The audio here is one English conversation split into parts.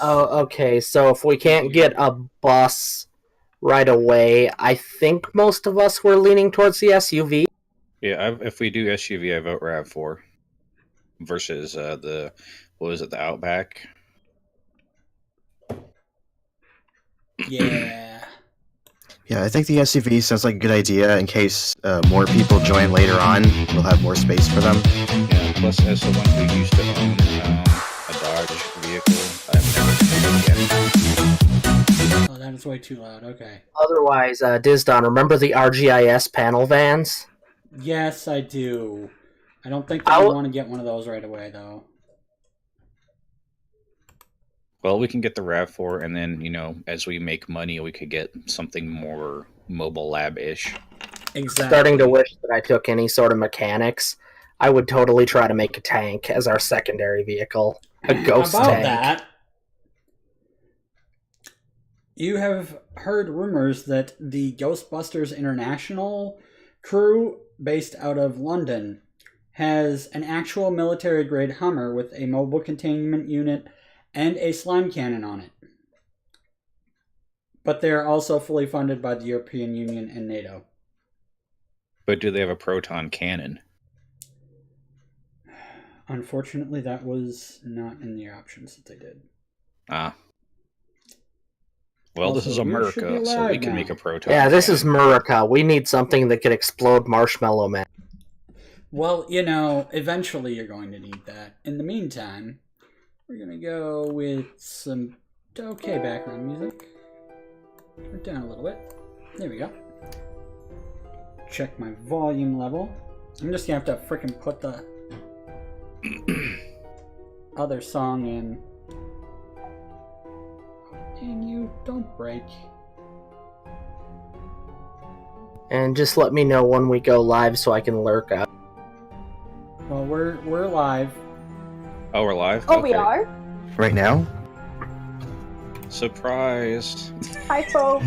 Oh, okay. So if we can't get a bus right away, I think most of us were leaning towards the SUV. Yeah, if we do SUV, I vote RAV4 versus the Outback. Yeah. Yeah, I think the SUV sounds like a good idea in case more people join later on. We'll have more space for them. Yeah, plus as someone who used to own a Dodge vehicle, I've never seen it again. Oh, that is way too loud. Okay. Otherwise, Disdonn, remember the RGIS panel vans? Yes, I do. I don't think that we want to get one of those right away, though. Well, we can get the RAV4, and then, as we make money, we could get something more mobile lab-ish. Exactly. Starting to wish that I took any sort of mechanics. I would totally try to make a tank as our secondary vehicle. A ghost About tank. that, you have heard rumors that the Ghostbusters International crew, based out of London, has an actual military-grade Hummer with a mobile containment unit and a slime cannon on it. But they are also fully funded by the European Union and NATO. But do they have a proton cannon? Unfortunately, that was not in the options that they did. Ah. Well, Also, this is yours America, should be so we live can now. make a proton Yeah, this cannon. is Murica. We need something that could explode Marshmallow Man. Well, eventually you're going to need that. In the meantime, we're going to go with some okay background music. Turn it down a little bit. There we go. Check my volume level. I'm just going to have to frickin' put the other song in. Dang you, don't break. And just let me know when we go live so I can lurk up. Well, we're live. Oh, we're live? Oh, Okay. we are? Right now? Surprise! Hi, folks.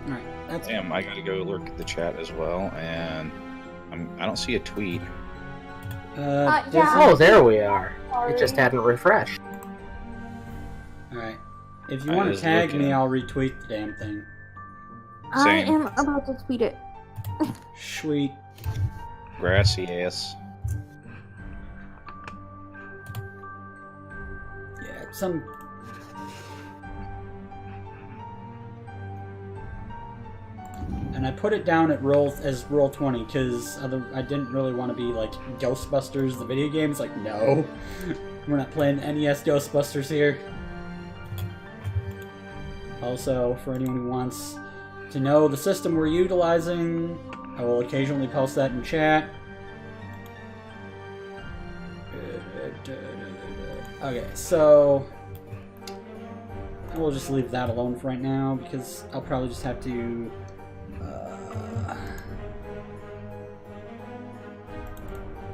Alright, that's Damn, I gotta go look at the chat as well, and I don't see a tweet. Yeah. Oh, there we are. Sorry. It just hadn't refreshed. Alright. If you I want to was tag me, looking. I'll retweet the damn thing. I Same. am about to tweet it. Sweet. Grassy ass. Yeah, some... And I put it down at roll 20 because I didn't really want to be like Ghostbusters, the video game. It's like, no, we're not playing NES Ghostbusters here. Also, for anyone who wants to know the system we're utilizing, I will occasionally post that in chat. Okay, so I will just leave that alone for right now because I'll probably just have to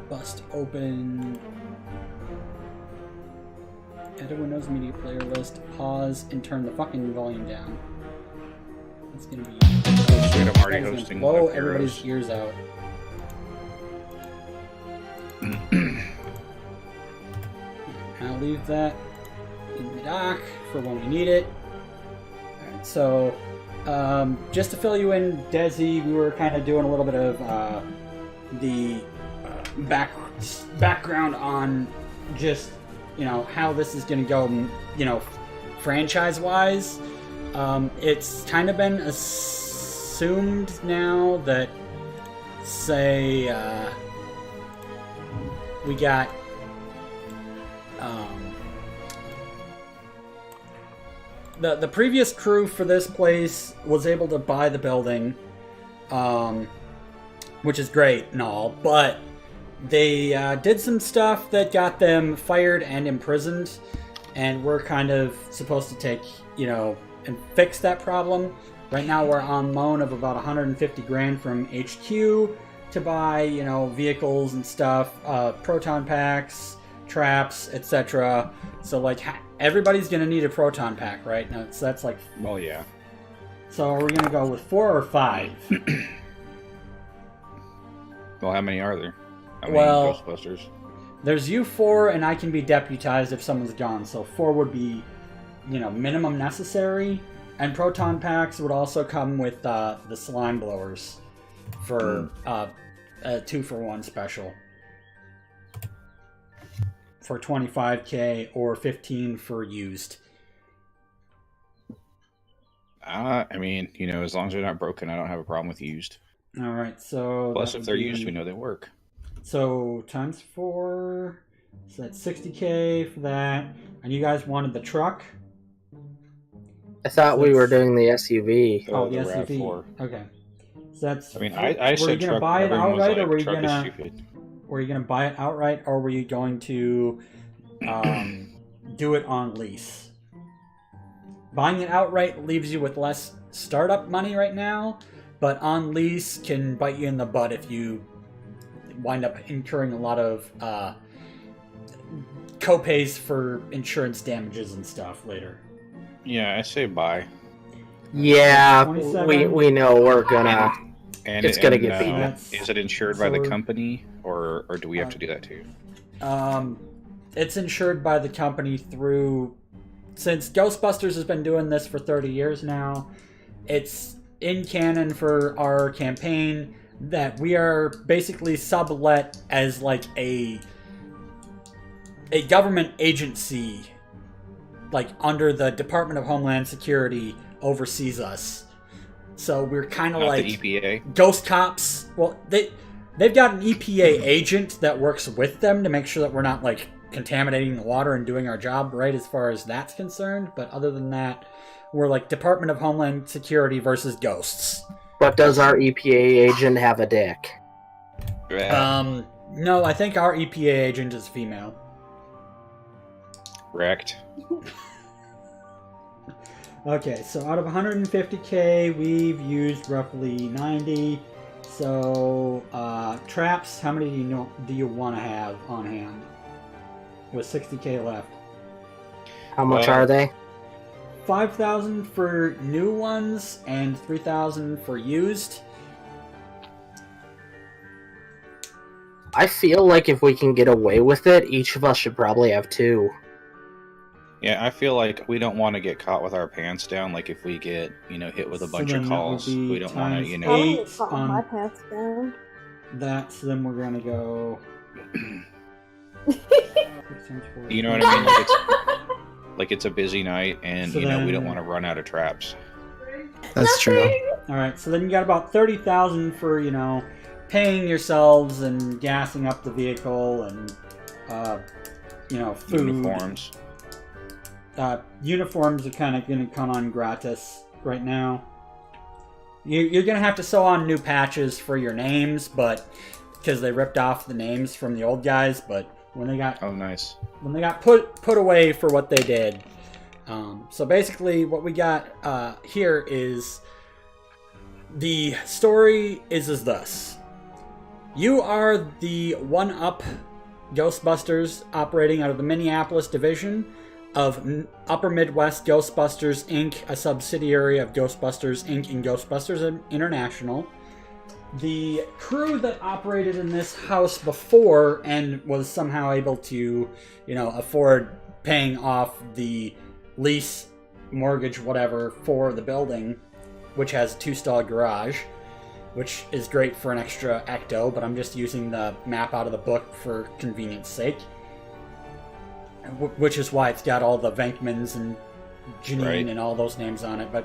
bust open edit Windows Media Player list, pause, and turn the fucking volume down. It's gonna be Shit, I'm already that is gonna hosting blow OneupHeroes. everybody's ears out. I'll leave that in the dock for when we need it. Alright, so just to fill you in, Dezi, we were kind of doing a little bit of the background on just, how this is going to go, franchise-wise. It's kind of been assumed now that, say, we got the previous crew for this place was able to buy the building, which is great and all, but they did some stuff that got them fired and imprisoned, and we're kind of supposed to take, and fix that problem. Right now we're on loan of about 150 grand from HQ to buy, vehicles and stuff, proton packs, traps, etc. So, like, everybody's gonna need a proton pack, right? Now, so that's like... Well, yeah. So are we gonna go with 4 or 5? Well, how many are there? How many Well, Ghostbusters? there's you 4, and I can be deputized if someone's gone. So 4 would be, minimum necessary. And proton packs would also come with the slime blowers for a 2-for-1 special. For 25k or 15 for used. I mean, as long as they're not broken, I don't have a problem with used. All right, so Plus, if they're used, we know they work. So times 4, so that's 60k for that. And you guys wanted the truck? I thought we were doing the SUV. Oh, the RAV4. SUV. Okay, so that's. I mean, I said were you gonna truck. buy it Everyone was outright, like, or were you truck is gonna? stupid. Were you gonna buy it outright, or were you going to do it on lease? Buying it outright leaves you with less startup money right now, but on lease can bite you in the butt if you wind up incurring a lot of co-pays for insurance damages and stuff later. Yeah, I say buy. Yeah, 27. we know we're gonna. And It's gonna get beaten. Is it insured by the company, or do we have to do that too? It's insured by the company through. Since Ghostbusters has been doing this for 30 years now, it's in canon for our campaign that we are basically sublet as like a government agency, like under the Department of Homeland Security oversees us. So we're kind of like the EPA. ghost cops. Well, they've got an EPA agent that works with them to make sure that we're not like contaminating the water and doing our job right as far as that's concerned. But other than that, we're like Department of Homeland Security versus ghosts. But does our EPA agent have a dick? No, I think our EPA agent is female. Wrecked. Okay, so out of 150k, we've used roughly 90. So traps, how many do you want to have on hand? With 60k left. How much are they? 5,000 for new ones and 3,000 for used. I feel like if we can get away with it, each of us should probably have 2. Yeah, I feel like we don't want to get caught with our pants down. Like if we get, hit with a bunch of calls, we don't want to, I don't Eight get caught with on- my pants down. That, so then we're gonna go. You know what I mean? Like it's a busy night, and So we then- don't want to run out of traps. That's true. Alright, so then you got about 30,000 for, paying yourselves and gassing up the vehicle and, food. Uniforms. Uniforms are kind of going to come on gratis right now. You're going to have to sew on new patches for your names, but because they ripped off the names from the old guys, but when they got Oh, nice. put away for what they did. So basically, what we got here is the story is thus: you are the One-Up Ghostbusters operating out of the Minneapolis division of Upper Midwest Ghostbusters Inc., a subsidiary of Ghostbusters Inc. and Ghostbusters International. The crew that operated in this house before and was somehow able to, afford paying off the lease, mortgage, whatever, for the building, which has a 2-stall garage, which is great for an extra ecto, but I'm just using the map out of the book for convenience sake. Which is why it's got all the Venkmans and Janine Right. and all those names on it. But,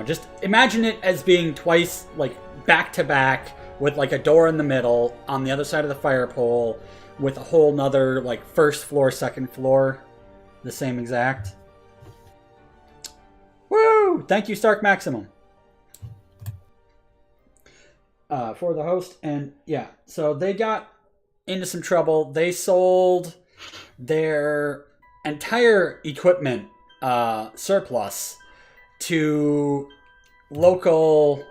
just imagine it as being twice, like, back to back, with, like, a door in the middle, on the other side of the fire pole, with a whole nother, like, first floor, second floor, the same exact. Woo! Thank you, Stark Maximum. For the host. And, yeah, so they got into some trouble. They sold their entire equipment surplus to local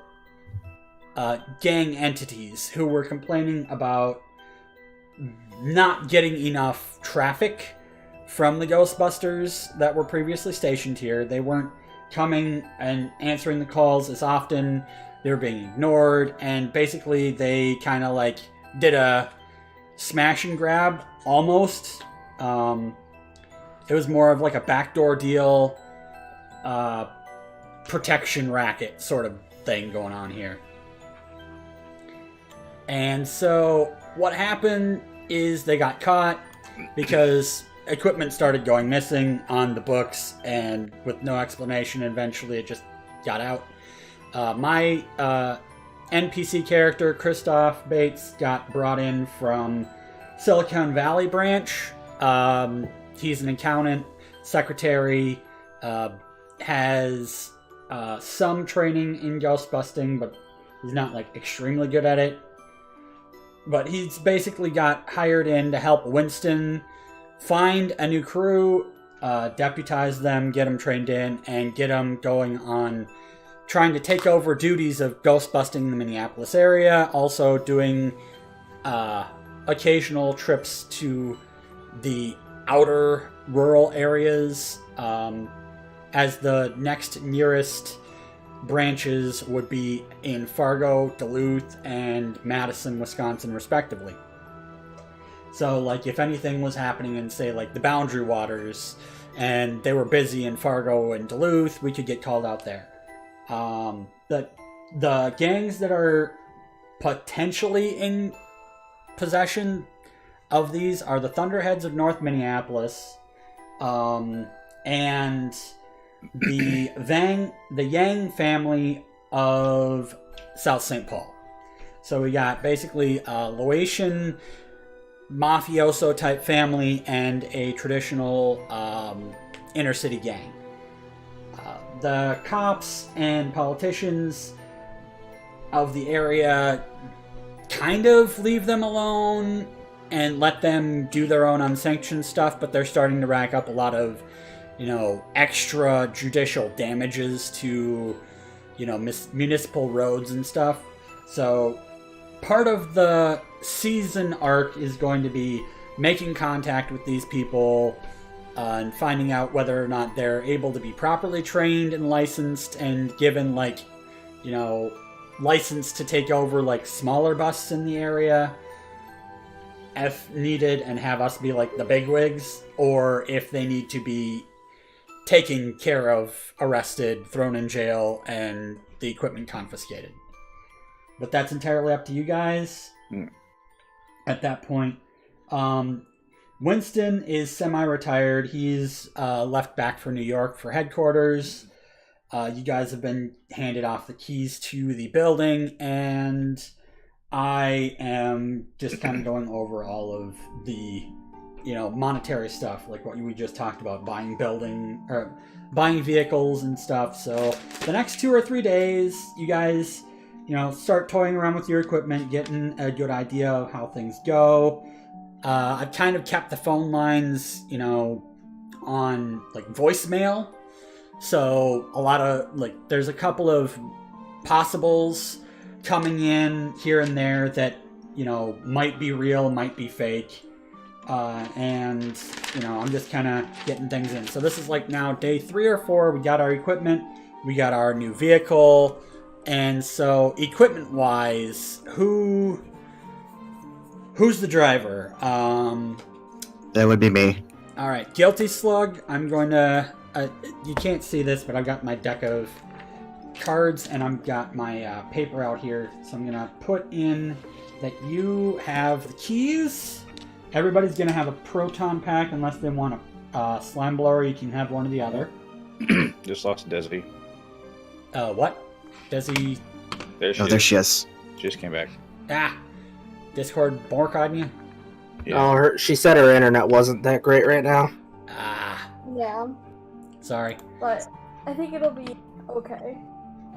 gang entities who were complaining about not getting enough traffic from the Ghostbusters that were previously stationed here. They weren't coming and answering the calls as often. They were being ignored, and basically they kind of like did a smash and grab, almost. It was more of like a backdoor deal, protection racket sort of thing going on here. And so what happened is they got caught because equipment started going missing on the books, and with no explanation, eventually it just got out. My NPC character, Christoph Bates, got brought in from Silicon Valley branch. He's an accountant, secretary, has some training in ghostbusting, but he's not like extremely good at it. But he's basically got hired in to help Winston find a new crew, deputize them, get them trained in, and get them going on trying to take over duties of ghostbusting in the Minneapolis area, also doing occasional trips to the outer rural areas, as the next nearest branches would be in Fargo, Duluth, and Madison, Wisconsin, respectively. So, like, if anything was happening in, say, like, the Boundary Waters, and they were busy in Fargo and Duluth, we could get called out there. The gangs that are potentially in possession of these are the Thunderheads of North Minneapolis, and the Yang family of South St. Paul. So we got basically a Laotian mafioso type family and a traditional inner city gang. The cops and politicians of the area kind of leave them alone and let them do their own unsanctioned stuff, but they're starting to rack up a lot of, extra judicial damages to, municipal roads and stuff. So part of the season arc is going to be making contact with these people and finding out whether or not they're able to be properly trained and licensed and given, license to take over, smaller busts in the area if needed, and have us be, the bigwigs, or if they need to be taken care of, arrested, thrown in jail, and the equipment confiscated. But that's entirely up to you guys at that point. Winston is semi-retired. He's left back for New York for headquarters. You guys have been handed off the keys to the building, and I am just kind of going over all of the, monetary stuff, like what we just talked about, buying vehicles and stuff. So the next 2 or 3 days, you guys, start toying around with your equipment, getting a good idea of how things go. I've kind of kept the phone lines, on voicemail. So a lot of there's a couple of possibles coming in here and there that, might be real, might be fake. And, I'm just kind of getting things in. So this is now day 3 or 4. We got our equipment. We got our new vehicle. And so equipment-wise, who's the driver? That would be me. All right, Guilty Slug. I'm going to... you can't see this, but I've got my deck of cards, and I've got my paper out here. So I'm going to put in that you have the keys. Everybody's going to have a proton pack unless they want a slime blower. You can have one or the other. Just lost Dezi. What? Dezi... There she Oh, is. there she is. Just came back. Discord bork on you? Yeah. Oh, she said her internet wasn't that great right now. Yeah, Sorry. but I think it'll be okay.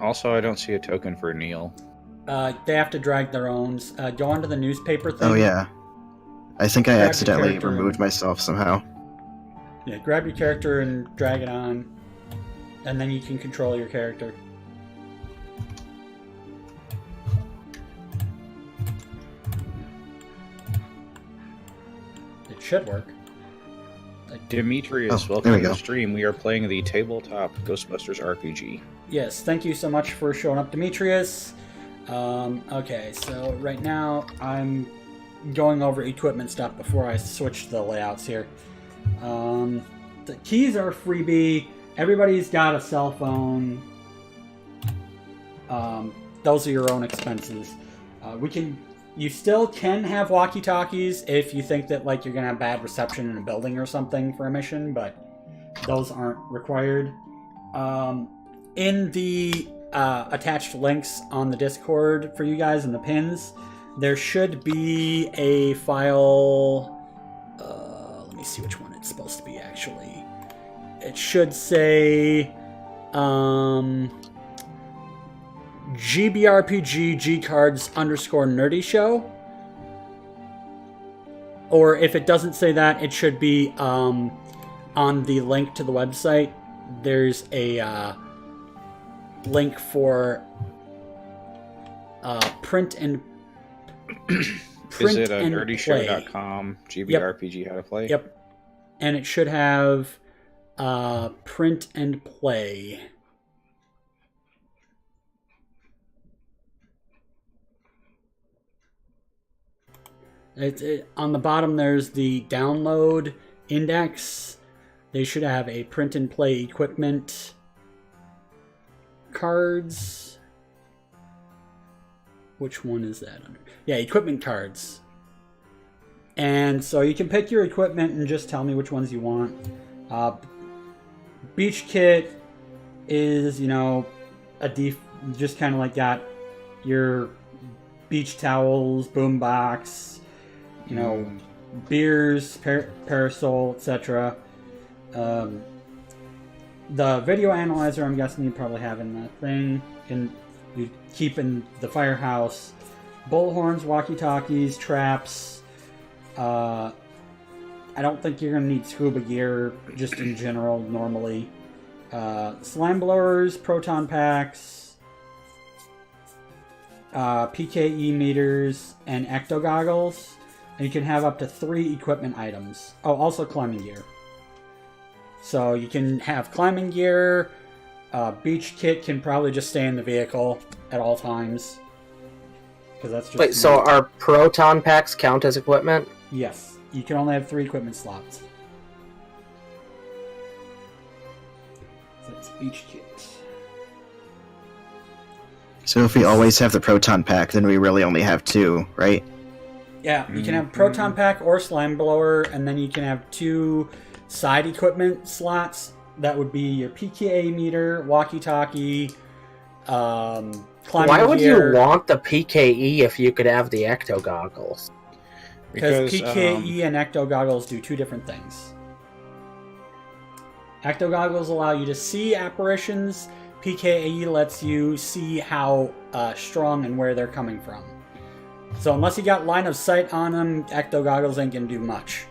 Also, I don't see a token for Neil. They have to drag their own. Go onto the newspaper thing. Oh, yeah. I think I Grab your accidentally character removed myself somehow. Yeah, grab your character and drag it on. And then you can control your character. It should work. Demetrius, Oh, welcome there we to go. the stream. We are playing the tabletop Ghostbusters RPG. Yes, thank you so much for showing up, Demetrius. Okay, so right now I'm going over equipment stuff before I switch the layouts here. The keys are freebie. Everybody's got a cell phone. Those are your own expenses. You still can have walkie-talkies if you think that like you're gonna have bad reception in a building or something for a mission, but those aren't required. In the attached links on the Discord for you guys and the pins, there should be a file. Let me see which one it's supposed to be actually. It should say GBRPG Gcards _ Show. Or if it doesn't say that, it should be on the link to the website. There's a link for print and Is it nerdyshow.com GBRPG how to play? Yep. And it should have print and play. On the bottom, there's the download index. They should have a print and play equipment cards. Which one is that under? Yeah, equipment cards. And so you can pick your equipment and just tell me which ones you want. Beach kit is, just kind of like got your beach towels, boombox, beers, parasol, etc. The video analyzer, I'm guessing you probably have in that thing. You keep in the firehouse. Bullhorns, walkie-talkies, traps. I don't think you're going to need scuba gear, just in general, normally. Slime blowers, proton packs, PKE meters, and ecto goggles. And you can have up to 3 equipment items. Oh, also climbing gear. So you can have climbing gear. Beach kit can probably just stay in the vehicle at all times. That's just Wait, so our proton packs count as equipment? Yes. You can only have 3 equipment slots. So that's beach kit. So if we always have the proton pack, then we really only have 2, right? Yeah, you can have proton pack or slime blower, and then you can have 2 side equipment slots. That would be your PKA meter, walkie-talkie, climbing Why would gear. you want the PKE if you could have the ecto goggles? Because PKE and ecto goggles do 2 different things. Ecto goggles allow you to see apparitions. PKE lets you see how strong and where they're coming from. So unless you got line of sight on them, ecto goggles ain't gonna do much.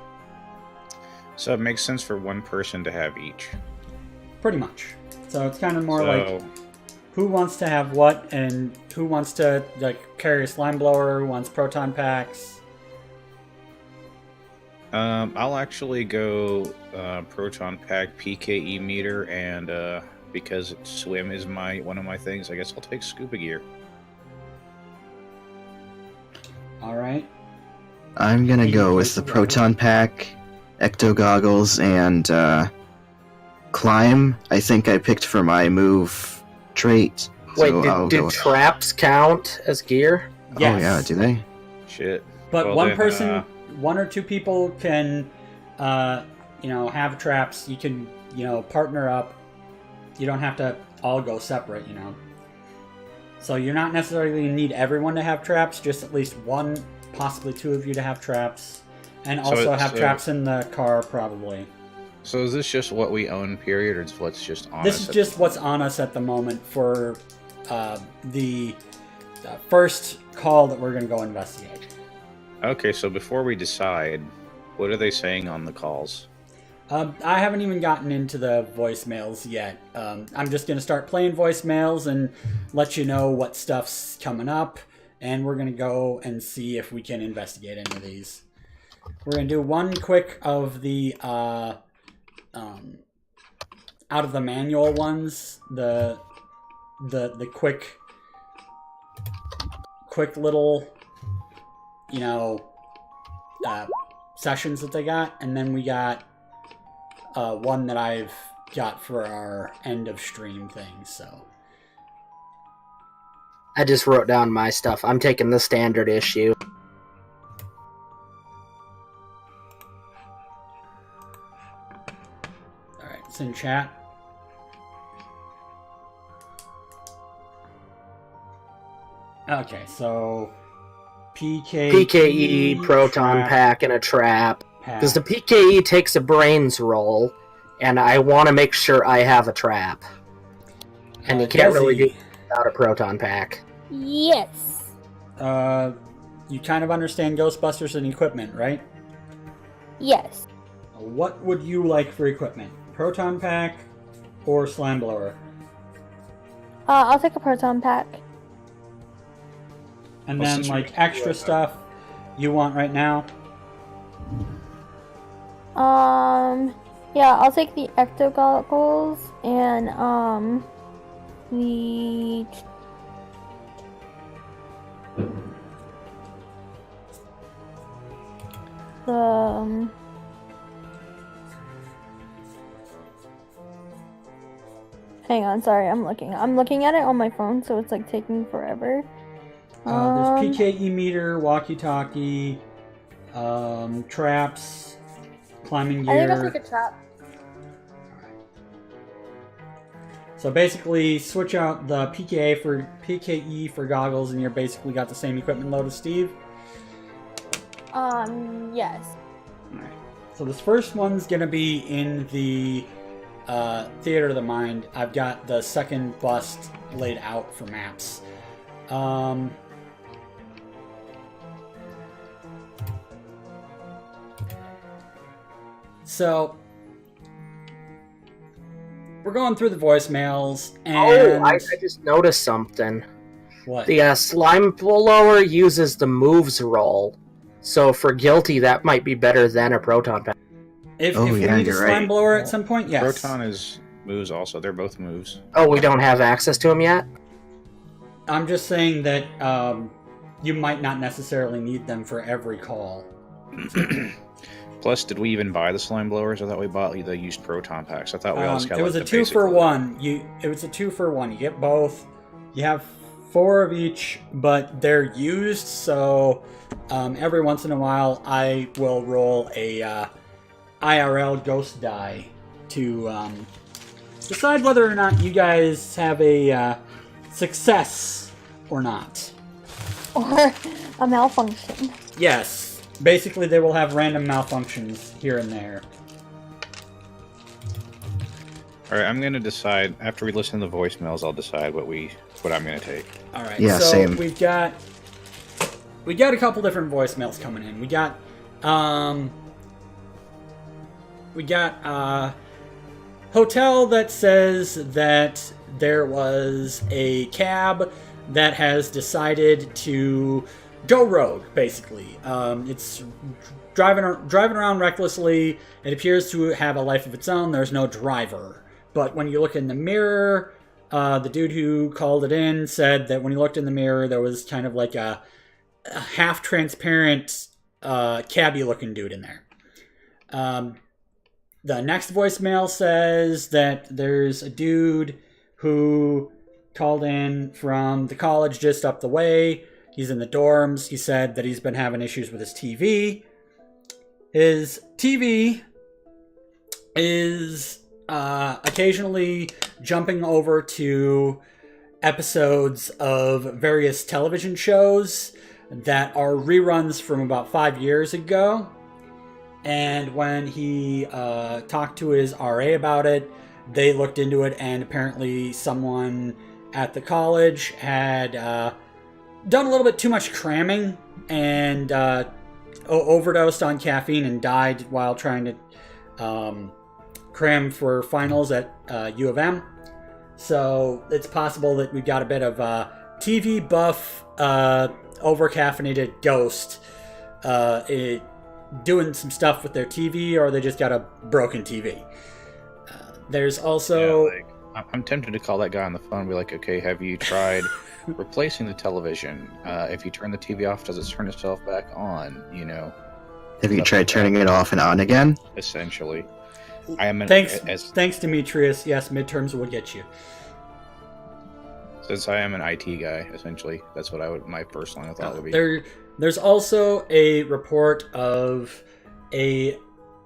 So it makes sense for one person to have each. Pretty much. So it's kind of more like who wants to have what, and who wants to carry a slime blower, who wants proton packs. I'll actually go proton pack, PKE meter, and because swim is one of my things, I guess I'll take scuba gear. All right. I'm gonna go with the proton pack, ecto goggles, and climb. I think I picked for my move trait. Wait, so do traps count as gear? Yes. Oh yeah, do they? Shit. But Well, one then, person, 1 or 2 people can, have traps. You can, partner up. You don't have to all go separate, So you're not necessarily going to need everyone to have traps, just at least 1, possibly 2 of you to have traps. And also have traps in the car, probably. So is this just what we own, period, or is what's just on us? This is just what's on us at the moment for the first call that we're going to go investigate. Okay, so before we decide, what are they saying on the calls? I haven't even gotten into the voicemails yet. I'm just going to start playing voicemails and let you know what stuff's coming up, and we're going to go and see if we can investigate any of these. We're going to do one quick of the out of the manual ones, the quick little, sessions that they got, and then we got one that I've got for our end of stream thing. So I just wrote down my stuff. I'm taking the standard issue. all right, it's in chat. Okay, so PKE, proton trap, pack, and a trap. pack. Because the PKE takes a brains roll, and I want to make sure I have a trap. And you can't really do Dezi, it without a proton pack. Yes. you kind of understand Ghostbusters and equipment, right? Yes. What would you like for equipment? Proton pack or slime blower? I'll take a proton pack. And Well, then, since like, we- extra stuff you want right now? Yeah, I'll take the ecto goggles and, the... Hang on, sorry, I'm looking at it on my phone, so it's, like, taking forever. There's PKE meter, walkie-talkie, traps, climbing I think I'll gear. take a trap. So basically, switch out the PKE for goggles, and you're basically got the same equipment load as Steve. Yes. Alright. So this first one's gonna be in the Theater of the Mind. I've got the second bust laid out for maps. So we're going through the voicemails, and Oh, I just noticed something. what? The slime blower uses the moves roll. So for guilty, that might be better than a proton pack. If Oh, we yeah, need a you're slime right. blower at some point, yes. Proton is moves also. They're both moves. Oh, we don't have access to them yet? I'm just saying that you might not necessarily need them for every call. Plus, did we even buy the slime blowers? I thought we bought the used proton packs. I thought we all just got It was like, a the 2 basic for one. 1. It was a 2 for 1. You get both. You have 4 of each, but they're used. So every once in a while, I will roll a IRL ghost die to decide whether or not you guys have a success or not. Or a malfunction. Yes. Basically, they will have random malfunctions here and there. All right, I'm gonna decide after we listen to the voicemails. I'll decide what I'm gonna take. All right. Yeah, so same. we got a couple different voicemails coming in. We got hotel that says that there was a cab that has decided to go rogue. Basically, it's driving around recklessly. It appears to have a life of its own. There's no driver, but when you look in the mirror, the dude who called it in said that when he looked in the mirror, there was kind of like a half-transparent, cabbie-looking dude in there. The next voicemail says that there's a dude who called in from the college just up the way. He's in the dorms. He said that he's been having issues with his TV. His TV is occasionally jumping over to episodes of various television shows that are reruns from about 5 years ago. And when he talked to his RA about it, they looked into it, and apparently someone at the college had done a little bit too much cramming and overdosed on caffeine and died while trying to cram for finals at U of M. So it's possible that we've got a bit of TV buff, over-caffeinated ghost doing some stuff with their TV, or they just got a broken TV. There's also... Yeah, I'm tempted to call that guy on the phone and be like, okay, have you tried replacing the television? If you turn the TV off, does it turn itself back on? You know? Have you tried turning it off and on again? Essentially. I am Thanks, Demetrius. Yes, midterms will get you. Since I am an IT guy, essentially, that's what my first line of thought would be. There's also a report of a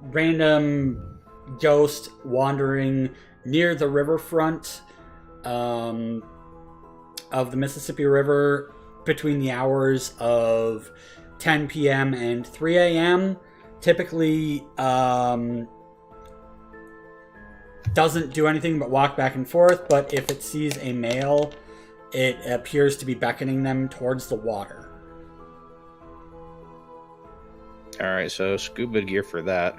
random ghost wandering near the riverfront of the Mississippi River between the hours of 10 p.m. and 3 a.m. Typically doesn't do anything but walk back and forth, but if it sees a male, it appears to be beckoning them towards the water. Alright, so scuba gear for that.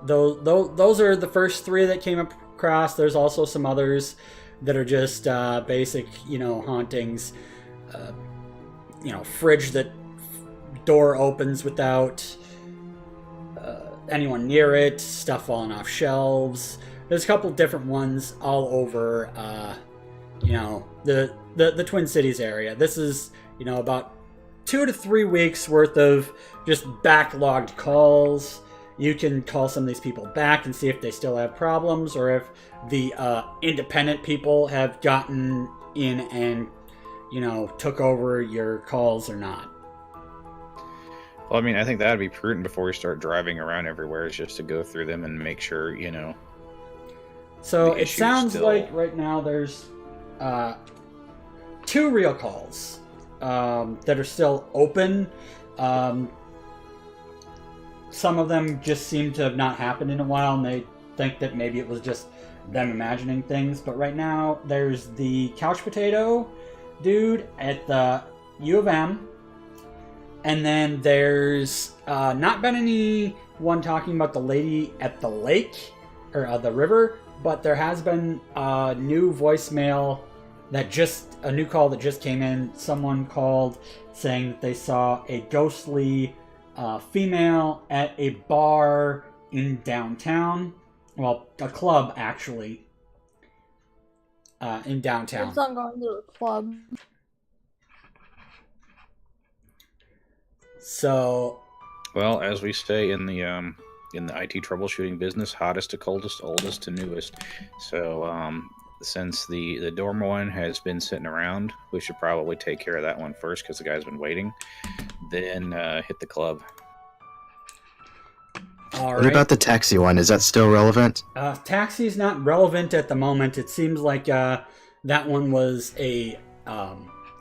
Those are the first three that came across. There's also some others that are just basic, hauntings. Fridge that door opens without anyone near it, stuff falling off shelves. There's a couple different ones all over, the Twin Cities area. This is, about 2 to 3 weeks worth of just backlogged calls. You can call some of these people back and see if they still have problems, or if the independent people have gotten in and, took over your calls or not. Well, I think that'd be prudent before we start driving around everywhere, is just to go through them and make sure, So it sounds like right now there's 2 real calls that are still open. Some of them just seem to have not happened in a while, and they think that maybe it was just them imagining things. But right now, there's the couch potato dude at the U of M, and then there's not been anyone talking about the lady at the lake or the river, but there has been a new voicemail a new call that just came in. Someone called saying that they saw a ghostly female at a bar in downtown. Well, a club, actually. In downtown. It's not going to a club. So... Well, as we say in the IT troubleshooting business, hottest to coldest, oldest to newest. So, since the dorm one has been sitting around, we should probably take care of that one first, because the guy's been waiting. Then hit the club. What about the taxi one? Is that still relevant? Taxi's not relevant at the moment. It seems like that one was a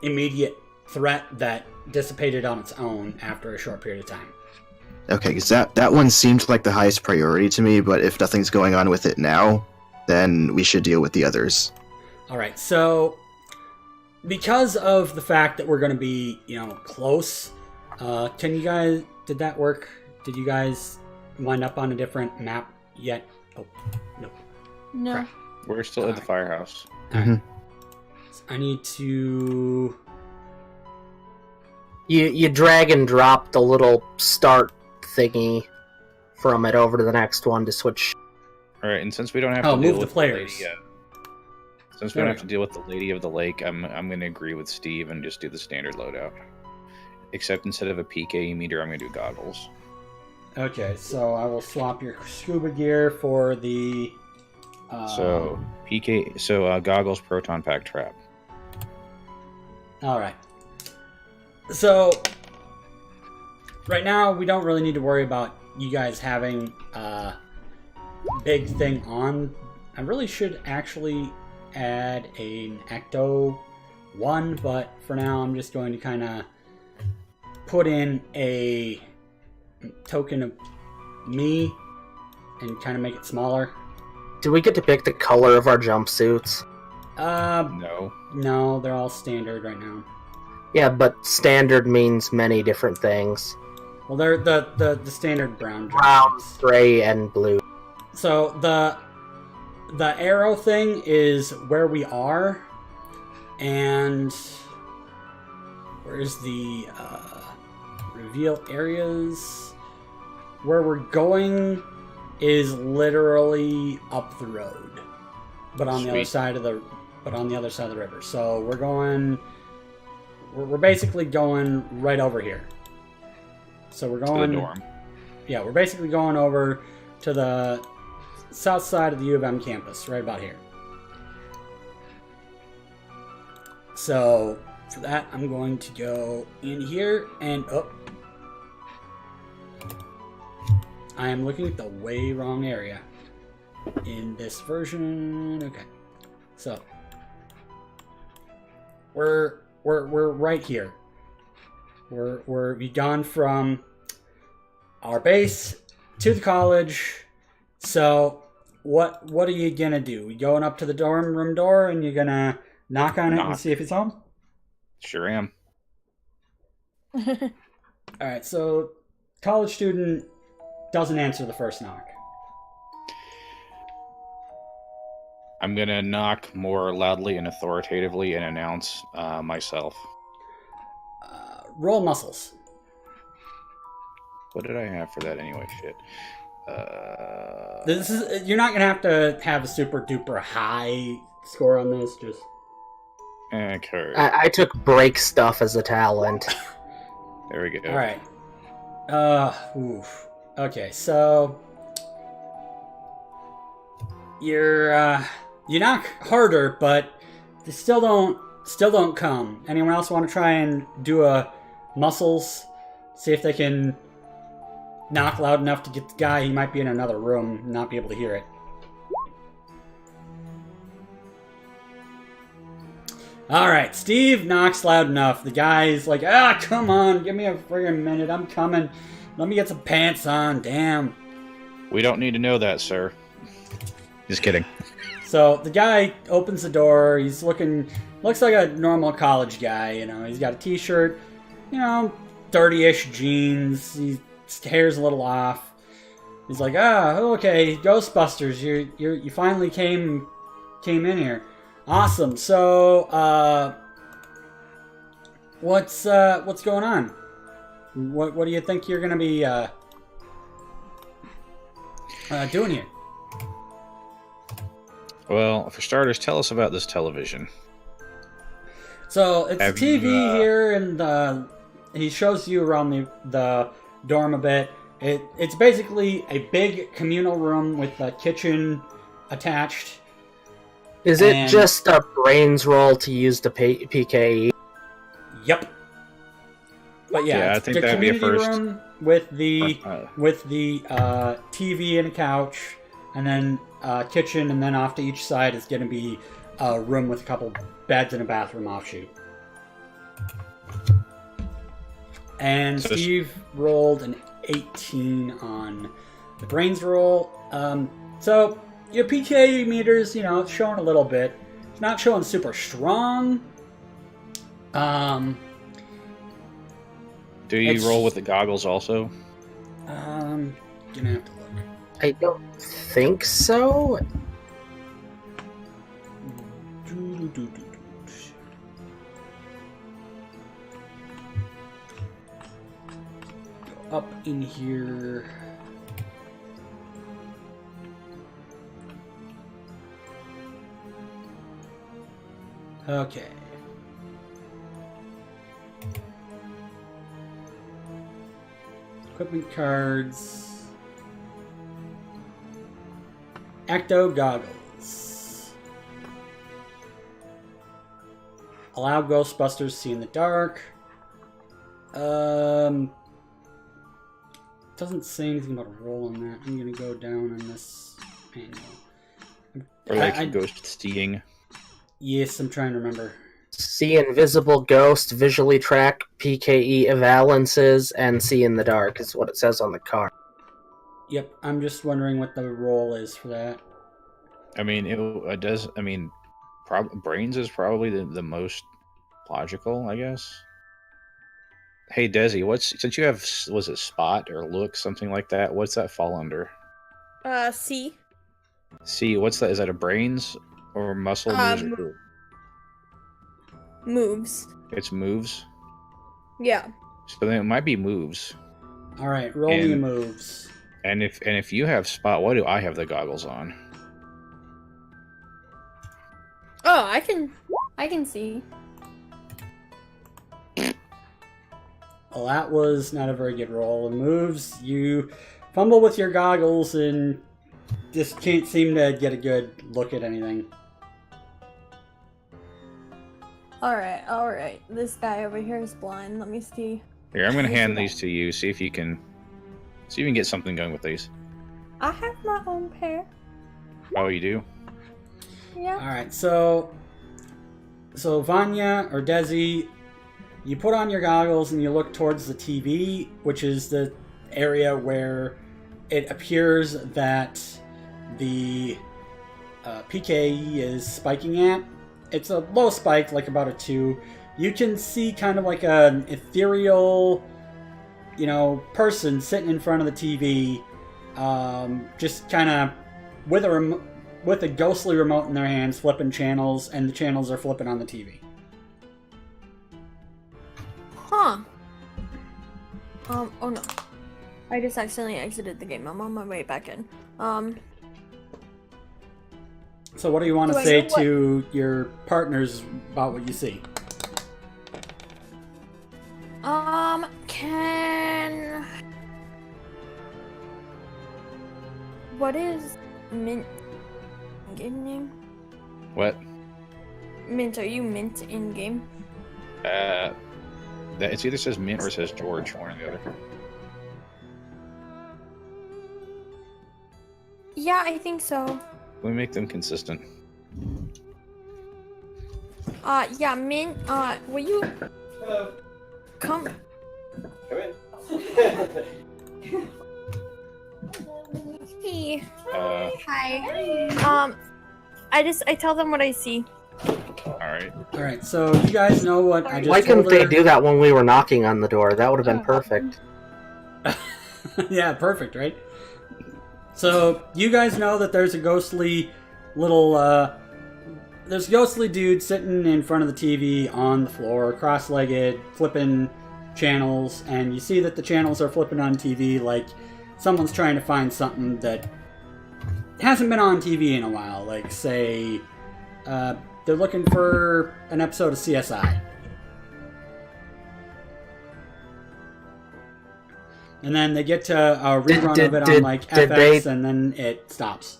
immediate threat that dissipated on its own after a short period of time. Okay, because that one seemed like the highest priority to me, but if nothing's going on with it now, then we should deal with the others. Alright, so because of the fact that we're going to be, close, did that work? Did you guys wind up on a different map yet? Oh, no. No. Crap. We're still at the firehouse. So I need to... You drag and drop the little start thingy from it over to the next one to switch. All right, and since we don't have to deal move with the players. Since we don't have to deal with the Lady of the Lake, I'm going to agree with Steve and just do the standard loadout. Except instead of a PKE meter, I'm going to do goggles. Okay, so I will swap your scuba gear for the... goggles, proton pack, trap. Alright. So, right now, we don't really need to worry about you guys having a big thing on. I really should actually add an Ecto 1, but for now, I'm just going to kind of put in a token of me and kind of make it smaller. Do we get to pick the color of our jumpsuits? No, they're all standard right now. Yeah, but standard means many different things. Well, they're the standard brown Brown, jumpsuits. gray, and blue. So the arrow thing is where we are, and where's the reveal areas? Where we're going is literally up the road, but on the other side of the river. So we're basically going right over here. So we're going to the dorm. yeah, we're basically going over to the south side of the U of M campus, right about here. So for that, I'm going to go in here and I am looking at the way wrong area in this version. Okay, so we're right here. We've gone from our base to the college. So what are you gonna do? You going up to the dorm room door and you're gonna knock on it and see if it's home? Sure am. Alright, so college student doesn't answer the first knock. I'm gonna knock more loudly and authoritatively and announce myself. Roll muscles. What did I have for that anyway? Shit. This is, you're not gonna have to have a super duper high score on this. Just Okay. I took break stuff as a talent. There we go. all right. Okay, so you knock harder, but they still don't come. Anyone else want to try and do a muscles? See if they can knock loud enough to get the guy. He might be in another room, and not be able to hear it. All right, Steve knocks loud enough. The guy's like, come on, give me a friggin' minute. I'm coming. Let me get some pants on. Damn. We don't need to know that, sir. Just kidding. So the guy opens the door. He's looks like a normal college guy. You know, he's got a t-shirt, dirty-ish jeans. His hair's a little off. He's like, okay, Ghostbusters, you finally came in here. Awesome. So, what's going on? What do you think you're gonna be doing here? Well, for starters, tell us about this television. So it's Have TV you, here, and he shows you around the dorm a bit. It's basically a big communal room with a kitchen attached. Is it just a brains roll to use the PKE? Yep. But yeah, I it's think the that'd be a community first. room with the TV and a couch, and then kitchen, and then off to each side is going to be a room with a couple beds and a bathroom offshoot. And So Steve rolled an 18 on the brains roll. So your PK meters, it's showing a little bit. It's not showing super strong. Do you roll with the goggles also? Gonna have to look. I don't think so. Go up in here. Okay. Equipment cards. Ecto goggles. Allow Ghostbusters see in the dark. Doesn't say anything about a roll on that. I'm gonna go down on this manual. Or like ghost seeing? Yes, I'm trying to remember. See invisible ghost, visually track PKE evalences, and see in the dark is what it says on the card. Yep, I'm just wondering what the roll is for that. I mean, it does. I mean, brains is probably the most logical, I guess. Hey, Dezi, since you have, was it spot or look, something like that? What's that fall under? C. See, what's that? Is that a brains or muscle? Moves. It's moves. Yeah. So then it might be moves. All right, roll me moves. And if you have spot, what do I have the goggles on? Oh, I can see. Well, that was not a very good roll. In moves, you fumble with your goggles and just can't seem to get a good look at anything. Alright. This guy over here is blind. Let me see. Here, I'm going to hand these to you. See if you can get something going with these. I have my own pair. Oh, you do? Yeah. Alright, so Vanya or Dezi, you put on your goggles and you look towards the TV, which is the area where it appears that the PKE is spiking at. It's a low spike, like about a 2. You can see kind of like an ethereal, person sitting in front of the TV, just kind of with a ghostly remote in their hands, flipping channels, and the channels are flipping on the TV. Huh. Oh no. I just accidentally exited the game. I'm on my way back in. So what do you want to Do I say know what- to your partners about what you see? What is Mint game name? What? Mint, are you Mint in game? It either says Mint or it says George, one or the other. Yeah, I think so. We make them consistent. Yeah, Mint, will you come? Come in. Hey. Uh, Hi. I tell them what I see. Alright. Alright, so you guys know what I just Why couldn't told they her? do that when we were knocking on the door? That would have been perfect. Yeah, perfect, right? So you guys know that there's a ghostly little there's a ghostly dude sitting in front of the TV on the floor, cross-legged, flipping channels, and you see that the channels are flipping on TV like someone's trying to find something that hasn't been on TV in a while, like say they're looking for an episode of CSI. And then they get to a rerun of it on like FX, and then it stops.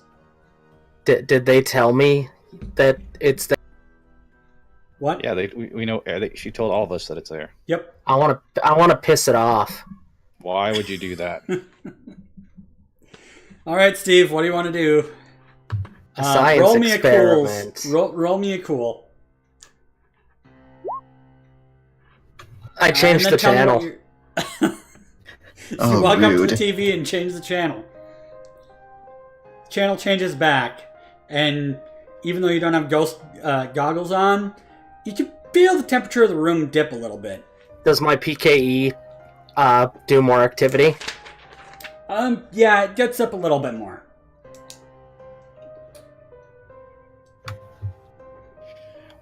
Did they tell me that it's there? What? Yeah, we know. She told all of us that it's there. Yep. I want to piss it off. Why would you do that? All right, Steve. What do you want to do? A science roll me experiment. a cool. Roll me a cool. I changed And the then tell me what channel. you're- Oh, you walk up to rude. the TV and change the channel. Channel changes back, and even though you don't have ghost goggles on, you can feel the temperature of the room dip a little bit. Does my PKE do more activity? Yeah, it gets up a little bit more.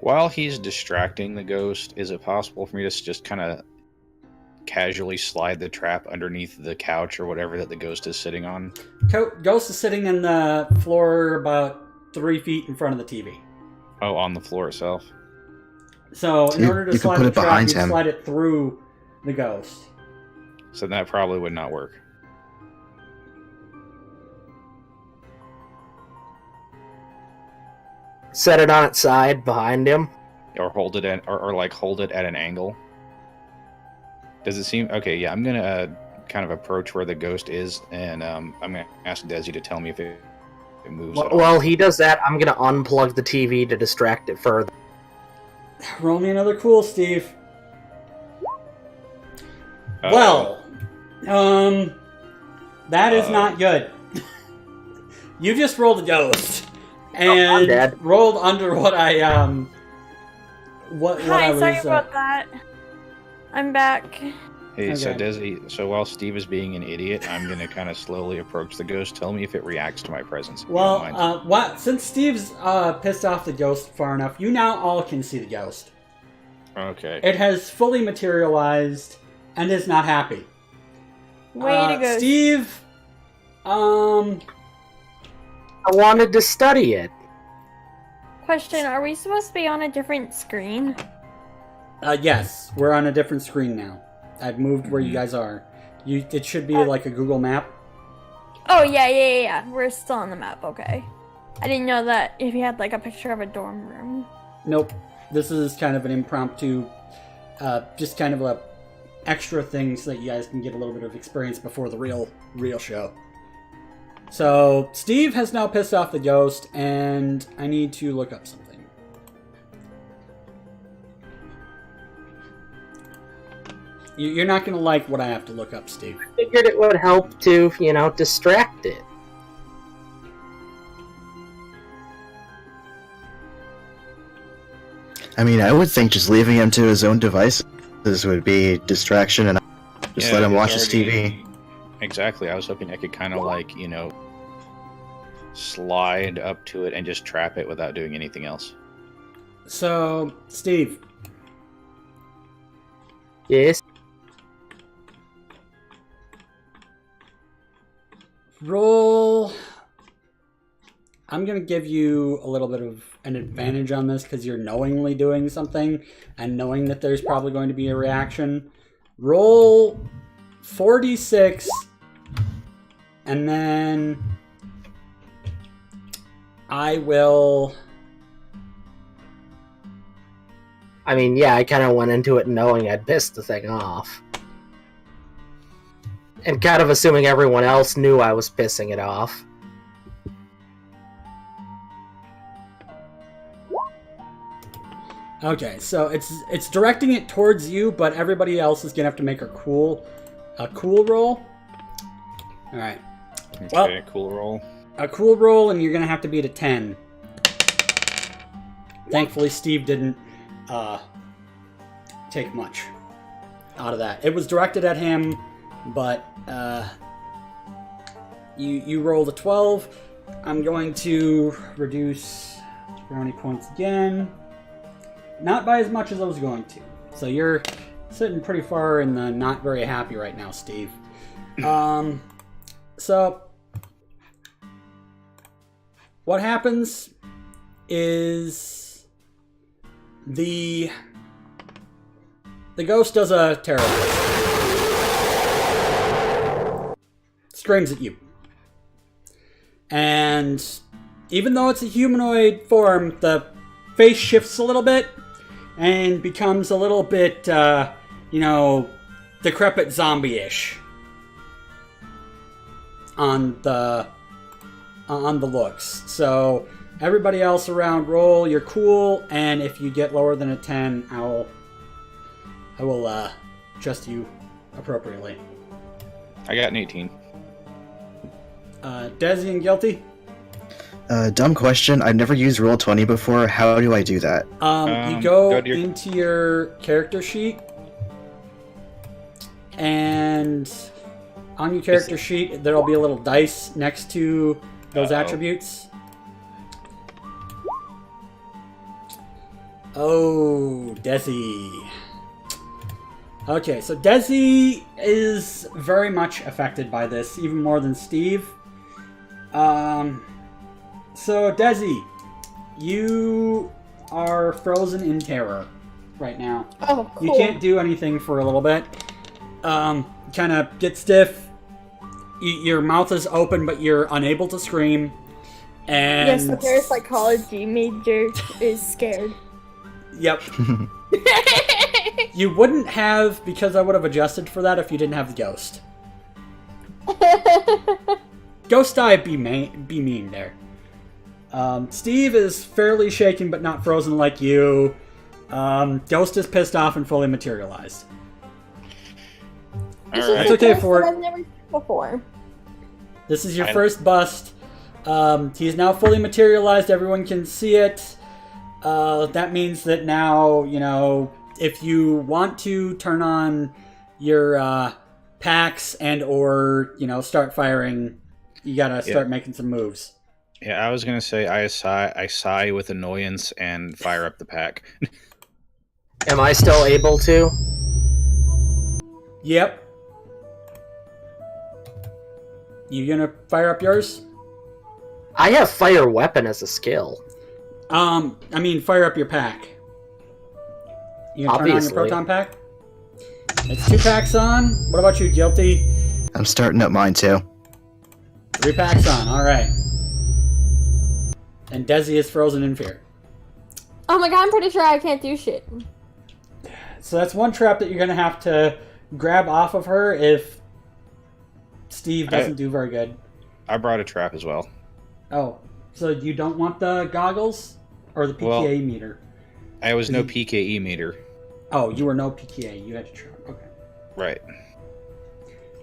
While he's distracting the ghost, is it possible for me to just kind of casually slide the trap underneath the couch or whatever that the ghost is sitting on? Ghost is sitting on the floor about 3 feet in front of the TV. Oh, on the floor itself. So in You- order to you could slide put the it trap, behind you him. slide it through the ghost. So that probably would not work. Set it on its side behind him. Or hold it at, or like hold it at an angle. Does it seem okay? Yeah, I'm gonna kind of approach where the ghost is, and I'm gonna ask Dezi to tell me if it moves. at all. While he does that, I'm gonna unplug the TV to distract it further. Roll me another cool, Steve. Uh, That is not good. You just rolled a ghost. And dead. rolled under what I what I Hi, was sorry about that. I'm back. Hey, so Okay. Dezi, so while Steve is being an idiot, I'm gonna kind of slowly approach the ghost. Tell me if it reacts to my presence. If you don't mind. Well, since Steve's pissed off the ghost far enough, you now all can see the ghost. Okay. It has fully materialized and is not happy. Way to go. Steve. I wanted to study it. Question, are we supposed to be on a different screen? Yes, we're on a different screen now. I've moved where you guys are. It should be like a Google map. Oh, yeah. We're still on the map, okay. I didn't know that if you had, like, a picture of a dorm room. Nope. This is kind of an impromptu, just kind of a extra thing so that you guys can get a little bit of experience before the real show. So, Steve has now pissed off the ghost, and I need to look up something. You're not going to like what I have to look up, Steve. I figured it would help to, distract it. I mean, I would think just leaving him to his own devices would be distraction, and just let him watch his TV. Exactly. I was hoping I could kind of slide up to it and just trap it without doing anything else. So, Steve. Yes? Roll. I'm going to give you a little bit of an advantage on this because you're knowingly doing something and knowing that there's probably going to be a reaction. Roll 4d6 and then I will... I mean, yeah, I kind of went into it knowing I'd pissed the thing off. And kind of assuming everyone else knew I was pissing it off. Okay, so it's directing it towards you, but everybody else is gonna have to make a cool roll. All right. Okay, Well, cool roll. a cool roll, and you're gonna have to beat a 10. Thankfully, Steve didn't take much out of that. It was directed at him, but you rolled a 12. I'm going to reduce brownie points again. Not by as much as I was going to. So you're sitting pretty far in the not very happy right now, Steve. So what happens is the ghost does a terrible. Screams at you. And even though it's a humanoid form, the face shifts a little bit and becomes a little bit, decrepit zombie-ish on the looks. So everybody else around, roll your cool, and if you get lower than a 10, I will adjust you appropriately. I got an 18. Dezi and Guilty? Dumb question. I've never used Roll20 before. How do I do that? You go into your character sheet, and on your character sheet, there'll be a little dice next to those attributes. Oh, Dezi. Okay, so Dezi is very much affected by this, even more than Steve. So, Dezi, you are frozen in terror right now. Oh, cool. You can't do anything for a little bit. Kind of get stiff. Your mouth is open, but you're unable to scream. And Yes, the parapsychology major is scared. Yep. You wouldn't have, because I would have adjusted for that if you didn't have the ghost. Ghost die be mean there. Steve is fairly shaken but not frozen like you. Ghost is pissed off and fully materialized. That's okay for I've never seen before. This is your first bust. He's now fully materialized. Everyone can see it. That means that now, if you want to turn on your packs and or, start firing, you gotta start making some moves. Yeah, I was gonna say I sigh with annoyance and fire up the pack. Am I still able to? Yep. You gonna fire up yours? I have fire weapon as a skill. Fire up your pack. You gonna turn on Obviously. your proton pack? It's 2 packs on. What about you, Guilty? I'm starting up mine too. Repacks on. All right. And Dezi is frozen in fear. Oh my god, I'm pretty sure I can't do shit. So that's one trap that you're going to have to grab off of her if Steve doesn't do very good. I brought a trap as well. Oh, so you don't want the goggles or the PKE meter? I was no PKE meter. Oh, you were no PKE. You had to trap. Okay. Right.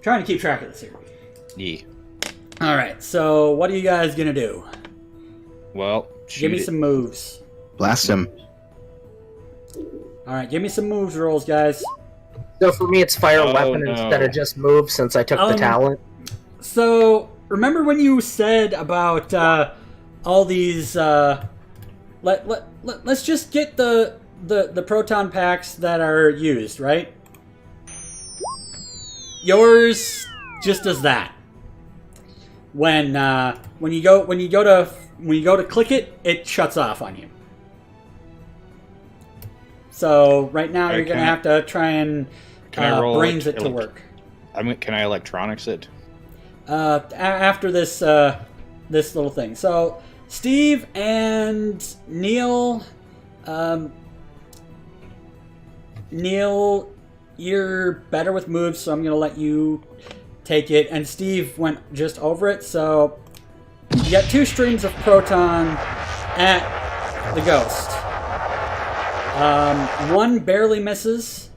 Trying to keep track of this here. Yeah. All right. So what are you guys gonna do? Well, give me some moves. Blast him. All right. Give me some moves rolls, guys. So for me, it's fire weapon instead of just move since I took the talent. So remember when you said about all these? Let's just get the proton packs that are used, right? Yours just does that. When you go to click it, it shuts off on you. So right now you're gonna have to try and brains it to work. Can I electronics it? After this this little thing. So Steve and Neil, Neil, you're better with moves, so I'm gonna let you take it. And Steve went just over it, so you got 2 streams of proton at the ghost. One barely misses,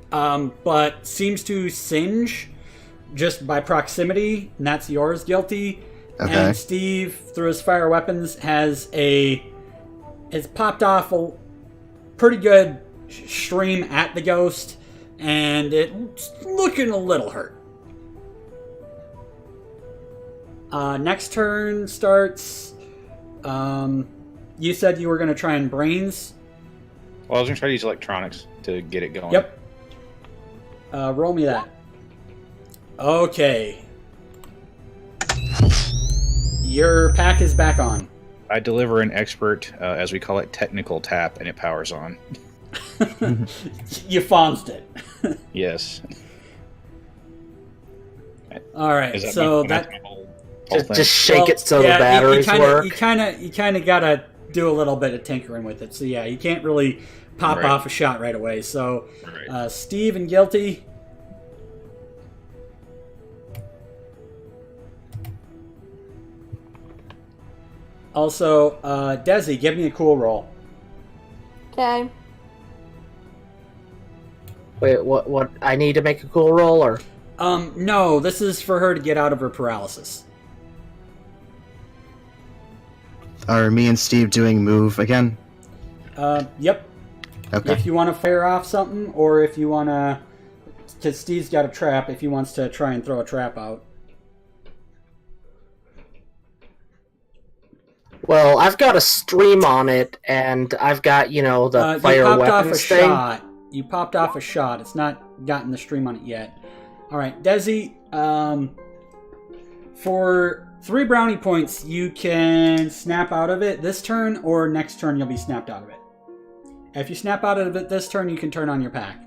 but seems to singe just by proximity, and that's yours, Guilty. Okay. And Steve, through his fire weapons, has popped off a pretty good stream at the ghost, and it's looking a little hurt. Next turn starts. You said you were going to try and brains. Well, I was going to try to use electronics to get it going. Yep. Roll me that. Okay. Your pack is back on. I deliver an expert, as we call it, technical tap, and it powers on. You fonzed it. Yes. All right, so that just shake it so the batteries work. You kind of gotta do a little bit of tinkering with it. So yeah, you can't really pop off a shot right away. So Steve and Guilty. Also, Dezi, give me a cool roll. Okay. Wait, what? I need to make a cool roll, or? No, this is for her to get out of her paralysis. Are me and Steve doing move again? Yep. Okay. If you want to fire off something, or if you want to... Because Steve's got a trap, if he wants to try and throw a trap out. Well, I've got a stream on it, and I've got, the fire weapons thing. You popped off a shot. It's not gotten the stream on it yet. All right, Dezi, for 3 brownie points, you can snap out of it this turn, or next turn you'll be snapped out of it. If you snap out of it this turn, you can turn on your pack.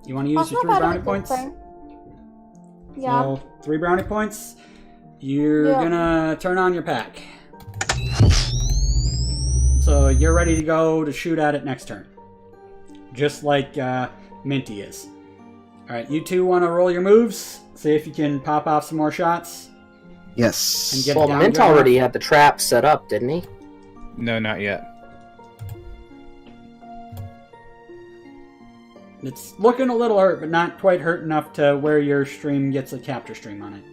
You want to use your 3 brownie points? Yeah. So 3 brownie points. You're gonna turn on your pack. So you're ready to go to shoot at it next turn. Just like Minty is. Alright, you two want to roll your moves? See if you can pop off some more shots? Yes. And get Well, down Mint already had the trap set up, didn't he? No, not yet. It's looking a little hurt, but not quite hurt enough to where your stream gets a capture stream on it.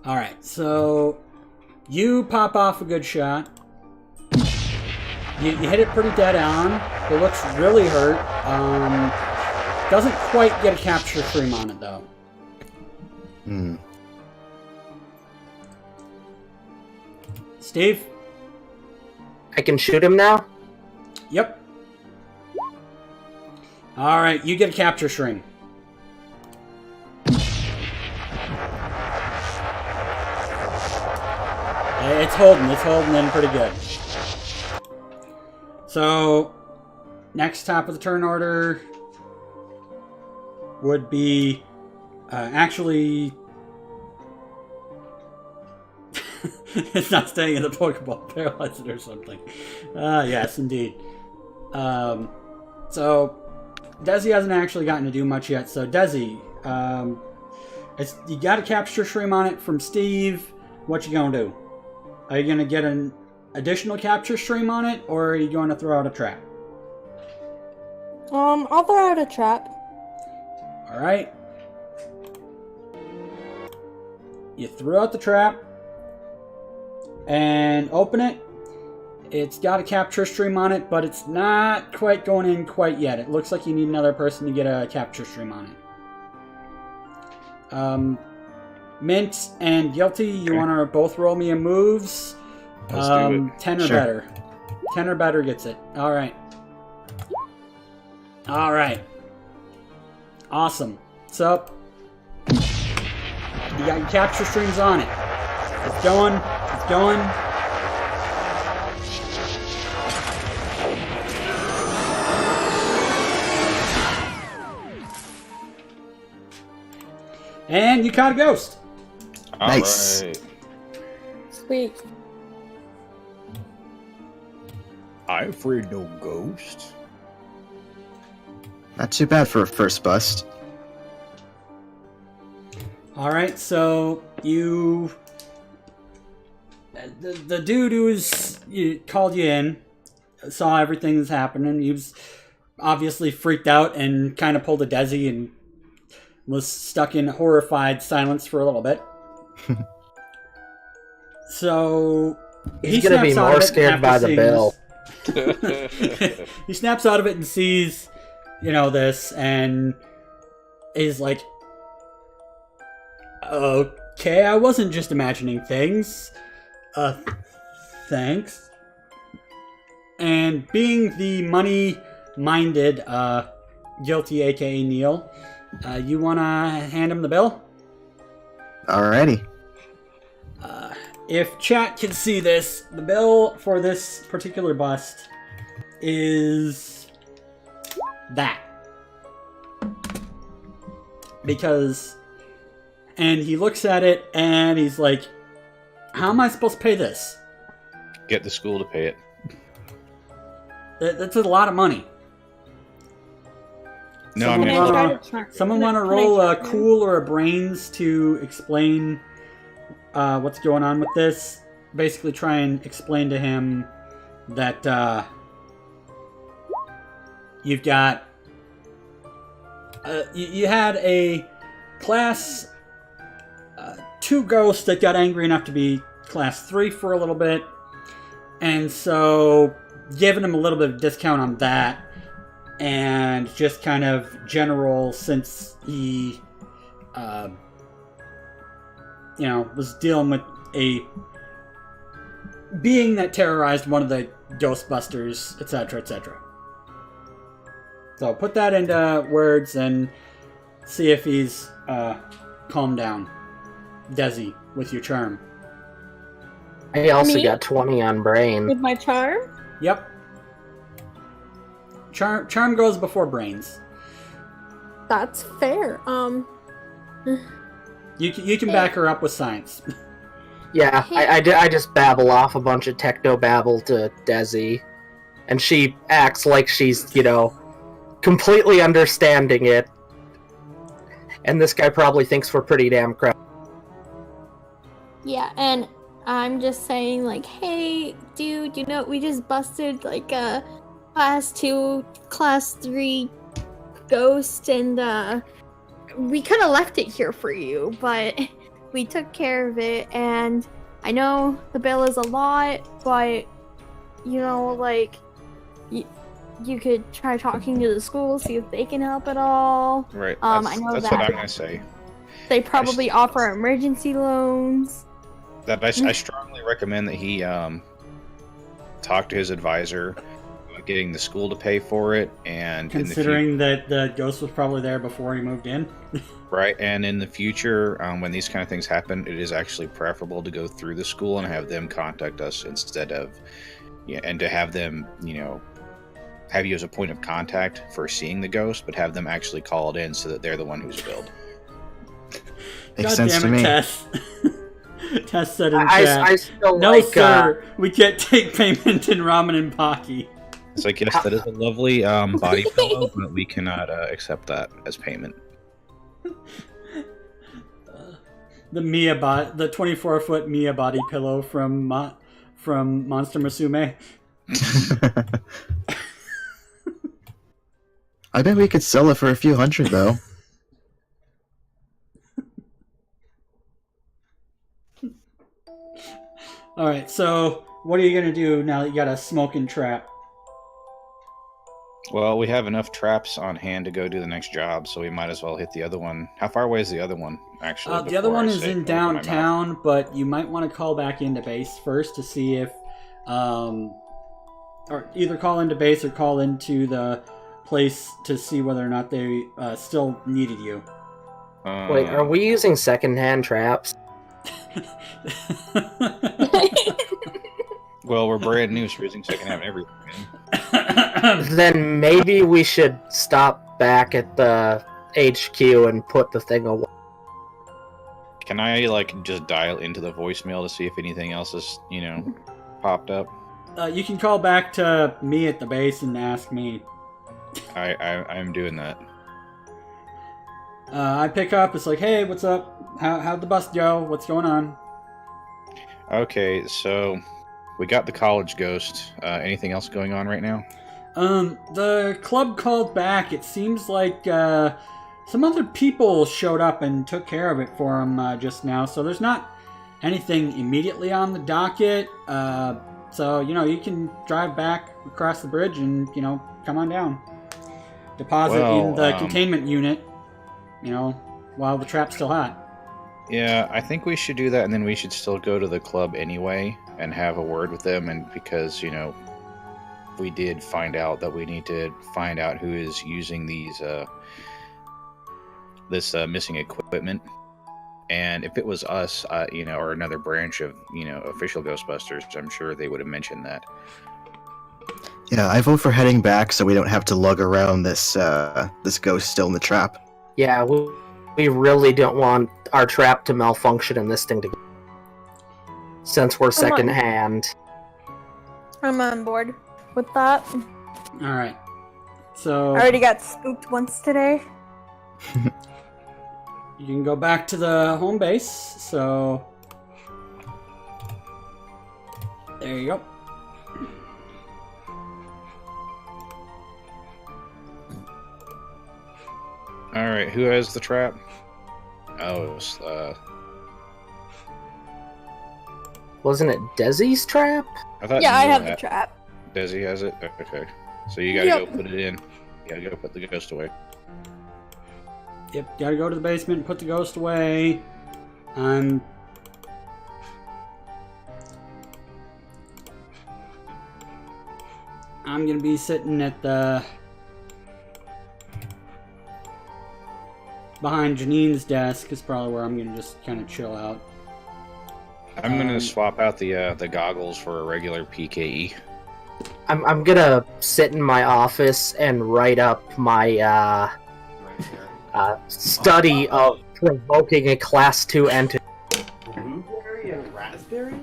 Alright, so you pop off a good shot. You hit it pretty dead on. It looks really hurt. Doesn't quite get a capture stream on it, though. Steve? I can shoot him now? Yep. All right, you get a capture string. It's holding in pretty good. So, next top of the turn order would be actually. It's not staying in the Pokeball, paralyze it or something. Yes, indeed. So, Dezi hasn't actually gotten to do much yet. So, Dezi, you got a capture stream on it from Steve. What you gonna do? Are you gonna get an additional capture stream on it, or are you going to throw out a trap? I'll throw out a trap. All right. You threw out the trap and open it. It's got a capture stream on it, but it's not quite going in quite yet. It looks like you need another person to get a capture stream on it. Mint and Guilty, you want to both roll me a moves. Let's do it. 10 or Sure. better. 10 or better gets it. All right. All right. Awesome. So, you got your capture streams on it. It's going. It's going. And you caught a ghost. Nice. Alright. Sweet. I'm afraid no ghost. Not too bad for a first bust. All right, so you, the dude who's called you in, saw everything that's happening. He was obviously freaked out and kind of pulled a Dezi and was stuck in horrified silence for a little bit. So He's gonna be snaps out more of it scared after by the seeing bill. this. He snaps out of it and sees, this, and is like, okay, I wasn't just imagining things. Thanks. And being the money-minded, Guilty, aka Neil, you wanna hand him the bill? Alrighty. If chat can see this, the bill for this particular bust is that. And he looks at it and he's like, how am I supposed to pay this? Get the school to pay it. That's a lot of money. No, Someone I mean, wanna- Someone want to roll a cool or a brains to explain what's going on with this? Basically try and explain to him that you've got... you had a class 2 ghosts that got angry enough to be class 3 for a little bit, and so giving him a little bit of discount on that, and just kind of general, since he was dealing with a being that terrorized one of the Ghostbusters, etc., etc. So put that into words and see if he's calmed down. Dezi, with your charm. I also Me? got 20 on brain. With my charm? Yep. Charm goes before brains. That's fair. You can back her up with science. Yeah, I just babble off a bunch of techno babble to Dezi, and she acts like she's, completely understanding it. And this guy probably thinks we're pretty damn crap. Yeah, and I'm just saying, like, hey, dude, we just busted, like, a class 2, class 3 ghost, and, we could have left it here for you, but we took care of it, and I know the bill is a lot, but, you could try talking to the school, see if they can help at all. right. I That's, know that's that what I'm gonna say. they probably offer emergency loans. That I strongly recommend that he talk to his advisor, who getting the school to pay for it, and considering that the ghost was probably there before he moved in. right, and in the future, when these kind of things happen, it is actually preferable to go through the school and have them contact us instead of, and to have them, have you as a point of contact for seeing the ghost, but have them actually call it in so that they're the one who's billed. Makes God sense damn to it, me. Tess. Tess said in I chat, still no, like, sir, we can't take payment in ramen and Pocky. It's like, yes, that is a lovely body pillow, but we cannot accept that as payment. The 24-foot Mia body pillow from Monster Musume. I bet we could sell it for a few hundred, though. Alright, so what are you going to do now that you got a smoking trap? Well, we have enough traps on hand to go do the next job, so we might as well hit the other one. How far away is the other one, actually? The other before one I is say in it, open my mouth? downtown, but you might want to call back into base first to see if... or either call into base or call into the place to see whether or not they still needed you. Wait, are we using secondhand traps? Well, we're brand new, so we're using secondhand everything. Then maybe we should stop back at the HQ and put the thing away. Can I, just dial into the voicemail to see if anything else is, popped up? You can call back to me at the base and ask me. I'm doing that. I pick up, it's like, hey, what's up? How'd the bus go? What's going on? Okay, so we got the college ghost. Anything else going on right now? The club called back. It seems like some other people showed up and took care of it for them just now. So there's not anything immediately on the docket. So, you can drive back across the bridge and, come on down. Deposit in the containment unit, while the trap's still hot. Yeah, I think we should do that, and then we should still go to the club anyway and have a word with them, and because, we did find out that we need to find out who is using these, this missing equipment. And if it was us, or another branch of, official Ghostbusters, I'm sure they would have mentioned that. Yeah, I vote for heading back so we don't have to lug around this this ghost still in the trap. Yeah, we really don't want our trap to malfunction and this thing to... Since we're secondhand. I'm on board with that. Alright. So... I already got spooked once today. You can go back to the home base, so... There you go. Alright, who has the trap? Oh, Wasn't it Dezi's trap? I thought Yeah, I Neil have the had- trap. Dezi has it? Okay. So you gotta go put it in. You gotta go put the ghost away. Yep, gotta go to the basement and put the ghost away. I'm gonna be sitting at the... behind Janine's desk is probably where I'm gonna just kind of chill out. I'm gonna swap out the goggles for a regular PKE. I'm gonna sit in my office and write up my study of provoking a Class 2 entity. Blueberry and raspberry?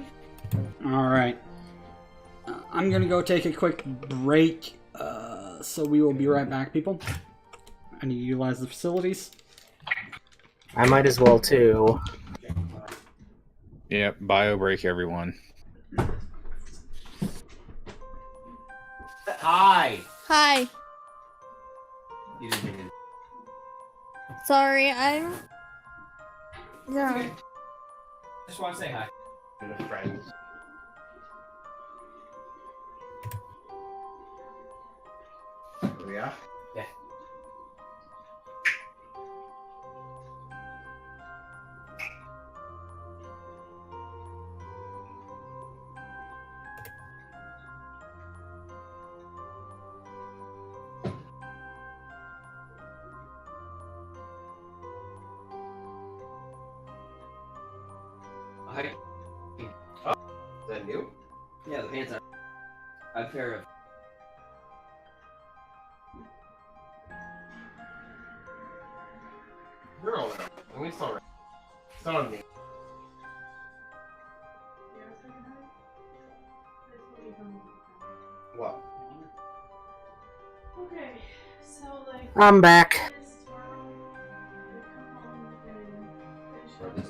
Alright. I'm gonna go take a quick break, so we will be right back, people. I need to utilize the facilities. I might as well, too. Yep, bio break everyone. Hi! Hi. You didn't mean Sorry, I'm. Yeah. I just want to say hi. To the friends. Here we are? Yeah. Yeah, the pants are. I have a pair of. You're all right. I mean, it's not right. It's not on me. What? Okay, so like. I'm back. It's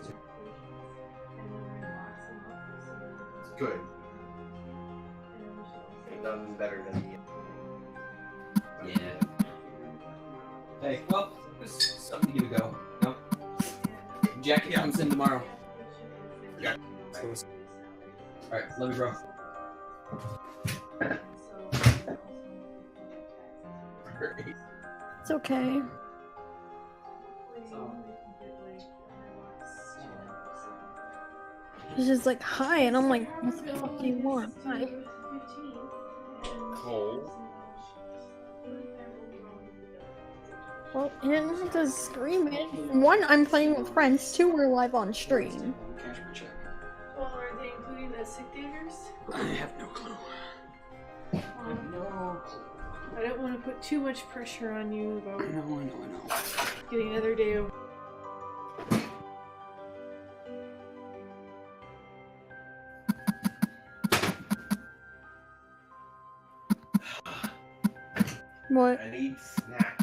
good. Ain't nothing better than the. Yeah. Hey, well, there's something to give a go. No? Jackie comes in tomorrow. Yeah. Alright, love you, bro. It's okay. She's just like, hi, and I'm like, what the fuck do you want? Hi. Cole. Well, you didn't have to scream it. One, I'm playing with friends. Two, we're live on stream. Well, are they including the sick davers? I have no clue. No clue. I don't want to put too much pressure on you about I know. getting another day of. What? I need snack.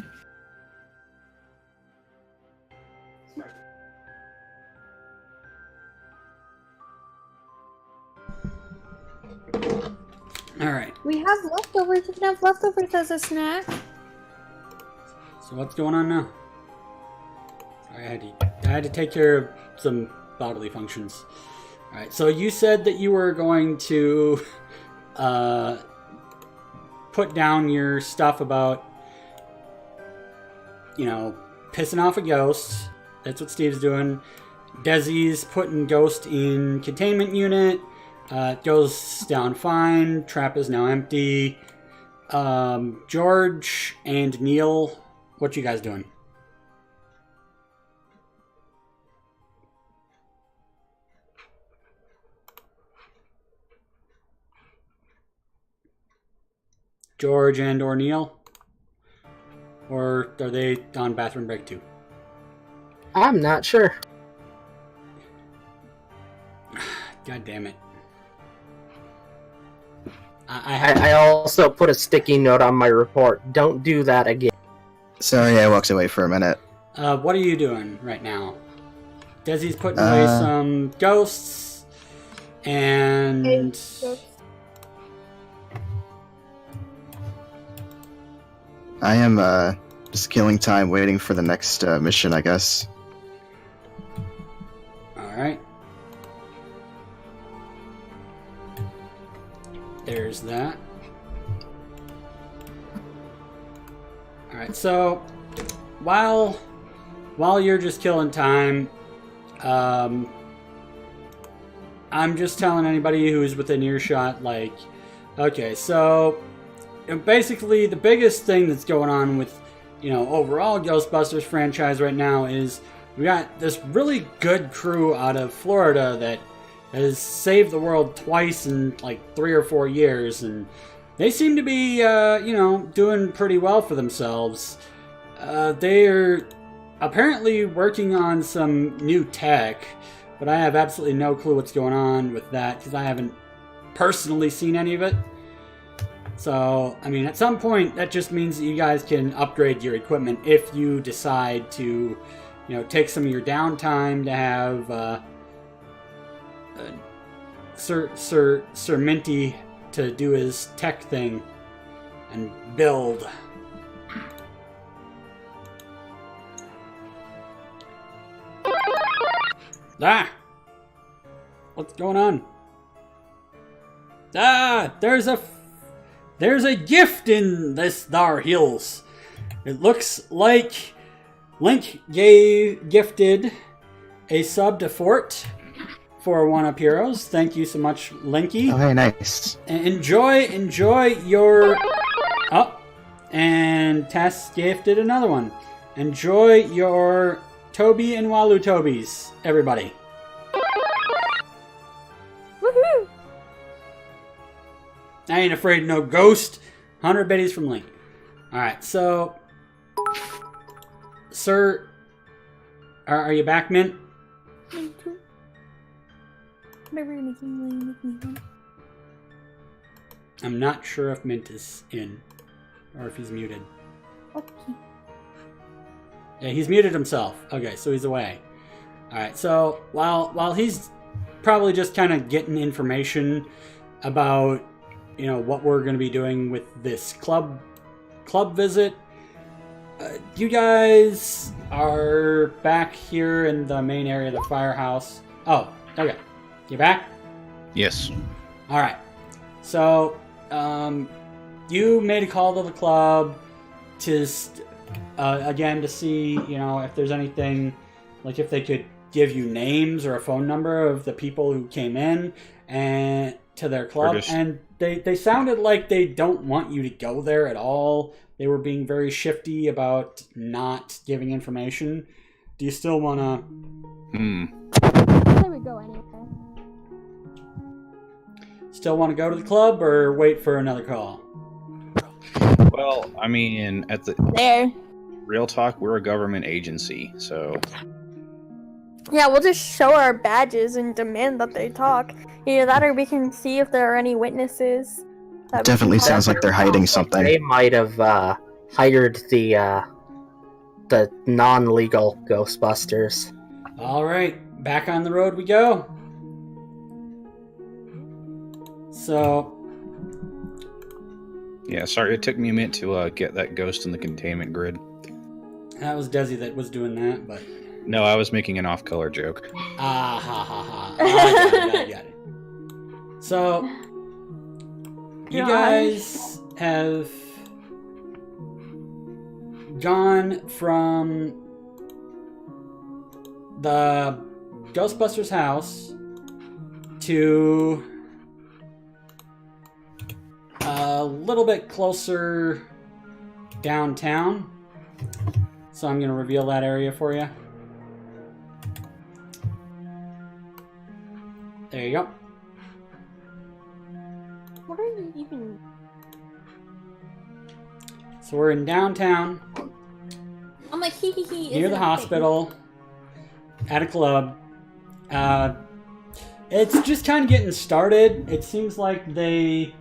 Alright, We have leftovers. You can have leftovers as a snack. so what's going on now? I had to take care of some bodily functions. Alright, so you said that you were going to put down your stuff about, you know, pissing off a ghost. That's what Steve's doing. Dezi's putting Ghost in containment unit. Goes down fine. Trap is now empty. George and Neil, what you guys doing? George and or Neil? Or are they on bathroom break too? I'm not sure. God damn it. I also put a sticky note on my report. Don't do that again. Sorry, I walked away for a minute. What are you doing right now? Desi's putting away some ghosts, and I am just killing time waiting for the next mission, I guess. alright. There's that. Alright, so while you're just killing time, I'm just telling anybody who's within earshot, like, okay, so basically the biggest thing that's going on with, you know, overall Ghostbusters franchise right now is we got this really good crew out of Florida that has saved the world twice in like 3 or 4 years, and they seem to be, you know, doing pretty well for themselves. They're apparently working on some new tech, but I have absolutely no clue what's going on with that because I haven't personally seen any of it. So, I mean, at some point, that just means that you guys can upgrade your equipment if you decide to, you know, take some of your downtime to have Sir Minty to do his tech thing and build. Ah! What's going on? Ah! There's a gift in this thar hills. It looks like Link gifted a sub to Fort for OneupHeroes. Thank you so much, Linky. Oh, hey, nice. Enjoy your... Oh, and Tess gifted another one. Enjoy your Tobi and Walu Tobis, everybody. Woohoo! I ain't afraid of no ghost. 100 biddies from Link. Alright, so... Sir... Are you back, Mint? I'm not sure if Mint is in. Or if he's muted. Okay. Yeah, he's muted himself. Okay, so he's away. Alright, so while he's probably just kind of getting information about, you know, what we're going to be doing with this club visit, you guys are back here in the main area of the firehouse. Oh, okay. You back? Yes. Alright. So, you made a call to the club to, again, to see, you know, if there's anything, like if they could give you names or a phone number of the people who came in and to their club. And they sounded like they don't want you to go there at all. They were being very shifty about not giving information. Do you still want to... I would go anywhere. Still want to go to the club or wait for another call? Well, I mean, at the There. real talk, we're a government agency, so Yeah, we'll just show our badges and demand that they talk. Either that or we can see if there are any witnesses. that we Definitely can sounds talk like they're hiding something. They might have hired the non-legal Ghostbusters. All right, back on the road we go. So, yeah. Sorry, it took me a minute to get that ghost in the containment grid. that was Dezi that was doing that, but... No, I was making an off-color joke. Ah, ha, ha, ha. I got it. So, you guys have gone from the Ghostbusters house to a little bit closer downtown. So I'm going to reveal that area for you. There you go. What are you even? So we're in downtown, I'm like hee hee hee. near the hospital, at a club. It's just kind of getting started. It seems like this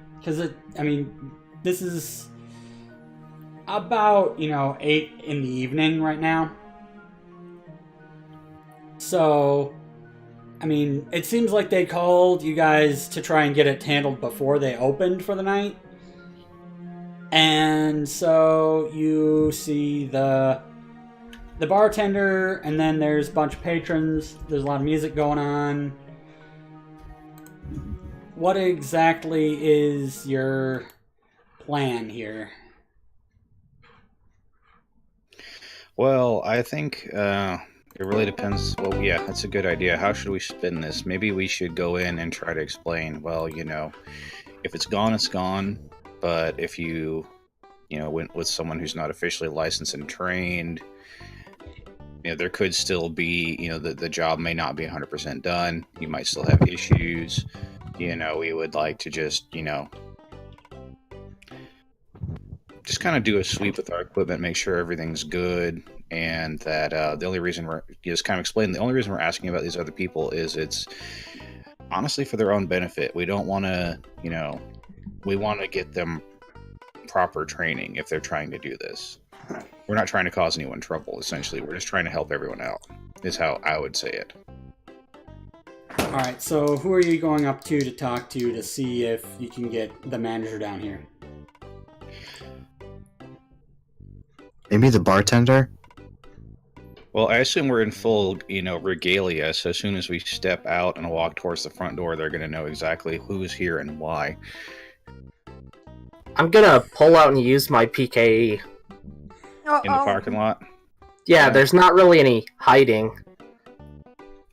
is about, 8 in the evening right now. So, it seems like they called you guys to try and get it handled before they opened for the night. And so you see the bartender, and then there's a bunch of patrons. There's a lot of music going on. What exactly is your plan here? Well, I think it really depends. Well, yeah, that's a good idea. How should we spin this? Maybe we should go in and try to explain, well, if it's gone, it's gone. But if you, went with someone who's not officially licensed and trained, there could still be, the job may not be 100% done. You might still have issues. We would like to just kind of do a sweep with our equipment, make sure everything's good, and that the only reason we're asking about these other people is it's honestly for their own benefit. We don't want to, we want to get them proper training if they're trying to do this. We're not trying to cause anyone trouble, essentially. We're just trying to help everyone out, is how I would say it. Alright, so who are you going up to talk to see if you can get the manager down here? Maybe the bartender? Well, I assume we're in full, regalia, so as soon as we step out and walk towards the front door, they're going to know exactly who's here and why. I'm gonna pull out and use my PKE. In the parking lot? Yeah, there's not really any hiding.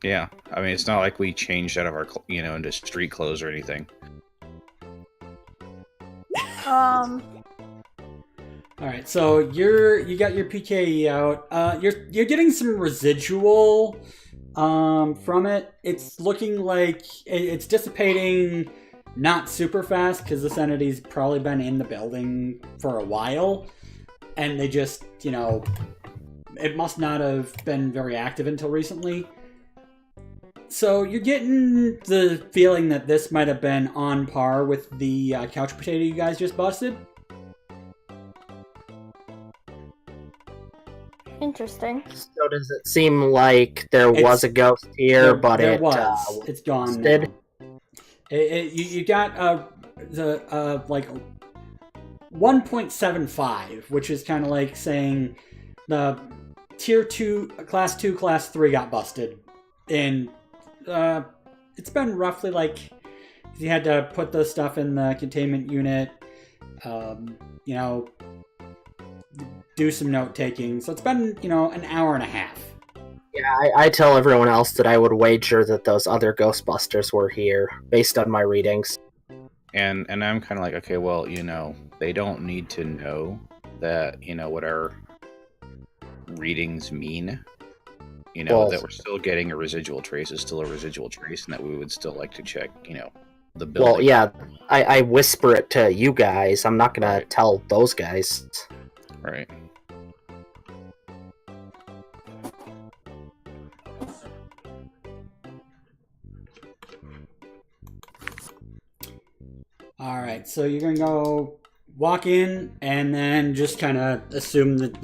Yeah, it's not like we changed out of our, into street clothes or anything. Alright, so you got your PKE out. You're getting some residual from it. It's looking like it's dissipating not super fast because this entity's probably been in the building for a while, and they just, it must not have been very active until recently. So you're getting the feeling that this might have been on par with the couch potato you guys just busted. Interesting. So does it seem like there was a ghost here, but there it was. It's gone did? You got like 1.75, which is kind of like saying the tier 2, class 2, class 3 got busted. And it's been roughly like, you had to put the stuff in the containment unit, do some note taking. So it's been, an hour and a half. Yeah, I tell everyone else that I would wager that those other Ghostbusters were here, based on my readings. And I'm kind of like, okay, well, they don't need to know that, what our readings mean. That we're still getting a residual trace is still a residual trace, and that we would still like to check, the building. Well, yeah, I whisper it to you guys. I'm not gonna tell those guys. Right. Alright, so you're gonna go walk in and then just kind of assume that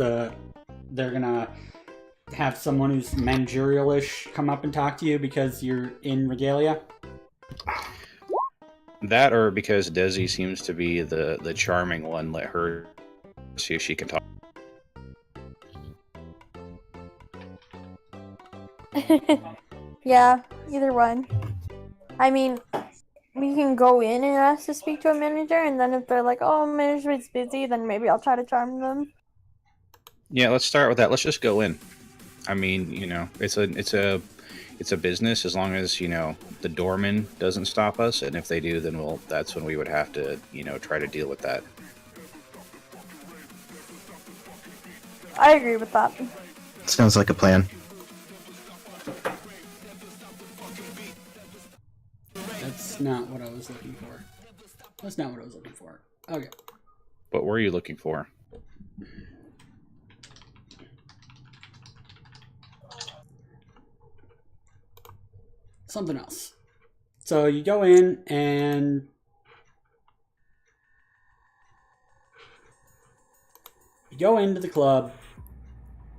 they're gonna have someone who's managerial-ish come up and talk to you because you're in regalia? That, or because Dezi seems to be the charming one, let her see if she can talk. Yeah, either one. I mean, we can go in and ask to speak to a manager, and then if they're like, oh, management's busy, then maybe I'll try to charm them. Yeah, let's start with that. Let's just go in. I mean, it's a business, as long as, the doorman doesn't stop us, and if they do, then that's when we would have to, try to deal with that. I agree with that. Sounds like a plan. That's not what I was looking for. That's not what I was looking for. Okay. What were you looking for? Something else. So you go in and you go into the club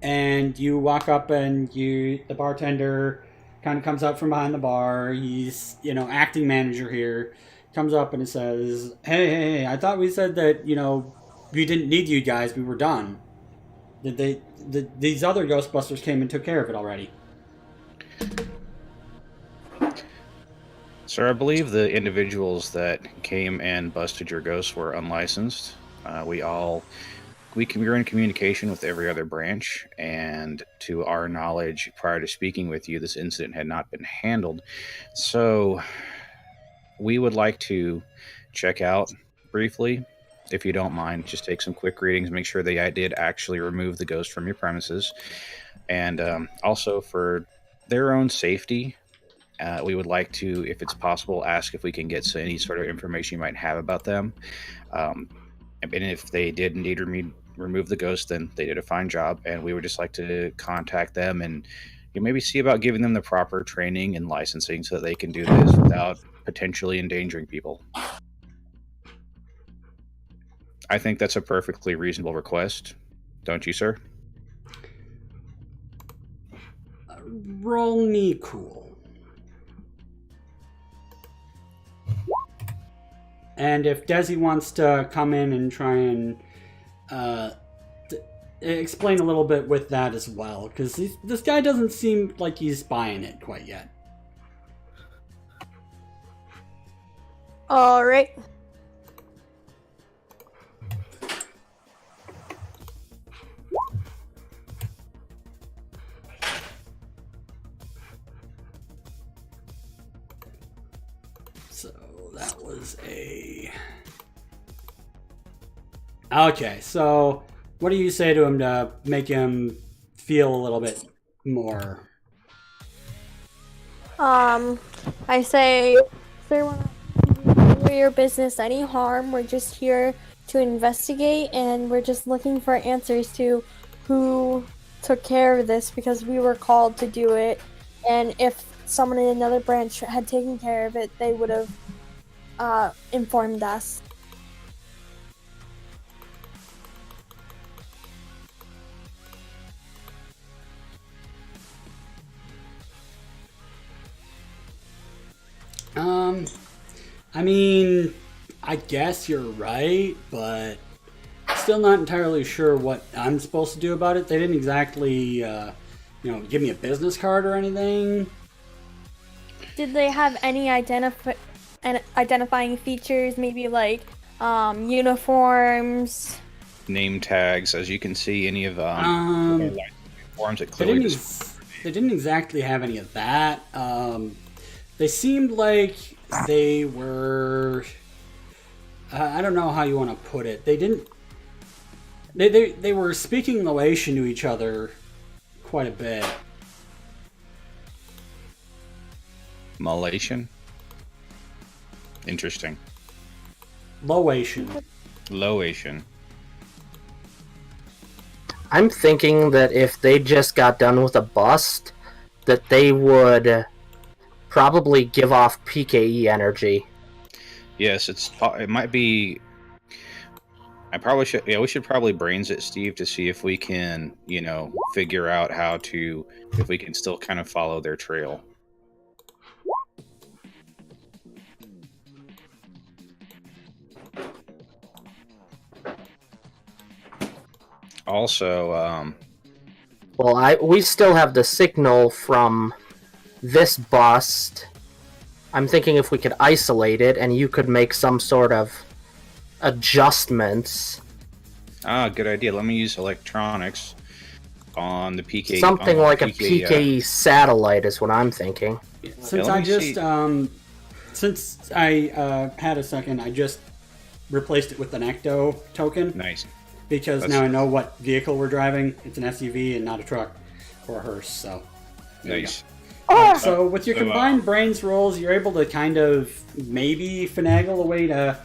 and you walk up and the bartender kind of comes up from behind the bar. He's, acting manager here. Comes up and he says, hey, I thought we said that, we didn't need you guys. We were done. These other Ghostbusters came and took care of it already. Sir, I believe the individuals that came and busted your ghosts were unlicensed. We're in communication with every other branch, and to our knowledge, prior to speaking with you, this incident had not been handled. So we would like to check out briefly, if you don't mind. Just take some quick readings, make sure they did actually remove the ghost from your premises. And also for their own safety, we would like to, if it's possible, ask if we can get any sort of information you might have about them. And if they did indeed remove the ghost, then they did a fine job, and we would just like to contact them and maybe see about giving them the proper training and licensing so that they can do this without potentially endangering people. I think that's a perfectly reasonable request. Don't you, sir? Roll me cool. And if Dezi wants to come in and try and explain a little bit with that as well, because this guy doesn't seem like he's buying it quite yet. All right. So that was a... Okay, so what do you say to him to make him feel a little bit more? I say, is there one your business any harm. We're just here to investigate, and we're just looking for answers to who took care of this, because we were called to do it. And if someone in another branch had taken care of it, they would have informed us. I mean, I guess you're right, but still not entirely sure what I'm supposed to do about it. They didn't exactly, give me a business card or anything. Did they have any identifying features, maybe like uniforms? Name tags, as you can see, any of uniforms that They clearly didn't exactly have any of that. They seemed like they were. I don't know how you want to put it. They didn't. They were speaking Laotian to each other quite a bit. Malaysian. Interesting. Laotian. Laotian. I'm thinking that if they just got done with a bust, that they would probably give off PKE energy. Yes, it might be. I probably should. Yeah, we should probably brains it, Steve, to see if we can, figure out if we can still kind of follow their trail. Also, Well, we still have the signal from this bust. I'm thinking if we could isolate it and you could make some sort of adjustments. good idea. Let me use electronics on the PK. Something like a PKE satellite is what I'm thinking. Since I had a second, I just replaced it with an Ecto token. Nice. Because now I know what vehicle we're driving. It's an SUV and not a truck or a hearse, so. Nice. So with your combined brains rolls, you're able to kind of maybe finagle a way to,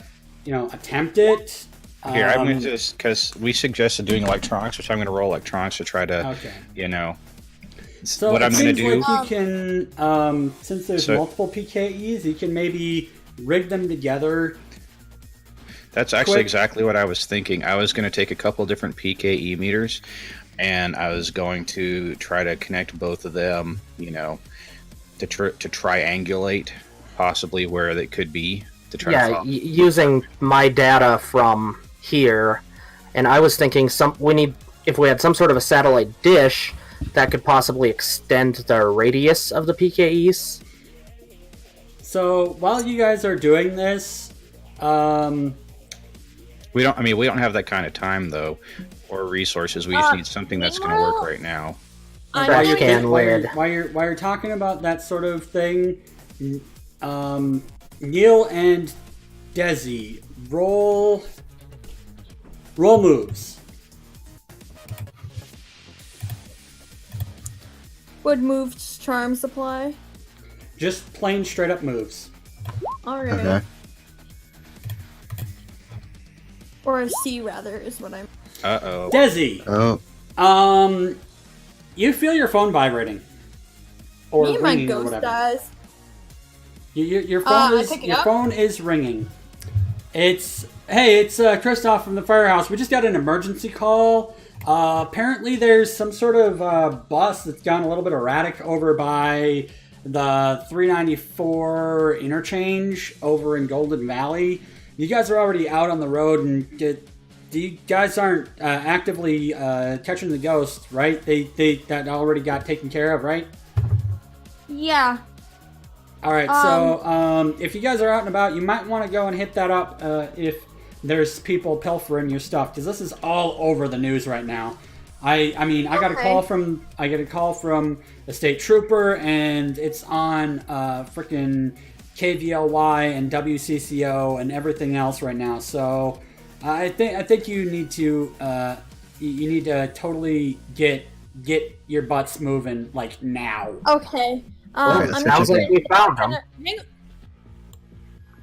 attempt it. Here, I'm going to just, because we suggested doing electronics, which I'm going to roll electronics to try to, So what I'm going to do. Like you can, since there's multiple PKEs, you can maybe rig them together. That's actually exactly what I was thinking. I was going to take a couple different PKE meters, and I was going to try to connect both of them, to triangulate possibly where they could be. To try to follow. Using my data from here, and I was thinking if we had some sort of a satellite dish that could possibly extend the radius of the PKEs. So while you guys are doing this, we don't have that kind of time though, or resources. We just need something that's going to work right now. While you're talking about that sort of thing, Neil and Dezi, roll moves. Would moves charms apply? Just plain straight up moves. Alright. Okay. Or a C rather is what I'm. Uh-oh. Dezi. Oh. You feel your phone vibrating. Or Me and my ringing or ghost whatever. does. Your phone is ringing. It's Christoph from the firehouse. We just got an emergency call. Apparently there's some sort of bus that's gone a little bit erratic over by the 394 interchange over in Golden Valley. You guys are already out on the road, and you guys aren't actively catching the ghost, right? They that already got taken care of, right? Yeah. All right. So if you guys are out and about, you might want to go and hit that up if there's people pilfering your stuff, because this is all over the news right now. I got a call from a state trooper, and it's on frickin' KVLY and WCCO and everything else right now. So I think you need to totally get your butts moving like now. Okay. Sounds like we found them.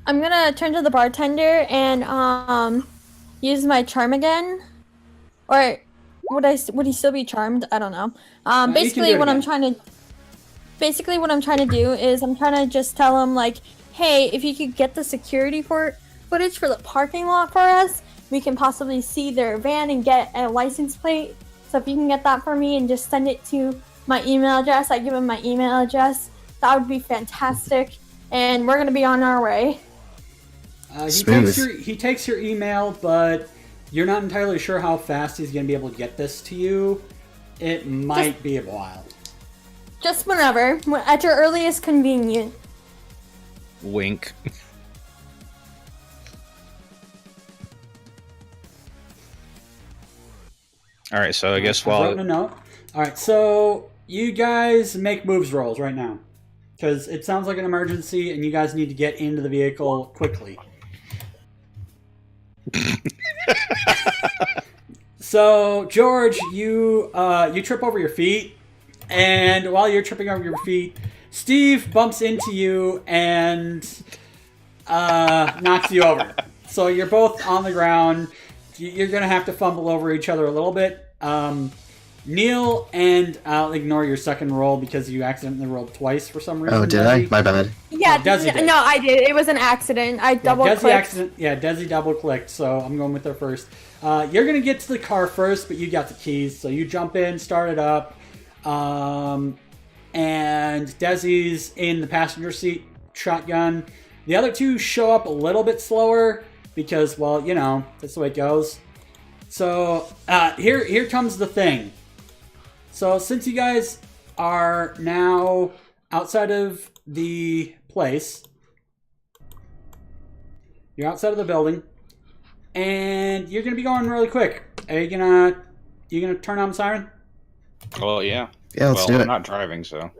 I'm gonna turn to the bartender and use my charm again, or would he still be charmed? I don't know. Basically, what I'm trying to do is I'm trying to just tell him like, hey, if you could get the security footage for the parking lot for us, we can possibly see their van and get a license plate. So if you can get that for me and just send it to my email address, I give him my email address. That would be fantastic, and we're gonna be on our way. He takes your email, but you're not entirely sure how fast he's gonna be able to get this to you. It might be a while. Just whenever, at your earliest convenience. Wink. All right, so I guess while... All right, so you guys make moves rolls right now. Because it sounds like an emergency, and you guys need to get into the vehicle quickly. So, George, you trip over your feet, and while you're tripping over your feet, Steve bumps into you and knocks you over. So you're both on the ground. You're going to have to fumble over each other a little bit. Neil, and I'll ignore your second roll because you accidentally rolled twice for some reason. Oh, did I? My bad. Yeah, Dezi did. No, I did. It was an accident. I double-clicked. Dezi double-clicked, so I'm going with her first. You're going to get to the car first, but you got the keys, so you jump in, start it up, and Dezi's in the passenger seat, shotgun. The other two show up a little bit slower because, well, you know, that's the way it goes. So, here comes the thing. So, since you guys are now outside of the place, you're outside of the building, and you're gonna be going really quick. Are you gonna turn on the siren? Well, yeah. Yeah, let's do it. I'm not driving, so.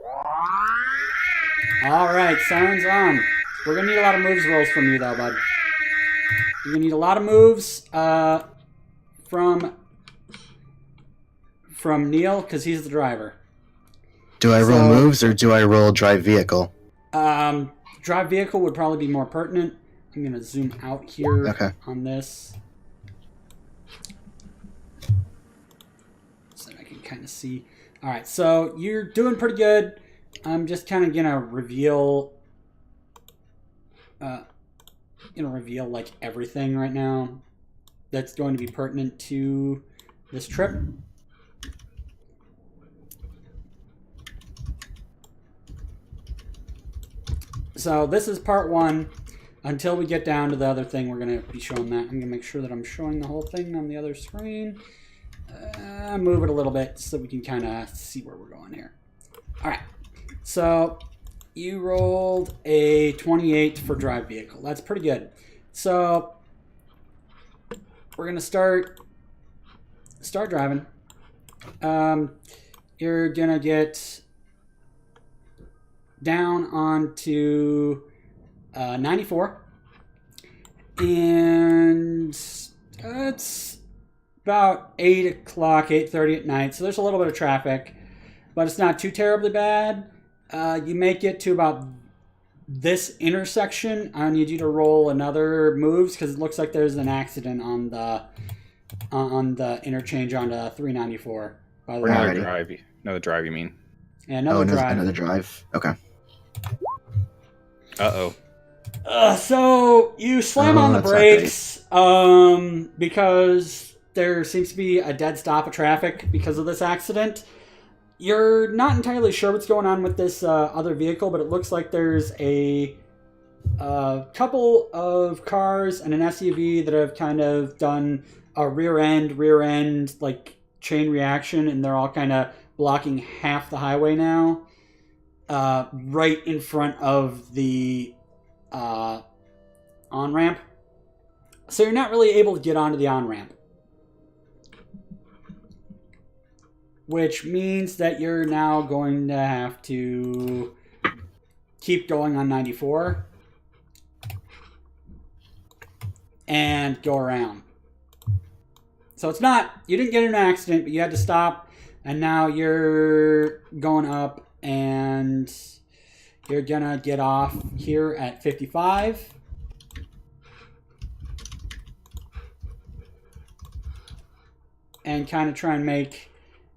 All right, siren's on. We're gonna need a lot of moves rolls from you, though, bud. You're gonna need a lot of moves from Neil, because he's the driver. Do I roll moves or do I roll drive vehicle? Drive vehicle would probably be more pertinent. I'm going to zoom out here on this. So I can kind of see. Alright, so you're doing pretty good. I'm just kind of going to reveal like everything right now that's going to be pertinent to this trip. So this is part one. Until we get down to the other thing, we're going to be showing that. I'm going to make sure that I'm showing the whole thing on the other screen. Move it a little bit so we can kind of see where we're going here. All right. So you rolled a 28 for drive vehicle. That's pretty good. So we're going to start driving. You're going to get down onto 94, and it's about 8 o'clock, 8:30 at night, so there's a little bit of traffic, but it's not too terribly bad. You make it to about this intersection. I need you to roll another moves because it looks like there's an accident on the interchange onto 394. By the way, Another drive, you mean? Yeah, another drive. Okay. Uh-oh. So you slam on the brakes because there seems to be a dead stop of traffic because of this accident. You're not entirely sure what's going on with this other vehicle, but it looks like there's a couple of cars and an SUV that have kind of done a rear end like chain reaction, and they're all kind of blocking half the highway now, right in front of the on-ramp. So you're not really able to get onto the on-ramp, which means that you're now going to have to keep going on 94 and go around. So it's not, you didn't get in an accident, but you had to stop, and now you're going up, and you're gonna get off here at 55. and kind of try and make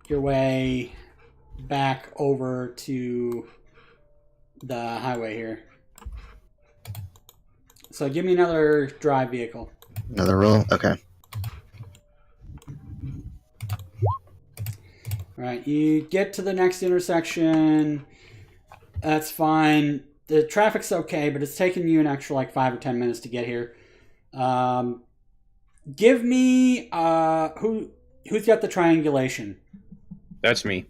your way back over to the highway here. So give me another drive vehicle. Another roll? Okay. Alright, you get to the next intersection. That's fine. The traffic's okay, but it's taking you an extra like 5 or 10 minutes to get here. Give me who's got the triangulation? That's me.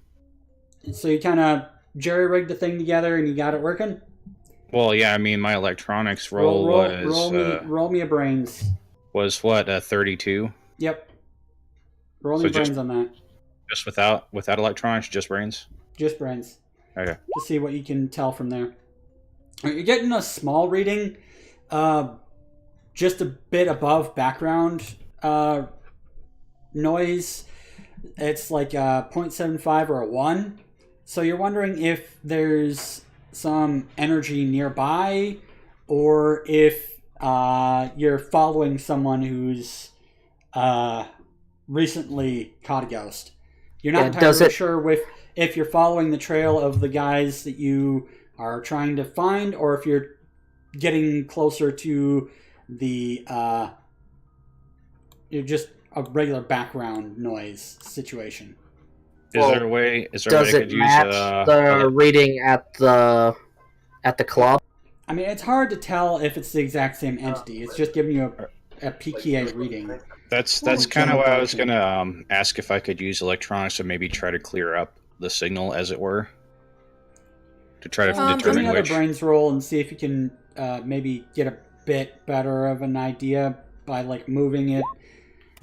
So you kind of jerry-rigged the thing together and you got it working? Well, yeah, I mean, my electronics roll roll me a brains. was what, 32? Yep. Roll So me just- brains on that. Just without electronics, just brains? Just brains. Okay. To see what you can tell from there. You're getting a small reading, just a bit above background noise. It's like a 0.75 or a 1. So you're wondering if there's some energy nearby, or if you're following someone who's recently caught a ghost. You're not entirely sure if you're following the trail of the guys that you are trying to find, or if you're getting closer to the you're just a regular background noise situation. Is there a way I could use match the reading at the club? I mean, it's hard to tell if it's the exact same entity. It's just giving you a PKA reading. That's kind of what I was gonna ask, if I could use electronics to maybe try to clear up the signal, as it were, to try to Give me determine another which. brains roll and see if you can maybe get a bit better of an idea by like moving it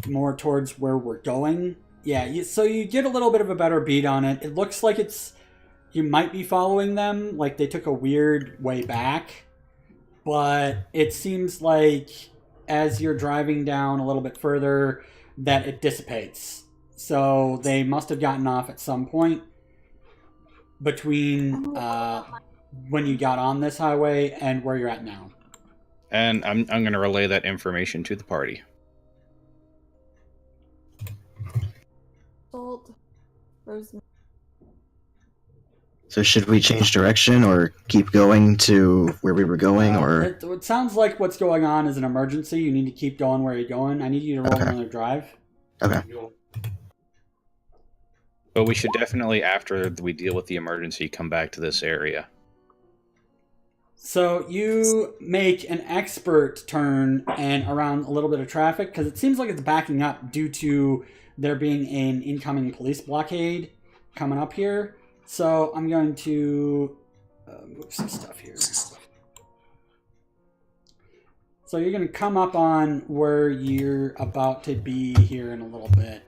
more towards where we're going. Yeah, so you get a little bit of a better beat on it. It looks like you might be following them, like they took a weird way back, but it seems like as you're driving down a little bit further that it dissipates. So they must have gotten off at some point between when you got on this highway and where you're at now. And I'm going to relay that information to the party. Salt. Rosemary. So should we change direction or keep going to where we were going, or? It sounds like what's going on is an emergency. You need to keep going where you're going. I need you to roll another drive. Okay. But we should definitely, after we deal with the emergency, come back to this area. So you make an expert turn and around a little bit of traffic, because it seems like it's backing up due to there being an incoming police blockade coming up here. So I'm going to move some stuff here. So you're going to come up on where you're about to be here in a little bit.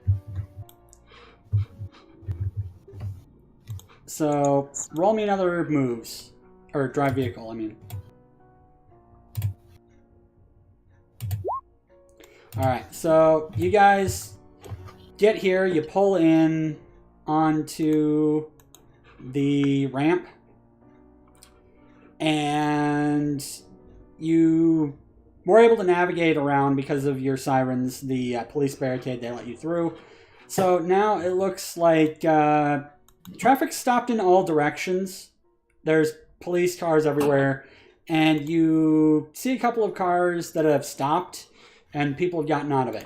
So roll me another moves. Or drive vehicle, I mean. Alright, so you guys get here, you pull in onto the ramp, and you were able to navigate around because of your sirens, the police barricade they let you through. So now it looks like traffic stopped in all directions. There's police cars everywhere, and you see a couple of cars that have stopped and people have gotten out of it.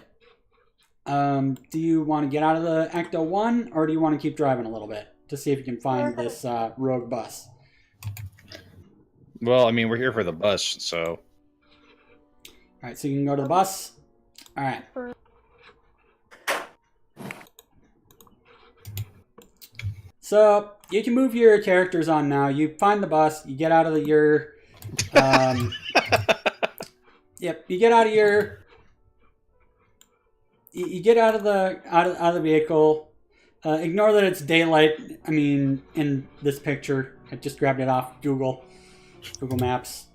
Do you want to get out of the Ecto 1, or do you want to keep driving a little bit to see if you can find this rogue bus? Well, I mean, we're here for the bus, so... Alright, so you can go to the bus. Alright. So, you can move your characters on now. You find the bus, you get out of your... yep, you get out of your... You get out of the vehicle. Ignore that it's daylight. I mean, in this picture, I just grabbed it off Google Maps.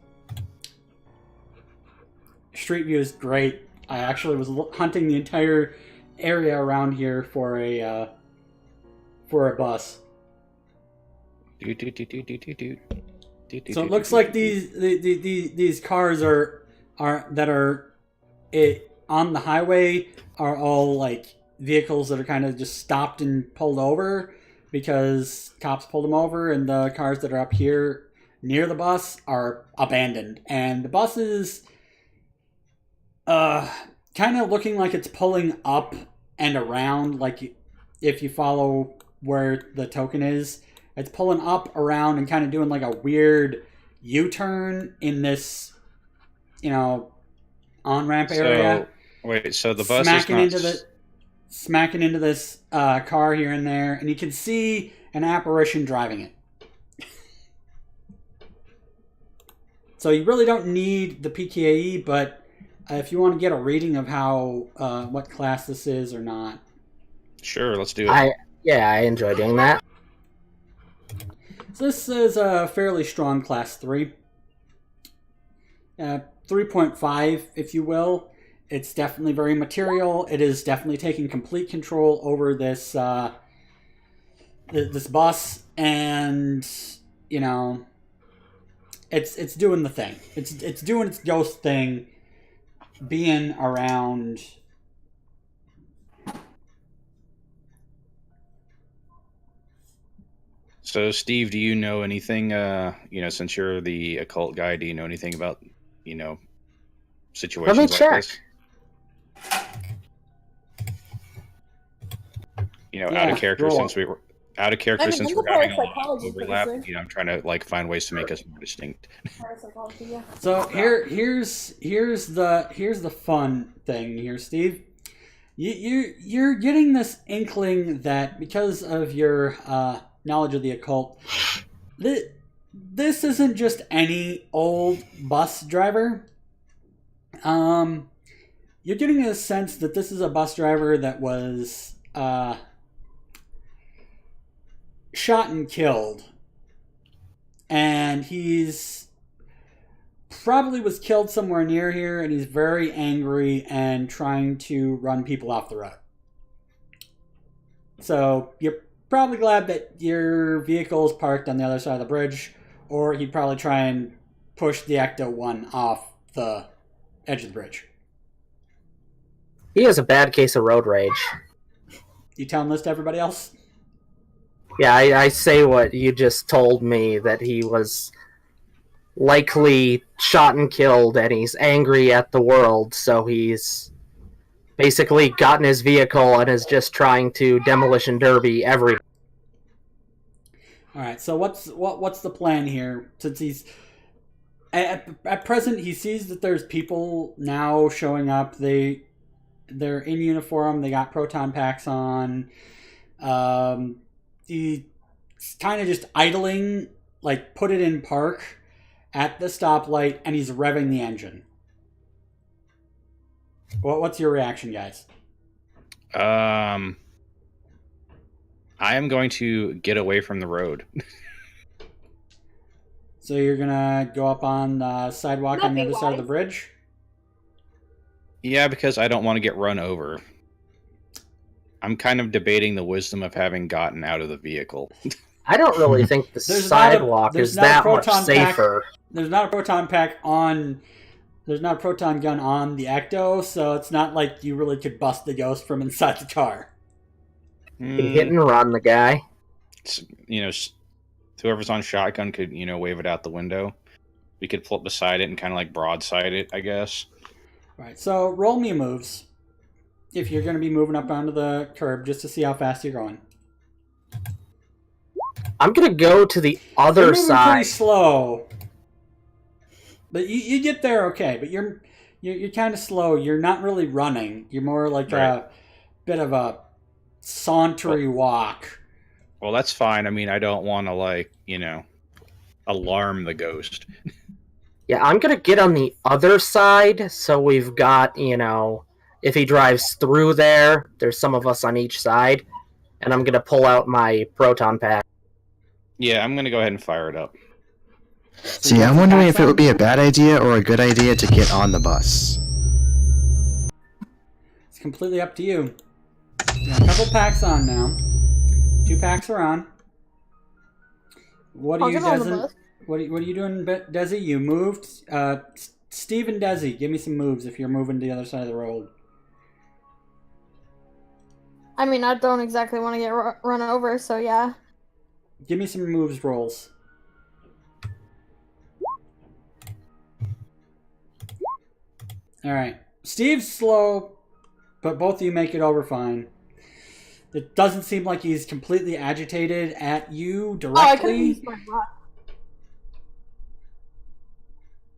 Street view is great. I actually was hunting the entire area around here for a bus. So it looks like these cars are on the highway are all like vehicles that are kind of just stopped and pulled over because cops pulled them over, and the cars that are up here near the bus are abandoned. And the bus is kind of looking like it's pulling up and around, like if you follow where the token is. It's pulling up, around, and kind of doing like a weird U-turn in this, on-ramp area. Wait, so the bus smacking into this car here and there, and you can see an apparition driving it. So you really don't need the PKE, but if you want to get a reading of how what class this is or not. Sure, let's do it. I enjoy doing that. So this is a fairly strong class 3. 3.5, if you will. It's definitely very material. It is definitely taking complete control over this this bus, and it's doing the thing. It's doing its ghost thing, being around. So, Steve, do you know anything, since you're the occult guy, do you know anything about, situations like check. this? Out of character, since we were having a lot of overlap, I'm trying to find ways to make us more distinct. So here's the fun thing here, Steve. You're getting this inkling that because of your knowledge of the occult, this isn't just any old bus driver. You're getting a sense that this is a bus driver that was shot and killed, and he's probably was killed somewhere near here, and he's very angry and trying to run people off the road. So you're probably glad that your vehicle is parked on the other side of the bridge, or he'd probably try and push the Ecto-1 off the edge of the bridge. He has a bad case of road rage. You telling this to everybody else? Yeah, I say what you just told me, that he was likely shot and killed, and he's angry at the world, so he's basically gotten his vehicle and is just trying to demolition derby everything. All right, so what's the plan here? Since he's at present, he sees that there's people now showing up. They're in uniform. They got proton packs on. He's kind of just idling, put it in park at the stoplight, and he's revving the engine. What's your reaction, guys? I am going to get away from the road. So you're gonna go up on the sidewalk on the other side of the bridge? Yeah, because I don't want to get run over. I'm kind of debating the wisdom of having gotten out of the vehicle. I don't really think the sidewalk is that much safer. There's not a proton pack on. There's not a proton gun on the Ecto, so it's not like you really could bust the ghost from inside the car. You can hit and run the guy. Whoever's on shotgun could, wave it out the window. We could pull up beside it and kind of broadside it, I guess. All right, so roll me moves. If you're going to be moving up onto the curb, just to see how fast you're going. I'm going to go to the other side. Pretty slow. But you get there okay, but you're kind of slow. You're not really running. You're more like a bit of a sauntery walk. Well, that's fine. I mean, I don't want to, alarm the ghost. Yeah, I'm going to get on the other side, so we've got, if he drives through there, there's some of us on each side, and I'm going to pull out my proton pack. Yeah, I'm going to go ahead and fire it up. See, I'm wondering if it would be a bad idea or a good idea to get on the bus. It's completely up to you. Got a couple packs on now. 2 packs are on. What are you, Dezi? What are you doing, Dezi? You moved. Steve and Dezi, give me some moves if you're moving to the other side of the road. I mean, I don't exactly want to get run over, so yeah. Give me some moves rolls. Alright. Steve's slow, but both of you make it over fine. It doesn't seem like he's completely agitated at you directly.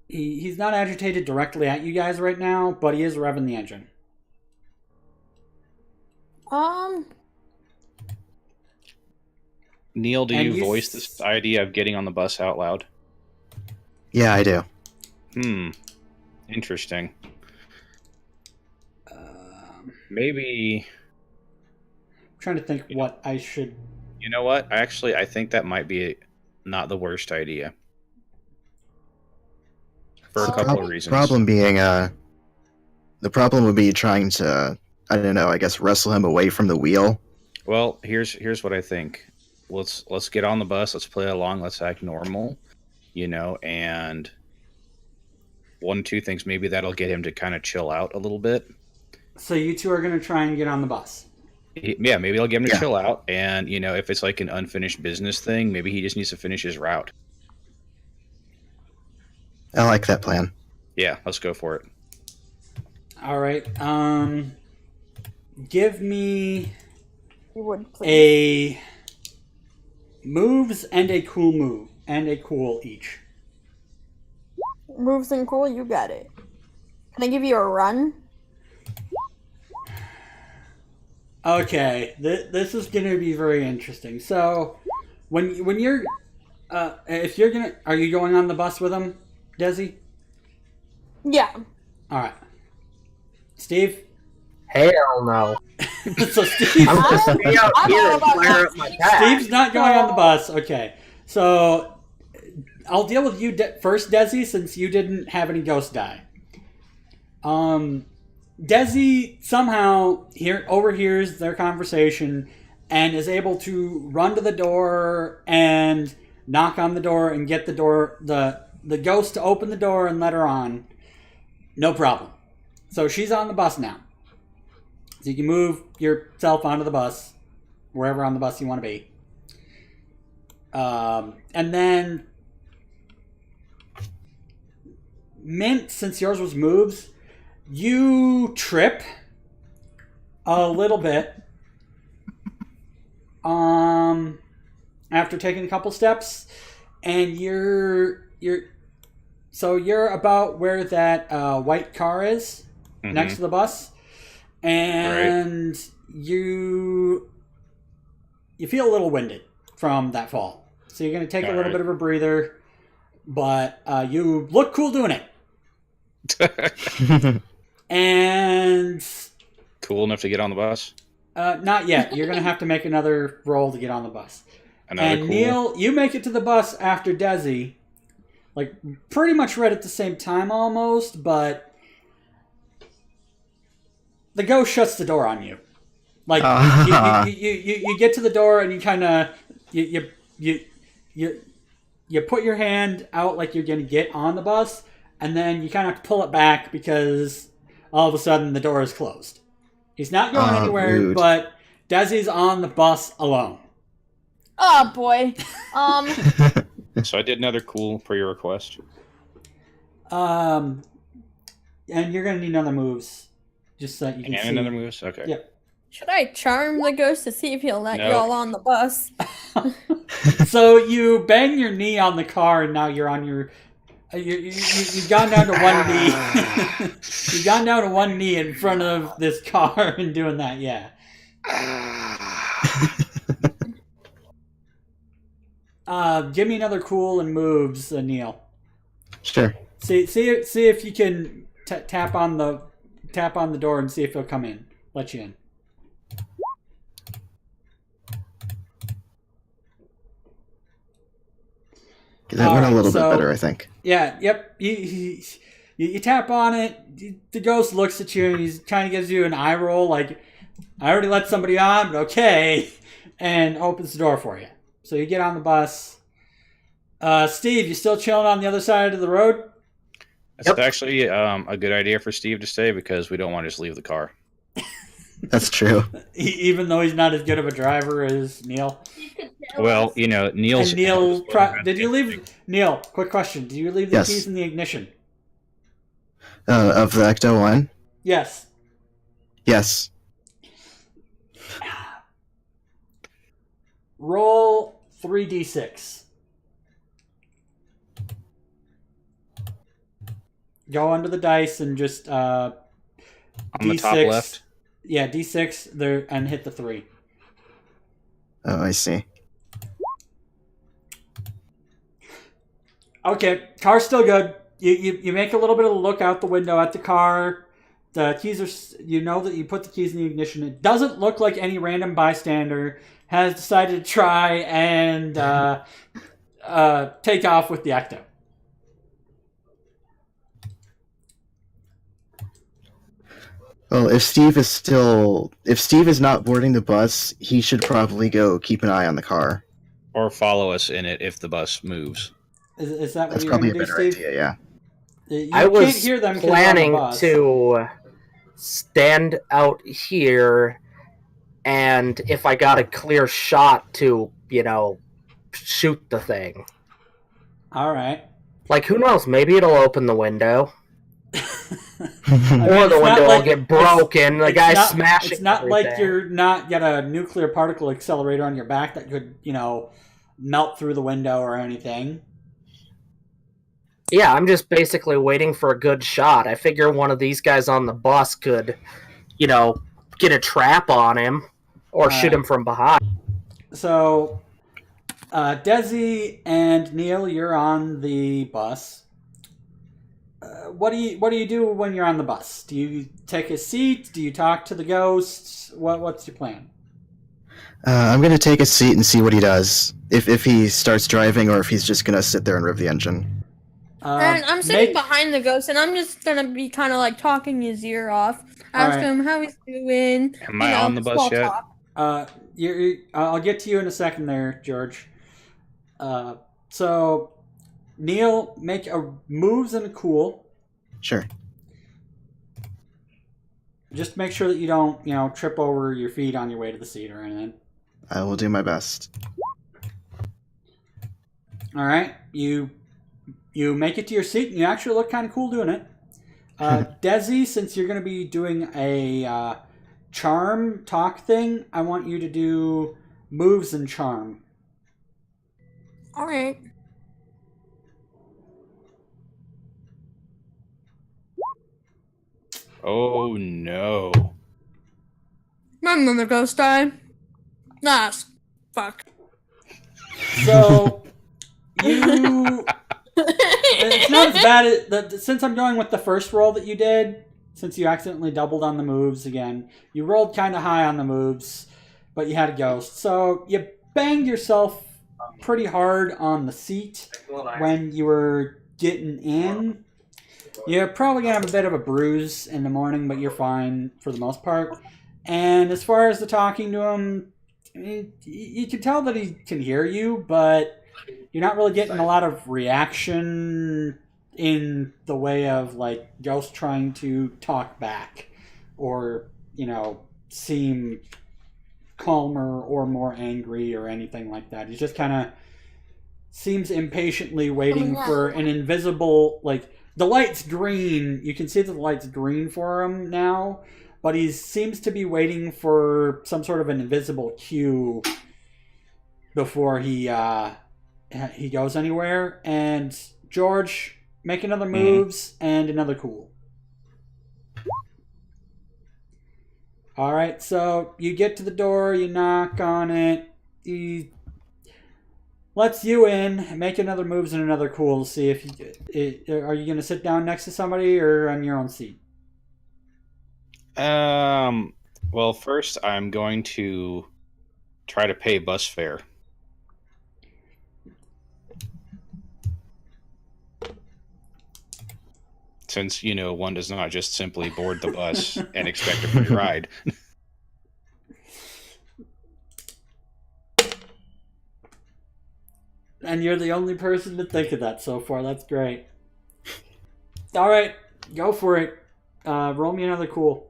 He's not agitated directly at you guys right now, but he is revving the engine. Neil, do And you voice this idea of getting on the bus out loud? Yeah, I do. Interesting. Maybe... I'm trying to think what I should... You know what? Actually, I think that might be not the worst idea. For a couple of reasons. Problem being, the problem would be trying to, I don't know, I guess wrestle him away from the wheel. Well, here's what I think. Let's get on the bus. Let's play along. Let's act normal, and 1, 2 things. Maybe that'll get him to kind of chill out a little bit. So you two are going to try and get on the bus. Yeah, maybe I'll get him to chill out. And, if it's like an unfinished business thing, maybe he just needs to finish his route. I like that plan. Yeah, let's go for it. All right. Give me You would, please. a moves and a cool move and a cool each. Moves and cool, you got it. Can I give you a run? Okay, this is going to be very interesting. So, when you're, if you're gonna, are you going on the bus with him, Dezi? Yeah. All right. Steve? Hell no. So Steve, I'm just stay out here and fire up my back. Steve's not going on the bus. Okay. So, I'll deal with you first, Dezi, since you didn't have any ghost die. Dezi somehow overhears their conversation and is able to run to the door and knock on the door and get the door, the ghost to open the door and let her on. No problem. So she's on the bus now. So you can move yourself onto the bus, wherever on the bus you want to be. And then Mint, since yours was moves, you trip a little bit after taking a couple steps, and you're about where that white car is, next to the bus, and you feel a little winded from that fall, so you're going to take a little bit of a breather, but you look cool doing it. And cool enough to get on the bus? Not yet. You're gonna have to make another roll to get on the bus. Cool. Neil, you make it to the bus after Dezi, like pretty much right at the same time almost, but the ghost shuts the door on you. Like you get to the door and you kind of you put your hand out like you're gonna get on the bus, and then you kind of have to pull it back because all of a sudden the door is closed. He's not going anywhere, rude. but Dezi's on the bus alone. Oh boy. So I did another cool per your request. And you're gonna need another moves, just so that you can see. Another moves? Okay. Yep. Should I charm the ghost to see if he'll let No. y'all on the bus? So you bang your knee on the car, and now you're on your. You've gone down to one knee. You've gone down to one knee in front of this car and doing that. Yeah. Give me another cool and moves, Neil. Sure. See if you can tap on the door and see if he'll come in. Let you in. That went a little bit better, I think. Yeah, yep. You tap on it, the ghost looks at you, and he kind of gives you an eye roll, like, I already let somebody on, but okay, and opens the door for you. So you get on the bus. Steve, you still chilling on the other side of the road? That's actually a good idea for Steve to stay, because we don't want to just leave the car. That's true. Even though he's not as good of a driver as Neil. Well, you know, Neil's. And Neil, did you leave? Neil, quick question: did you leave the Yes. keys in the ignition? Of the Ecto one? Yes. Yes. Roll 3d6. Go under the dice and just On the top left. Yeah, d6 there, and hit the 3. Oh, I see. Okay, car's still good. You make a little bit of a look out the window at the car. The keys are, you know that you put the keys in the ignition. It doesn't look like any random bystander has decided to try and take off with the Ecto. Well, if Steve is not boarding the bus, he should probably go keep an eye on the car. Or follow us in it if the bus moves. Is that what That's you're probably a going to do, better Steve? idea, yeah. You I can't was hear them 'cause they're on the planning bus. to stand out here, and if I got a clear shot to, shoot the thing. All right. Like, who knows? Maybe it'll open the window. I mean, Or the it's not window will like- get broken. The it's guy's not- smashing It's not like everything. you're not got a nuclear particle accelerator on your back that could, melt through the window or anything. Yeah, I'm just basically waiting for a good shot. I figure one of these guys on the bus could, get a trap on him or shoot him from behind. So, Dezi and Neil, you're on the bus. What do you do when you're on the bus? Do you take a seat? Do you talk to the ghosts? What's your plan? I'm gonna take a seat and see what he does. If he starts driving or if he's just gonna sit there and rev the engine. And I'm sitting Make- behind the ghost, and I'm just gonna be kind of like talking his ear off, All ask right. him how he's doing. Am I on the bus small yet? talk. I'll get to you in a second there, George. So, Neil, make a moves and a cool. Sure. Just make sure that you don't, trip over your feet on your way to the seat or anything. I will do my best. All right, you make it to your seat, and you actually look kind of cool doing it. Dezi, since you're going to be doing a charm talk thing, I want you to do moves and charm. All right. Oh no. Remember the ghost die? Fuck. So you. It's not as bad since I'm going with the first roll that you did. Since you accidentally doubled on the moves again, you rolled kind of high on the moves, but you had a ghost. So you banged yourself pretty hard on the seat when you were getting in. You're probably gonna have a bit of a bruise in the morning, but you're fine for the most part. And as far as the talking to him, you can tell that he can hear you, but you're not really getting a lot of reaction in the way of like Ghost trying to talk back or, seem calmer or more angry or anything like that. He just kind of seems impatiently waiting for an invisible, like, the light's green. You can see that the light's green for him now, but he seems to be waiting for some sort of an invisible cue before he goes anywhere. And George, make another moves and another cool. All right, so you get to the door, you knock on it, he lets you in, make another moves and another cool to see if are you going to sit down next to somebody or on your own seat? Well, first I'm going to try to pay bus fare. Since, one does not just simply board the bus and expect a free ride. And you're the only person to think of that so far. That's great. All right, go for it. Roll me another cool.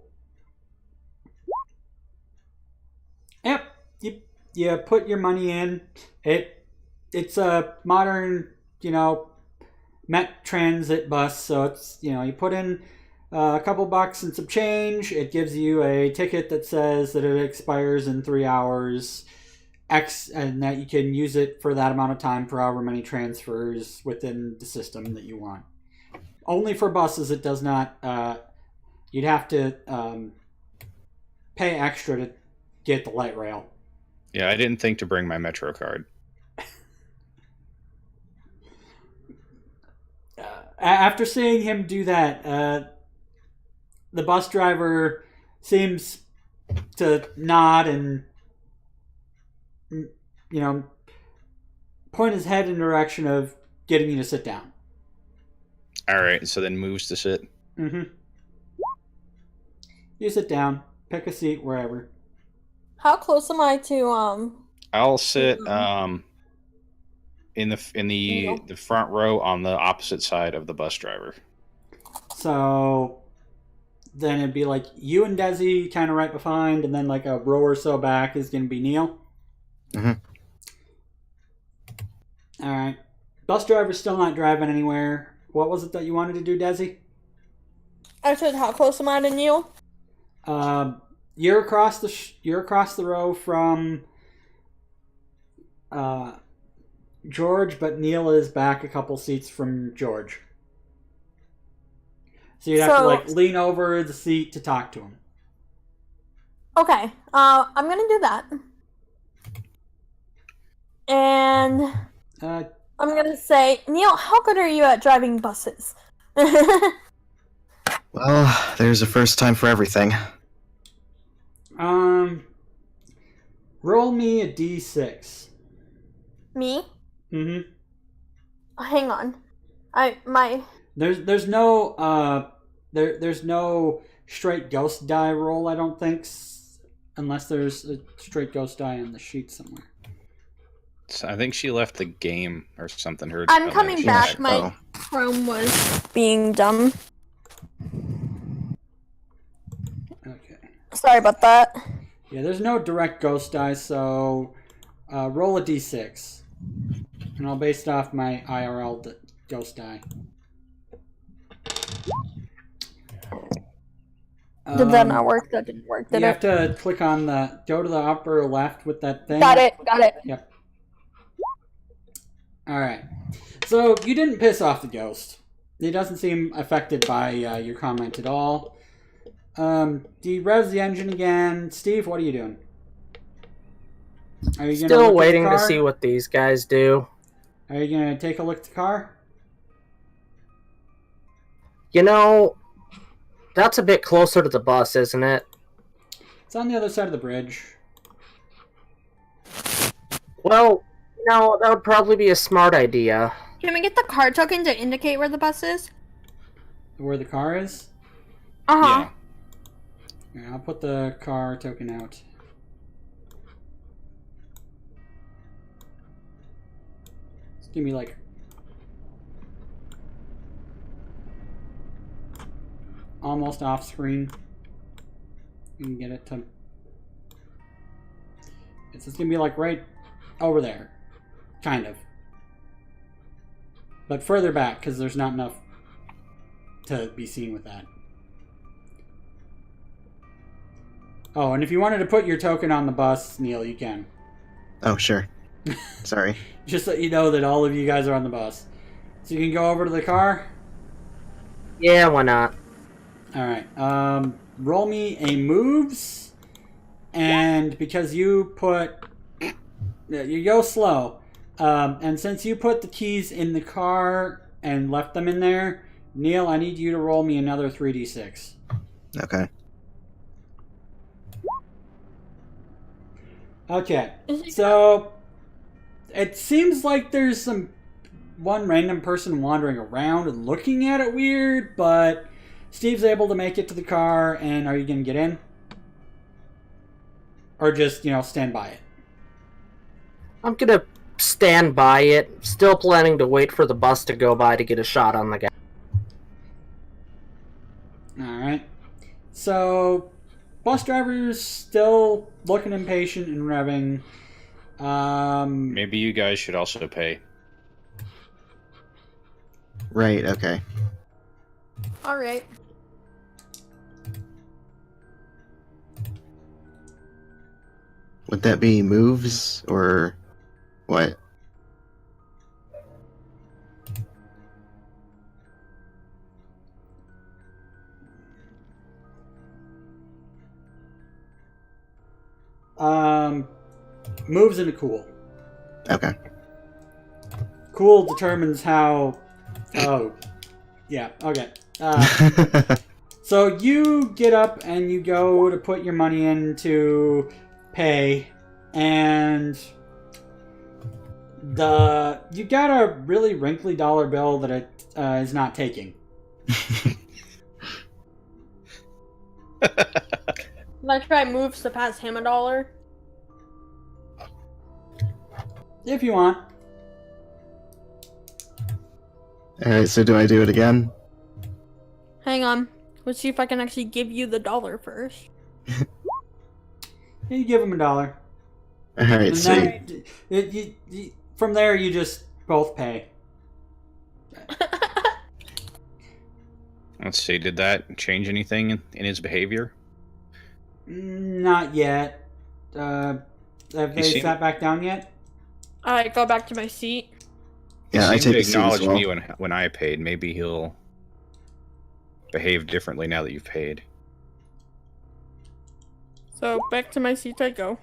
you put your money in. It's a modern, Met Transit bus, so it's you put in a couple bucks and some change. It gives you a ticket that says that it expires in 3 hours X, and that you can use it for that amount of time for however many transfers within the system that you want. Only for buses, it does not. You'd have to pay extra to get the light rail. Yeah, I didn't think to bring my Metro card. After seeing him do that, the bus driver seems to nod and point his head in the direction of getting you to sit down. All right, so then moves to sit. Mm-hmm. You sit down, pick a seat wherever. How close am I to I'll sit in the front row on the opposite side of the bus driver. So then it'd be like you and Dezi kind of right behind, and then like a row or so back is going to be Neil. Mm-hmm. All right. Bus driver's still not driving anywhere. What was it that you wanted to do, Dezi? I said, how close am I to Neil? You're across the row from George, but Neil is back a couple seats from George. So you'd have to like lean over the seat to talk to him. Okay. I'm gonna do that. And I'm gonna say, Neil, how good are you at driving buses? Well, there's a first time for everything. Roll me a d6. Me? Mm-hmm. Hang on. There's no there's no straight ghost die roll, I don't think, unless there's a straight ghost die on the sheet somewhere. So I think she left the game or something. I'm coming back. My Chrome was being dumb. Okay. Sorry about that. Yeah, there's no direct ghost die, so roll a d6. And I'll base it off my IRL ghost die. Did that not work? That didn't work, did you it? have to click on go to the upper left with that thing. Got it. Yep. Alright. So, you didn't piss off the ghost. He doesn't seem affected by your comment at all. Revs the engine again. Steve, what are you doing? Are you Still waiting to see what these guys do. Are you going to take a look at the car? That's a bit closer to the bus, isn't it? It's on the other side of the bridge. Well, no, that would probably be a smart idea. Can we get the car token to indicate where the bus is? Where the car is? Uh-huh. Yeah. I'll put the car token out. It's gonna be like almost off screen. You can get it to. It's just gonna be like right over there, kind of, but further back because there's not enough to be seen with that. Oh, and if you wanted to put your token on the bus, Neil, you can. Oh, sure. Sorry. Just so you know that all of you guys are on the bus. So you can go over to the car? Yeah, why not? Alright. Roll me a moves. And because you put... You go slow. And since you put the keys in the car and left them in there, Neil, I need you to roll me another 3d6. Okay. Okay, so it seems like there's one random person wandering around and looking at it weird, but Steve's able to make it to the car, and are you going to get in? Or just, stand by it? I'm gonna stand by it, still planning to wait for the bus to go by to get a shot on the guy. Alright, so Bus driver's still looking impatient and revving. Maybe you guys should also pay. Right, okay. All right. Would that be moves or what? Moves into cool. Okay. Cool determines how. Oh, yeah. Okay. So you get up and you go to put your money in to pay, and you got a really wrinkly dollar bill that it is not taking. Can I try moves to pass him $1? If you want. Alright, so do I do it again? Hang on. Let's see if I can actually give you the $1 first. You give him $1. Alright, And sweet. then from there, you just both pay. Let's see, did that change anything in his behavior? Not yet. Have they sat back down yet? I go back to my seat. Yeah, I He seemed take a to seat as acknowledge well. me when I paid. Maybe he'll behave differently now that you've paid. So back to my seat I go.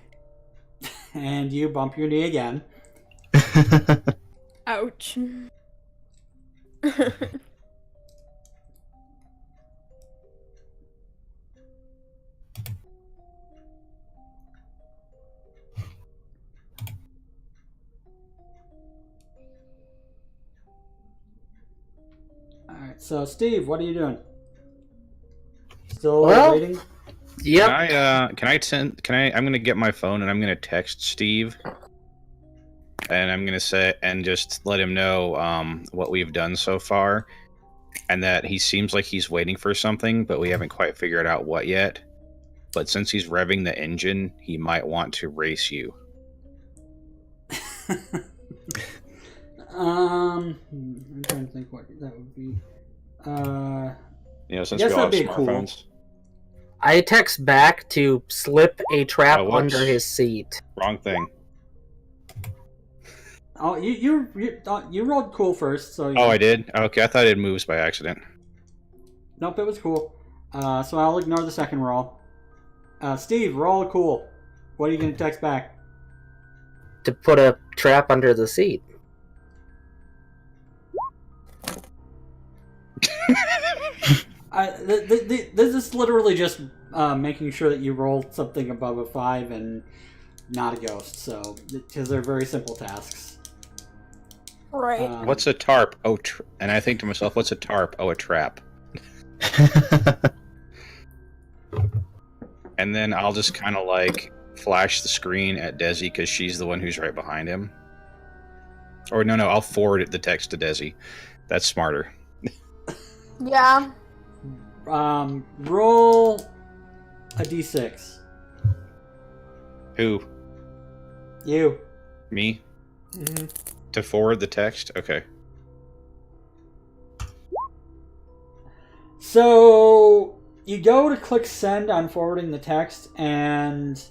And you bump your knee again. Ouch. Alright, so Steve, what are you doing? Still Well- waiting? Yep. I'm gonna get my phone and I'm gonna text Steve. And I'm gonna say and just let him know what we've done so far. And that he seems like he's waiting for something, but we haven't quite figured out what yet. But since he's revving the engine, he might want to race you. I'm trying to think what that would be. Since Yes, we all have that'd be cool. smartphones. I text back to slip a trap whoops. under his seat. Wrong thing. Oh, you rolled cool first, so Oh, I did? Okay, I thought it moves by accident. nope, it was cool. So I'll ignore the second roll. Steve, roll a cool. What are you gonna text back? To put a trap under the seat. This is literally just making sure that you roll something above a 5 and not a ghost. So because they're very simple tasks. Right. What's a tarp? Oh, and I think to myself, what's a tarp? Oh, a trap. And then I'll just kind of like flash the screen at Dezi because she's the one who's right behind him. Or no, I'll forward the text to Dezi. That's smarter. Yeah. Roll a d6. Who? You. Me? To forward the text? Okay. So you go to click send on forwarding the text, and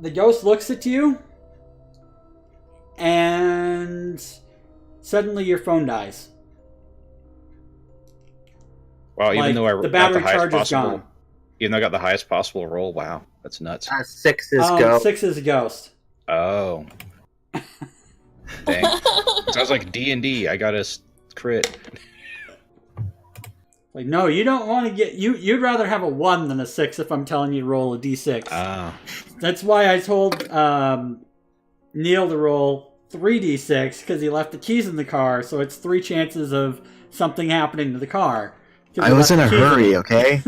the ghost looks at you, and suddenly your phone dies. Wow, even Like, though I the got battery the highest charge is possible, gone. even though I got the highest possible roll, wow, that's nuts. 6 is go. 6 is a ghost. Oh, dang! Sounds like D&D. I got a crit. Like, no, you don't want to get... You'd rather have a 1 than a 6 if I'm telling you to roll a d6. Ah, That's why I told Neil to roll 3d6, because he left the keys in the car, so it's 3 chances of something happening to the car. 'Cause I he was left in a the keys hurry, okay?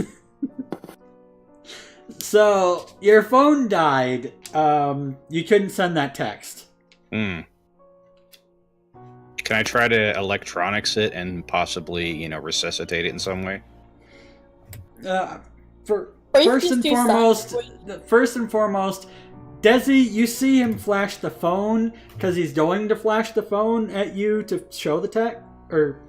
So, your phone died. You couldn't send that text. Can I try to electronics it and possibly, resuscitate it in some way? First and foremost, Dezi, you see him flash the phone because he's going to flash the phone at you to show the text. Or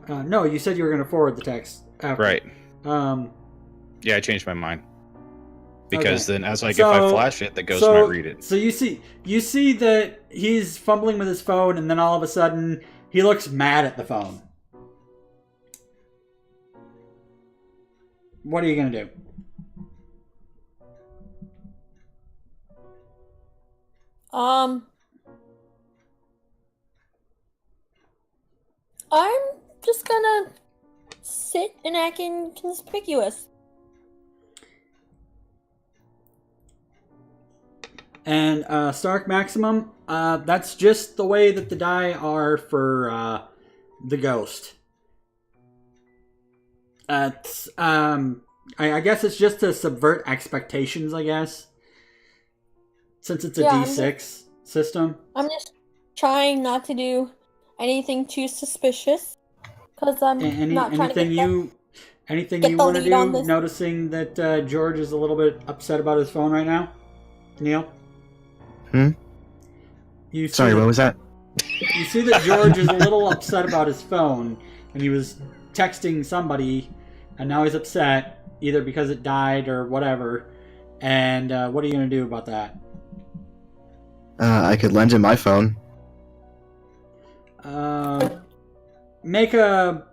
no, you said you were going to forward the text. After. Right. Yeah, I changed my mind because then, if I flash it, the ghost might read it. So you see that he's fumbling with his phone, and then all of a sudden he looks mad at the phone. What are you going to do? I'm just gonna sit and act inconspicuous. And Stark Maximum, that's just the way that the die are for the ghost. I guess it's just to subvert expectations, I guess. Since it's a D6 system. I'm just trying not to do anything too suspicious. Because I'm not trying to get Anything you want to do, noticing that George is a little bit upset about his phone right now? Neil? Sorry, what was that? You see that George is a little upset about his phone, and he was texting somebody, and now he's upset, either because it died or whatever. And what are you going to do about that? I could lend him my phone. Make slide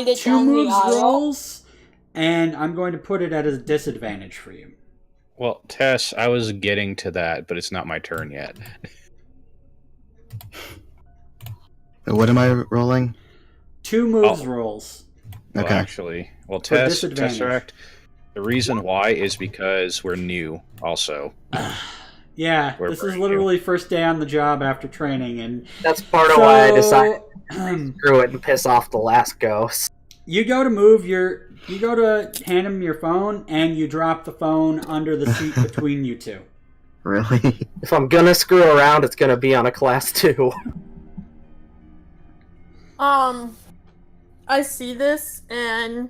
it 2 down moves the aisle. rolls, and I'm going to put it at a disadvantage for you. Well, Tess, I was getting to that, but it's not my turn yet. What am I rolling? 2 moves rolls. Well, Okay. actually, Tesseract, the reason why is because we're new, also. Yeah, We're this is brand literally first day on the job after training, and That's part of why I decided to screw it and piss off the last ghost. you go to hand him your phone, and you drop the phone under the seat between you two. Really? If I'm gonna screw around, it's gonna be on a class 2. I see this and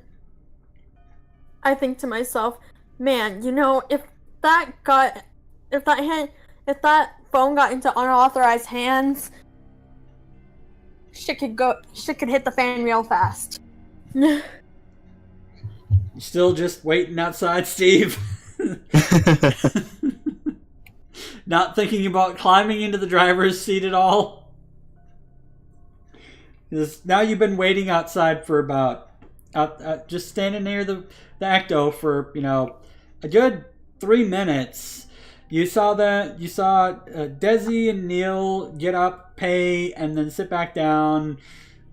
I think to myself, man, if that phone got into unauthorized hands, shit could hit the fan real fast. You still just waiting outside, Steve? Not thinking about climbing into the driver's seat at all? Because now you've been waiting outside for about... just standing near the Acto for, a good 3 minutes. You saw Dezi and Neil get up, pay, and then sit back down.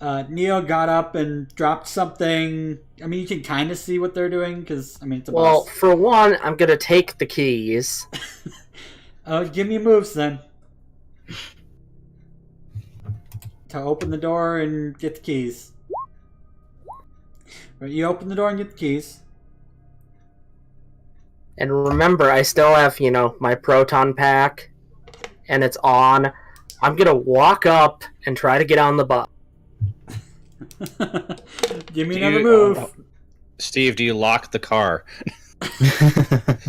Neil got up and dropped something. I mean, you can kind of see what they're doing, because, it's a bus. Well, for one, I'm gonna take the keys. Give me moves, then. To open the door and get the keys. Right, you open the door and get the keys. And remember, I still have, my proton pack, and it's on. I'm gonna walk up and try to get on the bus. Give me another move. Steve, do you lock the car?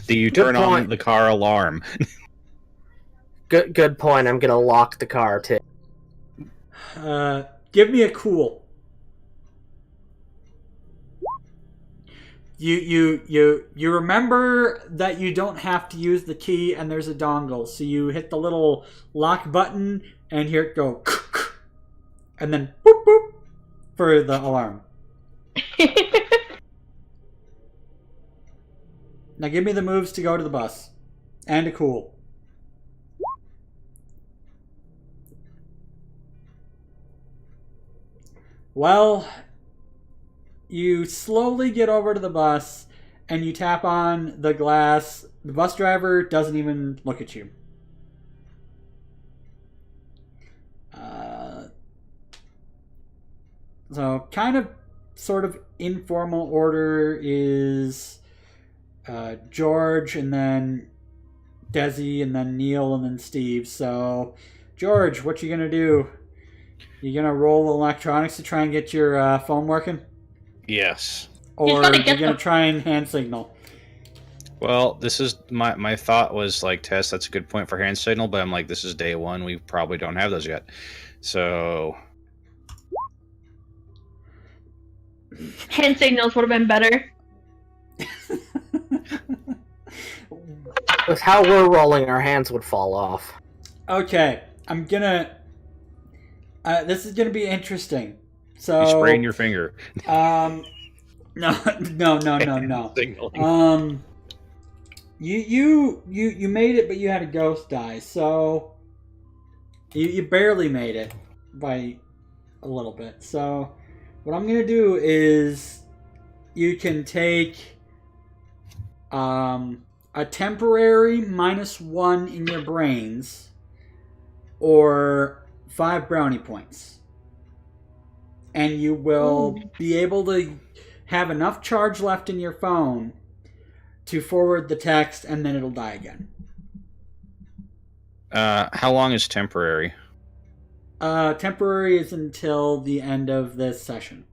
Do you turn on the car alarm? Good point. I'm gonna lock the car too. Give me a cool. You remember that you don't have to use the key and there's a dongle, so you hit the little lock button and hear it go, and then boop boop for the alarm. Now give me the moves to go to the bus and a cool. Well, you slowly get over to the bus, and you tap on the glass. The bus driver doesn't even look at you. So, kind of, sort of informal order is George, and then Dezi, and then Neil, and then Steve. So, George, what you gonna do? You gonna roll electronics to try and get your phone working? Yes. Or gotta you're get gonna the- try and hand signal? Well, this is my thought was like, Tess, that's a good point for hand signal, but I'm like, this is day one. We probably don't have those yet. So Hand signals would have been better. With how we're rolling, our hands would fall off. Okay, I'm gonna. This is gonna be interesting. So you sprain your finger. No. Signaling. You made it, but you had a ghost die, so you barely made it by a little bit. So what I'm gonna do is you can take a temporary -1 in your brains, or 5 brownie points, and you will be able to have enough charge left in your phone to forward the text, and then it'll die again. How long is temporary? Temporary is until the end of this session.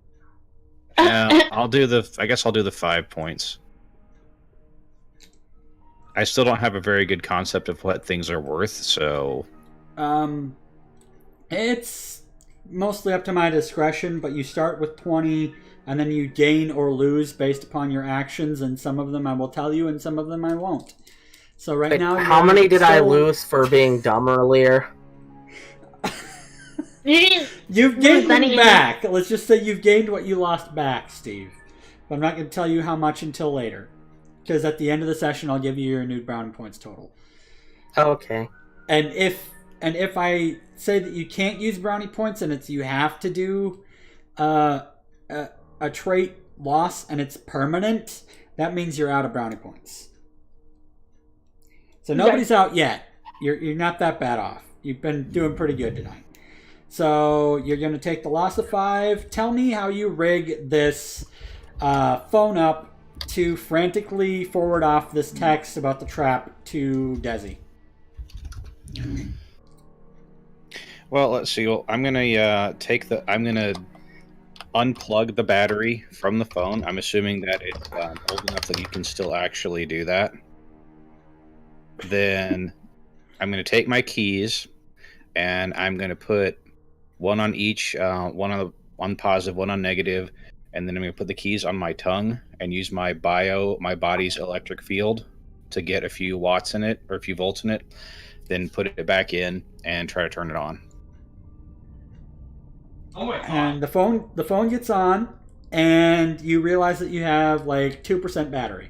I guess I'll do the 5 points. I still don't have a very good concept of what things are worth, so It's mostly up to my discretion, but you start with 20, and then you gain or lose based upon your actions, and some of them I will tell you, and some of them I won't. So right now, how many did I lose for being dumb earlier? You've gained them back. Let's just say you've gained what you lost back, Steve. But I'm not going to tell you how much until later, because at the end of the session, I'll give you your new brownie points total. Okay. And if I say that you can't use brownie points and you have to do a trait loss and it's permanent, that means you're out of brownie points. So nobody's out yet. You're not that bad off. You've been doing pretty good tonight. So you're going to take the loss of 5. Tell me how you rig this phone up to frantically forward off this text about the trap to Dezi. well, let's see. Well, I'm gonna unplug the battery from the phone. I'm assuming that it's old enough that you can still actually do that. Then I'm going to take my keys and I'm going to put one on each, one positive, one on negative, and then I'm going to put the keys on my tongue and use my body's electric field to get a few watts in it or a few volts in it. Then put it back in and try to turn it on. Oh my god. And the phone gets on, and you realize that you have like 2% battery.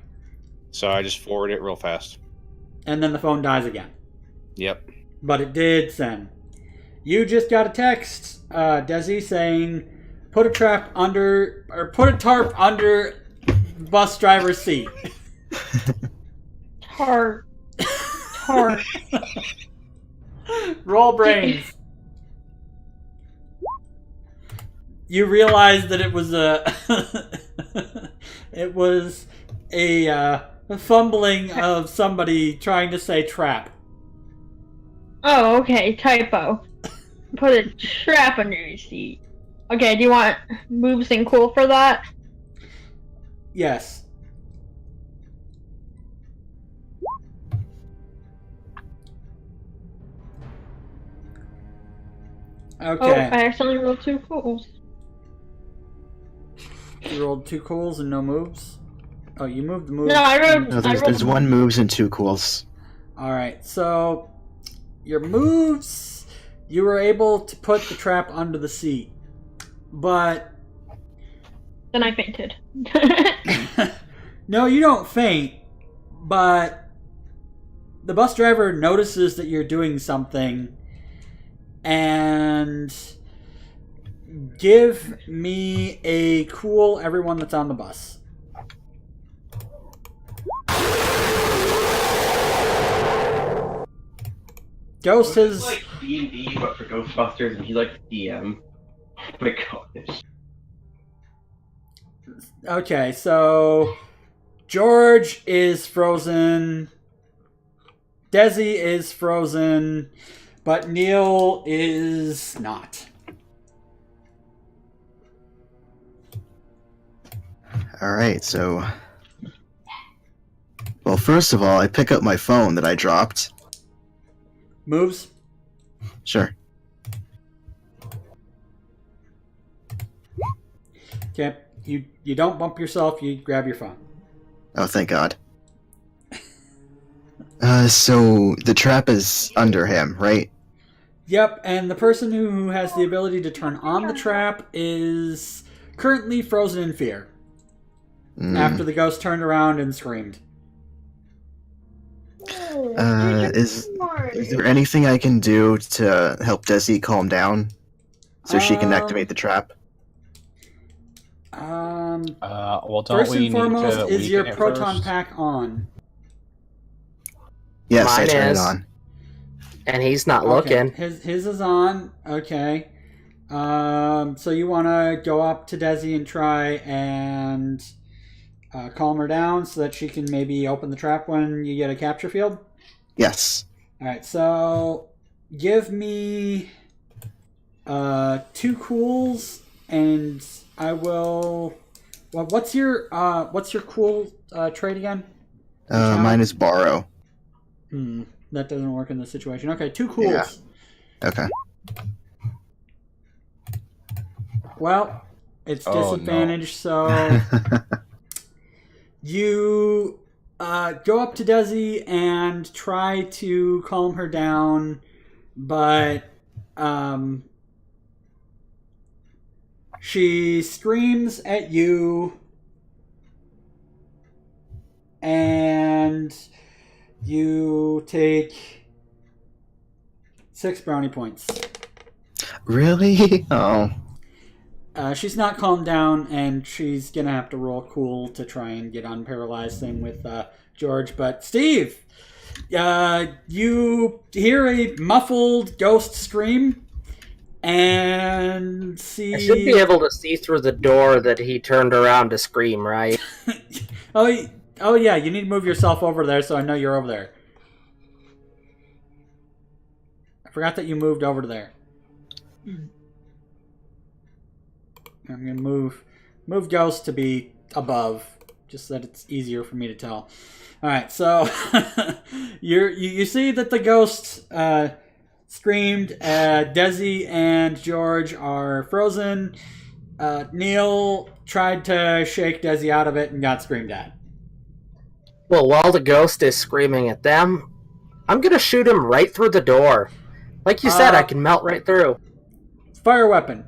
So I just forward it real fast. And then the phone dies again. Yep. But it did send. You just got a text, Dezi, saying, put a tarp under the bus driver's seat. Tarp. Roll brains. You realize that it was a fumbling of somebody trying to say trap. Oh, okay. Typo. Put a trap under your seat. Okay, do you want moves and cool for that? Yes. Oh, Okay. I accidentally rolled 2 cools. You rolled 2 cools and no moves? Oh, you moved the move. No, I rolled. No, there's 1 moves and 2 cools. Alright, so your moves, you were able to put the trap under the seat. But Then I fainted. no, you don't faint, but the bus driver notices that you're doing something and give me a cool everyone that's on the bus. Ghost It's has... like D&D, but for Ghostbusters, and he's like the DM. Oh my gosh. Okay, so George is frozen. Dezi is frozen, but Neil is not. Alright, so... Well, first of all, I pick up my phone that I dropped. Moves. Sure. Okay. You don't bump yourself, you grab your phone. Oh, thank God. So the trap is under him, right? Yep, and the person who has the ability to turn on the trap is currently frozen in fear. After the ghost turned around and screamed. Is there anything I can do to help Dezi calm down? So she can activate the trap? Well, don't First we and foremost, need to is your weaken it proton first? pack on? Yes, I Mine turn it is. on. And he's not Okay. looking. His is on. Okay. So you want to go up to Dezi and try and calm her down so that she can maybe open the trap when you get a capture field? Yes. Alright, so give me 2 cools and I will... Well, what's your cool trait again? Mine is borrow. That doesn't work in this situation. Okay, 2 cools. Yeah. Okay. Well, it's Oh, no. disadvantage, so you go up to Dezi and try to calm her down, but she screams at you, and you take 6 brownie points. Really? Oh. She's not calmed down, and she's gonna have to roll cool to try and get unparalyzed. Same with George. But Steve, you hear a muffled ghost scream, and see. I should be able to see through the door that he turned around to scream, right? Oh yeah, you need to move yourself over there so I know you're over there. I forgot that you moved over to there. I'm gonna move Ghost to be above, just so that it's easier for me to tell. All right, so you see that the ghost screamed. Dezi and George are frozen. Neil tried to shake Dezi out of it and got screamed at. Well, while the ghost is screaming at them, I'm gonna shoot him right through the door. Like you said, I can melt right through. Fire weapon.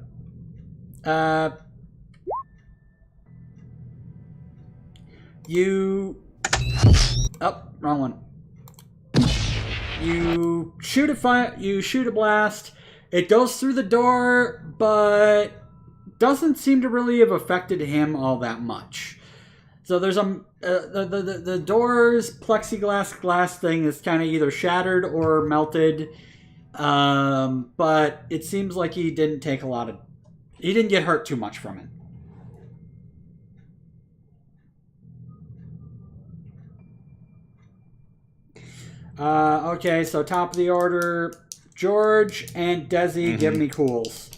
Wrong one. You shoot a blast. It goes through the door, but doesn't seem to really have affected him all that much. So there's the door's plexiglass glass thing is kind of either shattered or melted. But it seems like he didn't get hurt too much from it. Okay, so top of the order, George and Dezi, give me cools.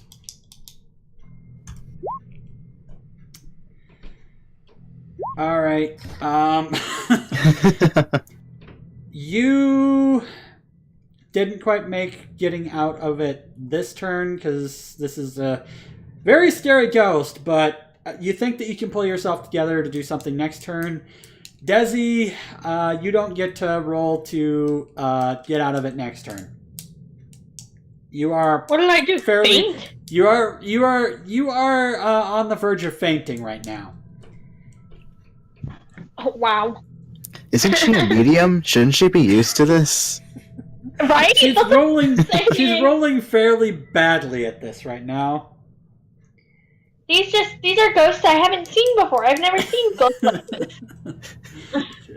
All right. You didn't quite make getting out of it this turn because this is a very scary ghost, but you think that you can pull yourself together to do something next turn. Dezi, you don't get to roll to get out of it next turn. You are. What did I do? Fairly. Faint? You are on the verge of fainting right now. Oh, wow. Isn't she a medium? Shouldn't she be used to this? Right? She's rolling fairly badly at this right now. These are ghosts I haven't seen before. I've never seen ghosts like this.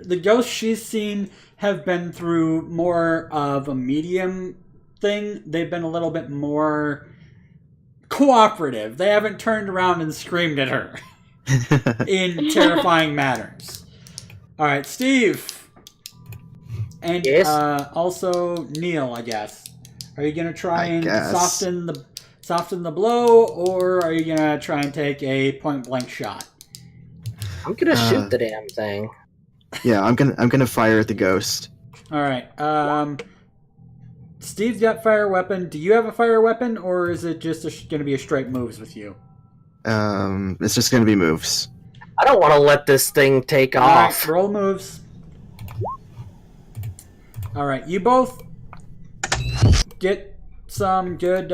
The ghosts she's seen have been through more of a medium thing. They've been a little bit more cooperative. They haven't turned around and screamed at her in terrifying manners. All right, Steve. And Yes? also Neil, I guess. Are you going to try and guess. soften the blow, or are you going to try and take a point-blank shot? I'm gonna shoot the damn thing. Yeah, I'm gonna fire at the ghost. All right. Steve's got fire weapon. Do you have a fire weapon, or is it just going to be a straight moves with you? It's just gonna be moves. I don't want to let this thing take All off. right, roll moves. All right, you both get some good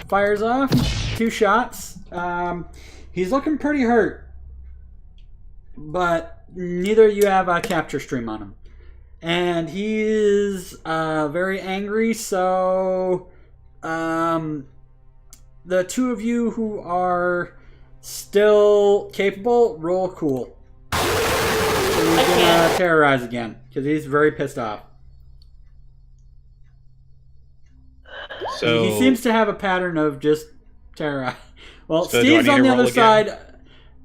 fires off. 2 shots. He's looking pretty hurt, but neither of you have a capture stream on him. And he is very angry, so the 2 of you who are still capable, roll cool. So he's gonna terrorize again, because he's very pissed off. So He seems to have a pattern of just terrorize. Well, So do I Steve's need on to the roll other again? side.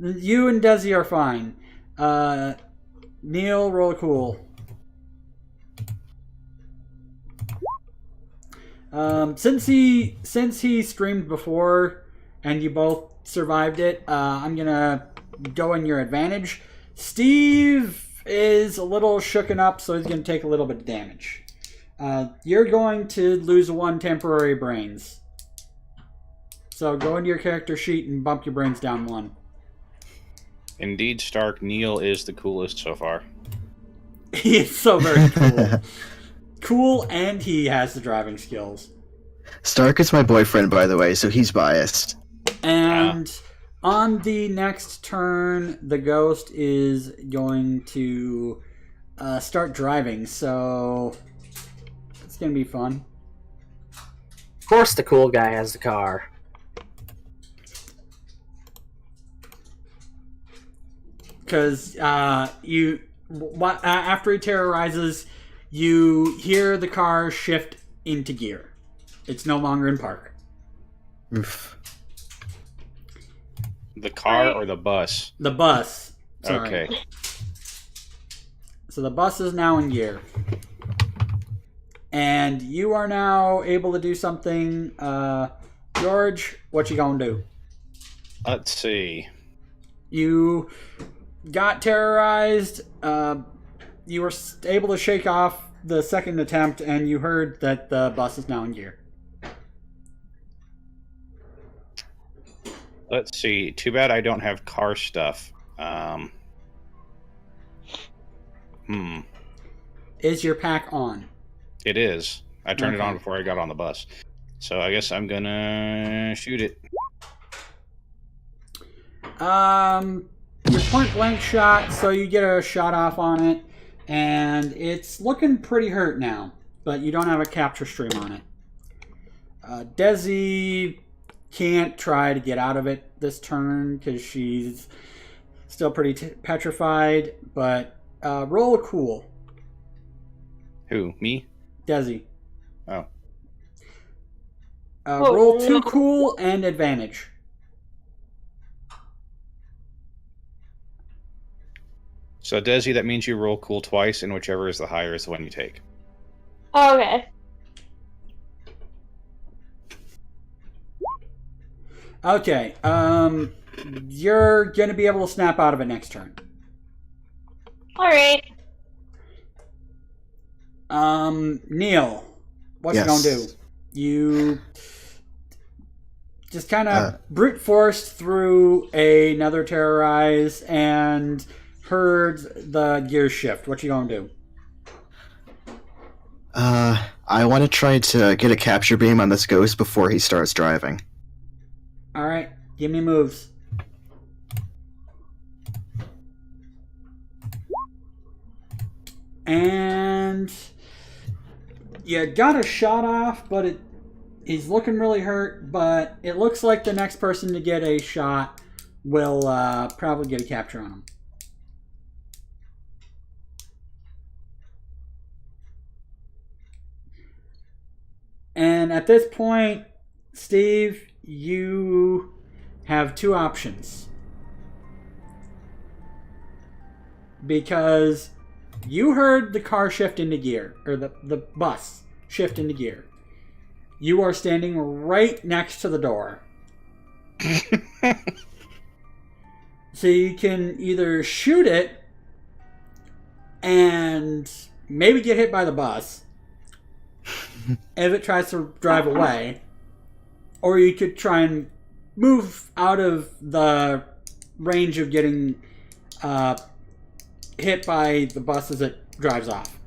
You and Dezi are fine. Neil, roll cool. Since he streamed before and you both survived it, I'm gonna go in your advantage. Steve is a little shooken up, so he's gonna take a little bit of damage. You're going to lose 1 temporary brains. So go into your character sheet and bump your brains down 1. indeed, Stark, Neil is the coolest so far. He is so very cool. Cool, and he has the driving skills. Stark is my boyfriend, by the way, so he's biased. And on the next turn, the ghost is going to start driving, so it's going to be fun. Of course, the cool guy has the car. Because after he terrorizes, you hear the car shift into gear. It's no longer in park. Oof. The car or the bus? The bus. Sorry. Okay. So the bus is now in gear. And you are now able to do something. George, what you gonna do? Let's see. You got terrorized. You were able to shake off the second attempt, and you heard that the bus is now in gear. Let's see. Too bad I don't have car stuff. Is your pack on? It is. I turned it Okay. on before I got on the bus. So I guess I'm gonna shoot it. Your point blank shot, so you get a shot off on it, and it's looking pretty hurt now, but you don't have a capture stream on it. Dezi can't try to get out of it this turn because she's still pretty petrified, but roll a cool. Who? Me? Dezi. Oh. Roll 2 cool and advantage. So Desi, that means you roll cool twice, and whichever is the higher is the one you take. Oh, okay. Okay, you're gonna be able to snap out of it next turn. Alright. Neil, what you gonna do? You just kind of brute forced through another terrorize and heard the gear shift. What you gonna do? I want to try to get a capture beam on this ghost before he starts driving. All right, give me moves. And you got a shot off, but he's looking really hurt. But it looks like the next person to get a shot will probably get a capture on him. And at this point, Steve, you have 2 options. Because you heard the car shift into gear, or the bus shift into gear. You are standing right next to the door. So you can either shoot it and maybe get hit by the bus if it tries to drive away, or you could try and move out of the range of getting hit by the bus as it drives off.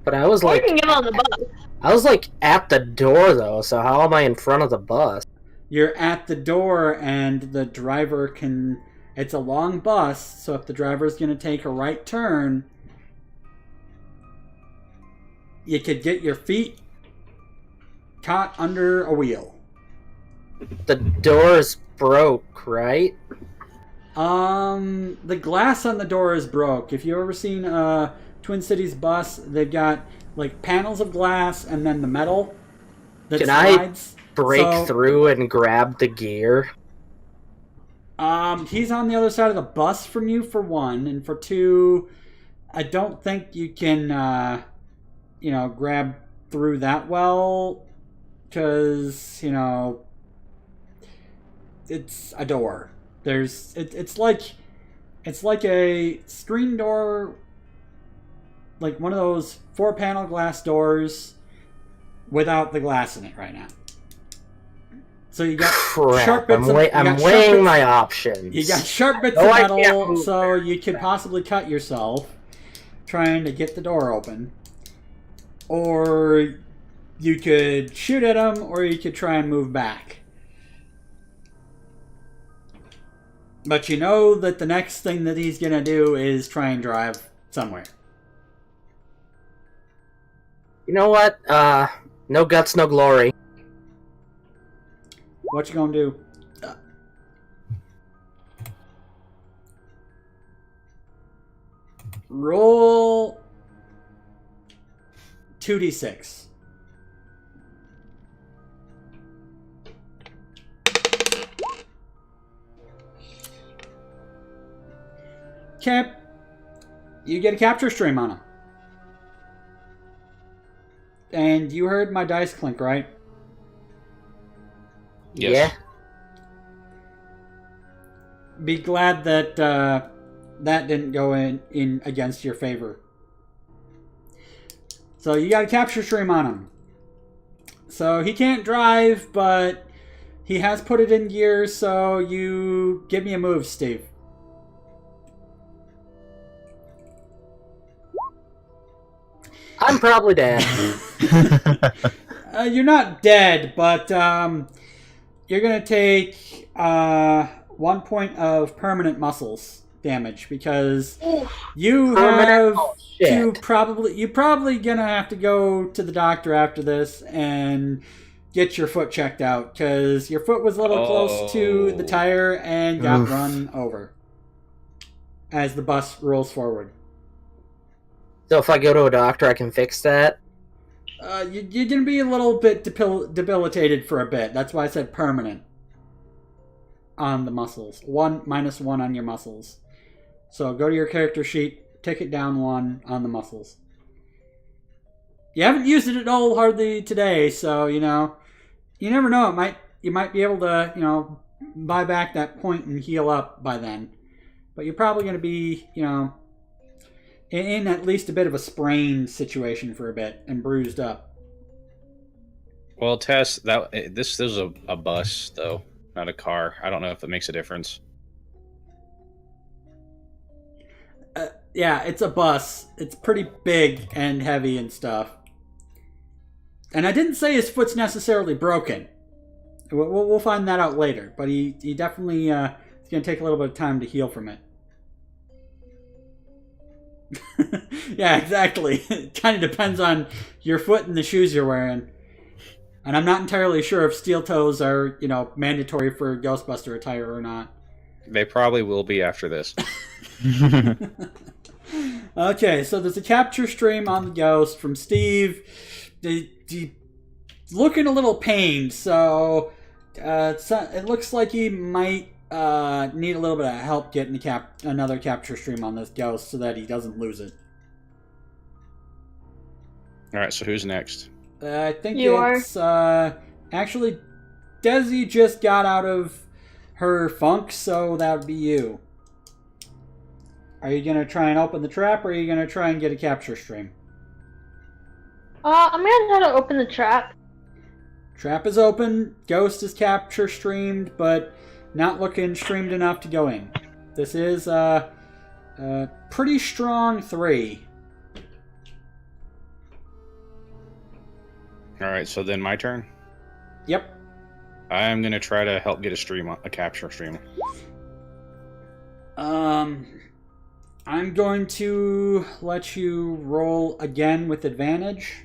But I was Or like, you can get on the bus. I was like at the door though. So how am I in front of the bus? You're at the door, and the driver can... It's a long bus, so if the driver's going to take a right turn, you could get your feet caught under a wheel. The door's broke, right? The glass on the door is broke. If you've ever seen a Twin Cities bus, they've got like panels of glass and then the metal that Can slides. Break through and grab the gear. He's on the other side of the bus from you, for one, and for two, I don't think you can, grab through that well, because, it's a door. It's like a screen door, like one of those 4-panel glass doors without the glass in it right now. So you got sharp bits I'm weighing my options. You got sharp bits of metal, so you could possibly cut yourself trying to get the door open. Or you could shoot at him, or you could try and move back. But you know that the next thing that he's going to do is try and drive somewhere. You know what? No guts, no glory. What you gonna do? Roll 2d6. Okay. You get a capture stream on him. And you heard my dice clink, right? Yes. Yeah. Be glad that that didn't go in against your favor. So you got a capture stream on him. So he can't drive, but he has put it in gear, so you give me a move, Steve. I'm probably dead. You're not dead, but you're going to take 1 point of permanent muscles damage because you have to you're probably going to have to go to the doctor after this and get your foot checked out because your foot was a little close to the tire and got run over as the bus rolls forward. So if I go to a doctor, I can fix that? You're going to be a little bit debilitated for a bit. That's why I said permanent on the muscles. -1 on your muscles. So go to your character sheet, take it down 1 on the muscles. You haven't used it at all hardly today, so, you never know. You might be able to, buy back that point and heal up by then. But you're probably going to be, in at least a bit of a sprained situation for a bit and bruised up. Well, Tess, this is a bus though, not a car. I don't know if that makes a difference. Yeah, it's a bus. It's pretty big and heavy and stuff. And I didn't say his foot's necessarily broken. We'll find that out later. But he definitely is going to take a little bit of time to heal from it. Yeah, exactly. It kind of depends on your foot and the shoes you're wearing. And I'm not entirely sure if steel toes are, mandatory for Ghostbuster attire or not. They probably will be after this. Okay, so there's a capture stream on the ghost from Steve. Looking a little pained, so it looks like he might need a little bit of help getting another capture stream on this ghost so that he doesn't lose it. Alright, so who's next? I think it's actually Dezi just got out of her funk, so that would be you. Are you gonna try and open the trap, or are you gonna try and get a capture stream? I'm gonna try to open the trap. Trap is open. Ghost is capture streamed, but not looking streamed enough to go in. This is a pretty strong 3. All right, so then my turn. Yep. I'm gonna try to help get a capture stream. I'm going to let you roll again with advantage.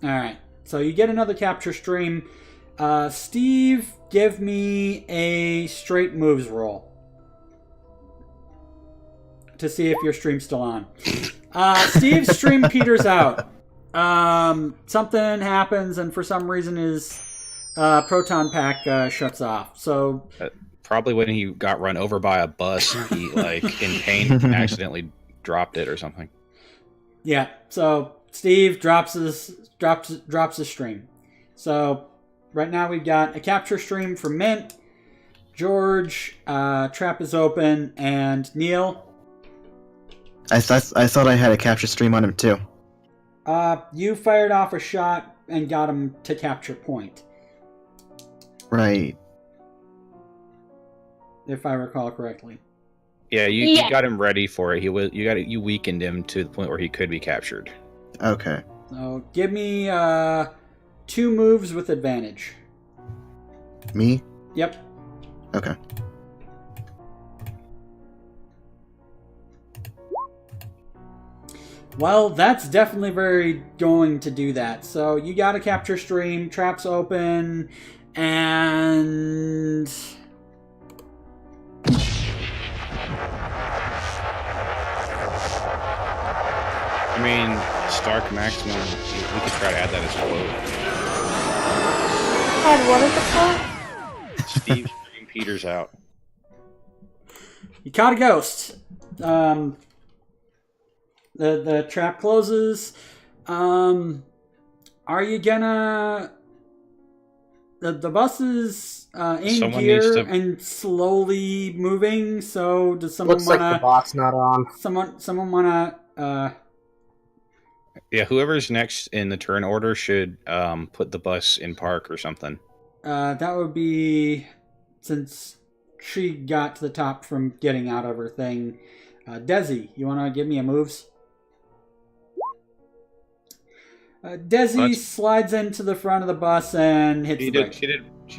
Alright, so you get another capture stream. Steve, give me a straight moves roll to see if your stream's still on. Steve's stream peters out. Something happens, and for some reason his proton pack shuts off. So Probably when he got run over by a bus, he like in pain accidentally dropped it or something. yeah, so Steve drops his stream. So right now we've got a capture stream for Mint, George, trap is open, and Neil. I thought I had a capture stream on him too. You fired off a shot and got him to capture point, Right. if I recall correctly. Yeah, you got him ready for it. You weakened him to the point where he could be captured. Okay. So give me 2 moves with advantage. Me? Yep. Okay. Well, that's definitely very going to do that. So you got a capture stream, traps open, and I mean, Stark Maximum, we could try to add that as a quote. God, what is it called? Steve's stream peters out. you caught a ghost. The trap closes. Are you gonna... The bus is in Someone gear needs to- and slowly moving, so does someone Looks like the bot's not on. Someone wanna... Yeah, whoever's next in the turn order should put the bus in park or something. that would be... Since she got to the top from getting out of her thing. Dezi, you wanna give me a moves? Dezi slides into the front of the bus and hits the brake. She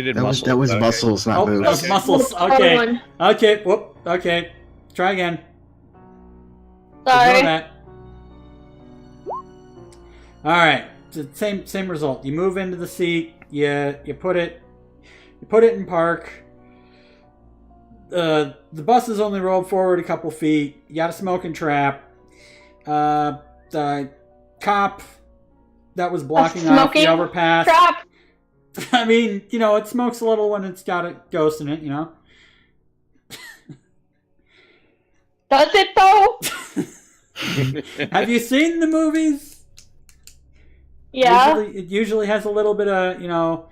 did That muscle. was muscles, not moves. That was muscles. Okay. Okay. Whoop. Okay. Try again. Sorry. Ignore that. All right. It's the same result. You move into the seat. You put it in park. The bus is only rolled forward a couple feet. You got a smoking trap. The cop that was blocking off the overpass. Trap. I mean, it smokes a little when it's got a ghost in it, Does it though? Have you seen the movies? Yeah. It usually has a little bit of,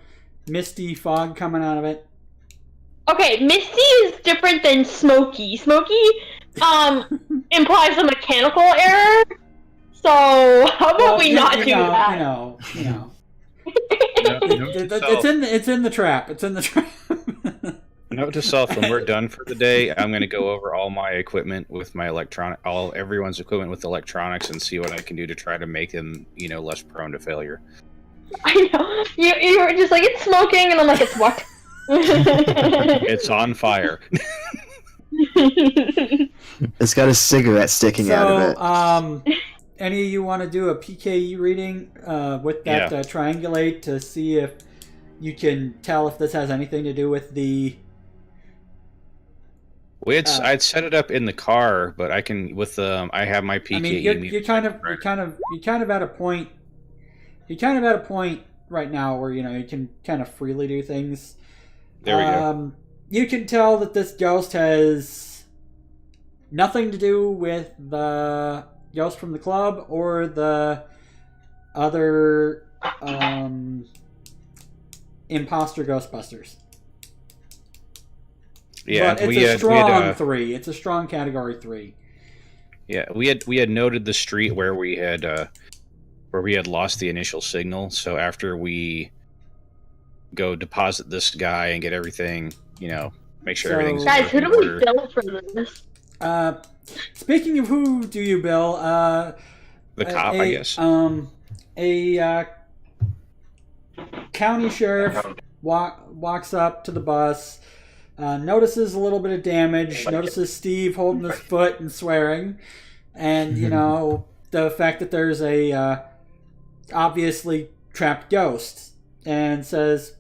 misty fog coming out of it. Okay, misty is different than smoky. Smoky implies a mechanical error. So how about we not do that? It's in the trap. It's in the trap. Note to self: when we're done for the day, I'm going to go over all my equipment with my everyone's equipment with electronics, and see what I can do to try to make them, less prone to failure. I know. You were just like, it's smoking, and I'm like, it's what? It's on fire. It's got a cigarette sticking out of it. Any of you want to do a PKE reading with that triangulate to see if you can tell if this has anything to do with the... I'd set it up in the car, but I can I have my PKE. I mean, you're kind of at a point. You're kind of at a point right now where you can kind of freely do things. There we go. You can tell that this ghost has nothing to do with the ghost from the club or the other imposter Ghostbusters. Yeah, but it's we a had, strong 3. It's a strong category 3. Yeah, we had noted the street where we had lost the initial signal. So after we go deposit this guy and get everything, make sure everything's Guys, who in do we order. bill for this? Speaking of who do you bill, The cop, I guess. A county sheriff walks up to the bus, notices a little bit of damage, notices Steve holding his foot and swearing, and the fact that there's a obviously trapped ghost, and says,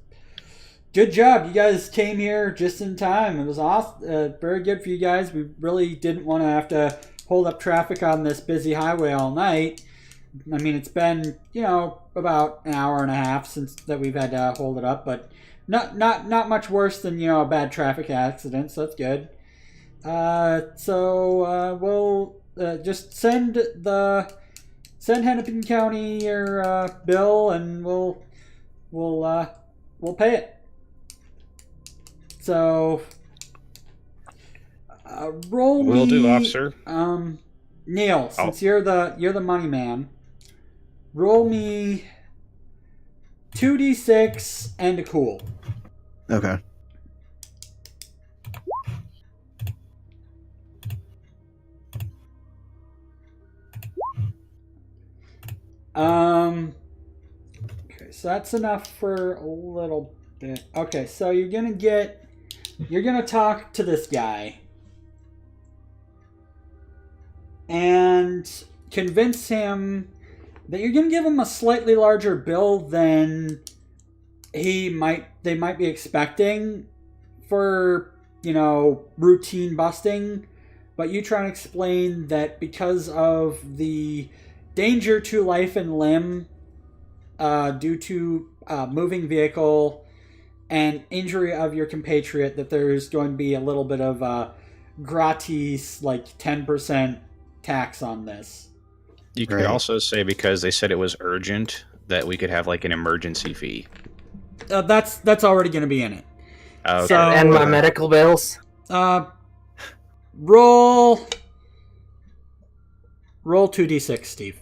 "Good job, you guys came here just in time. It was awesome, very good for you guys. We really didn't want to have to hold up traffic on this busy highway all night. I mean, it's been about an hour and a half since that we've had to hold it up, but not much worse than a bad traffic accident, so that's good. We'll just send Hennepin County your bill, and we'll pay it. So roll me. Will do, officer. Neil, since you're the money man, roll me 2d6 and a cool. Okay. Okay, so that's enough for a little bit. Okay, so you're gonna talk to this guy and convince him that you're gonna give him a slightly larger bill than they might be expecting for routine busting, but you try and explain that because of the danger to life and limb due to moving vehicle and injury of your compatriot, that there's going to be a little bit of gratis, like 10% tax on this. You could also say, because they said it was urgent, that we could have like an emergency fee. That's already going to be in it. Okay. So, And my medical bills. Roll 2d6, Steve.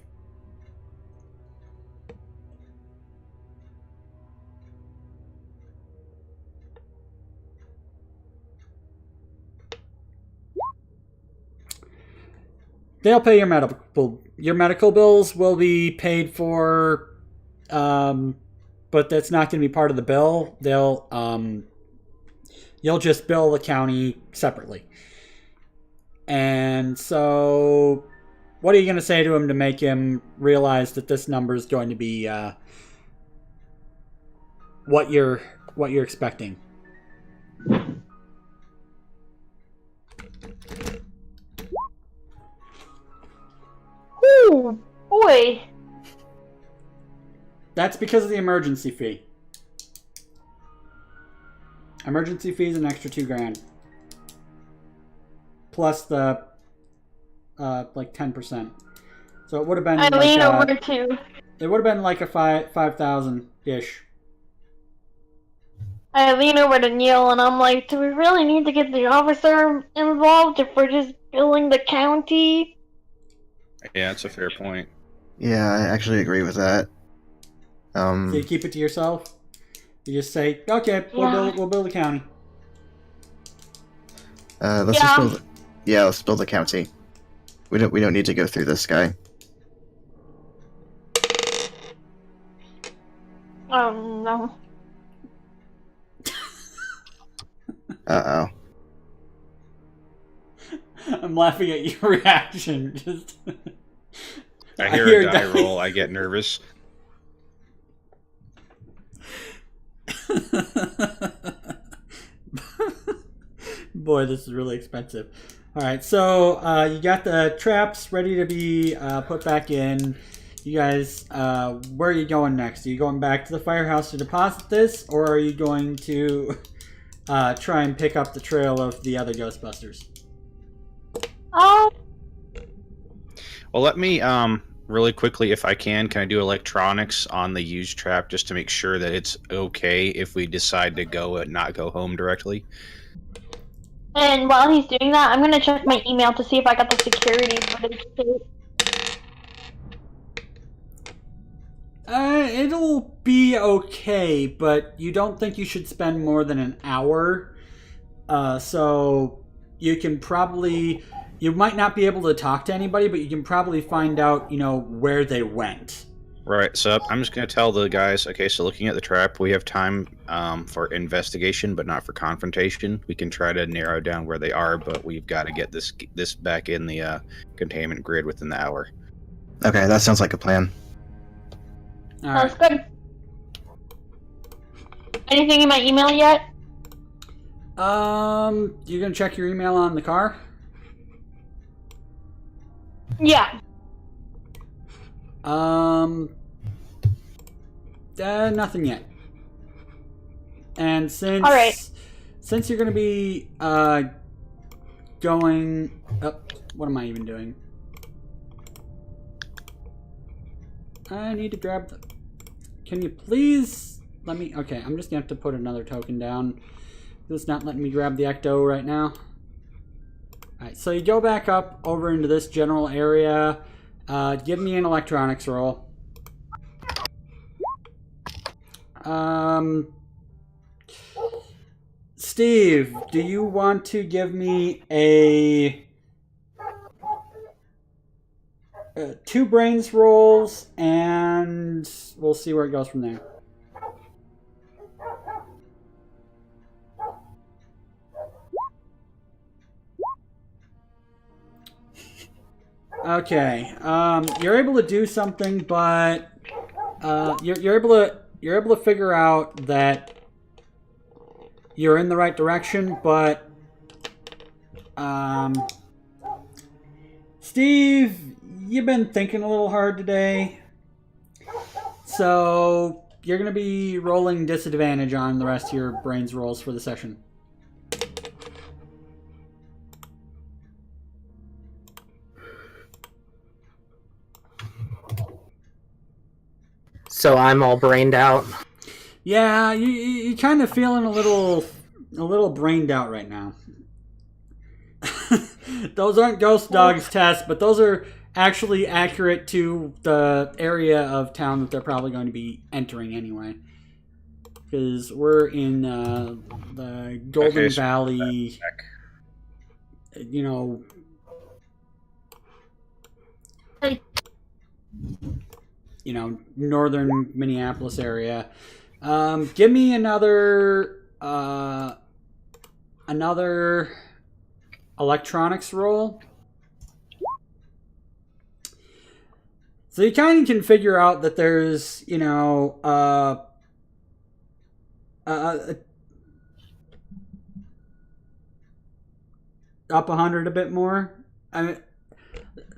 They'll pay your medical. Your medical bills will be paid for, but that's not going to be part of the bill. You'll just bill the county separately. And so, what are you going to say to him to make him realize that this number is going to be what you're expecting? Ooh, boy. That's because of the emergency fee. Emergency fee is an extra $2,000. Plus the like 10%. So it would have been. I lean over too. It would have been like a 5,000 ish. I lean over to Neil and I'm like, do we really need to get the officer involved if we're just billing the county? Yeah, that's a fair point. Yeah, I actually agree with that. So you keep it to yourself. You just say, "Okay, we'll build the county." Let's just build. Yeah, let's build the county. We don't need to go through this guy. Oh no. Uh-oh. I'm laughing at your reaction. Just I hear a die roll, I get nervous. Boy, this is really expensive. Alright, so you got the traps ready to be put back in. You guys, where are you going next? Are you going back to the firehouse to deposit this, or are you going to try and pick up the trail of the other Ghostbusters? Well, let me, really quickly, if I can I do electronics on the used trap just to make sure that it's okay if we decide to go and not go home directly? And while he's doing that, I'm gonna check my email to see if I got the security footage too. It'll be okay, but you don't think you should spend more than an hour. So you can probably, you might not be able to talk to anybody, but you can probably find out, where they went. Right, so I'm just going to tell the guys, okay, so looking at the trap, we have time for investigation, but not for confrontation. We can try to narrow down where they are, but we've got to get this back in the containment grid within the hour. Okay, that sounds like a plan. All right. That's good. Anything in my email yet? You gonna check your email on the car? Yeah. Nothing yet. And since you're gonna be going up, what am I even doing? I need to grab the... Can you please let me... Okay, I'm just gonna have to put another token down. It's not letting me grab the Ecto right now. Alright, so you go back up over into this general area. Give me an electronics roll. Steve, do you want to give me a 2 brains rolls, and we'll see where it goes from there. Okay, you're able to do something, but you're able to figure out that you're in the right direction, but Steve, you've been thinking a little hard today, so you're going to be rolling disadvantage on the rest of your brains rolls for the session. So I'm all brained out. Yeah, you're kind of feeling a little brained out right now. Those aren't Ghost Dog's tests, but those are actually accurate to the area of town that they're probably going to be entering anyway. Because we're in the Golden Valley, northern Minneapolis area. Give me another electronics roll. So you kind of can figure out that there's, up 100 a bit more.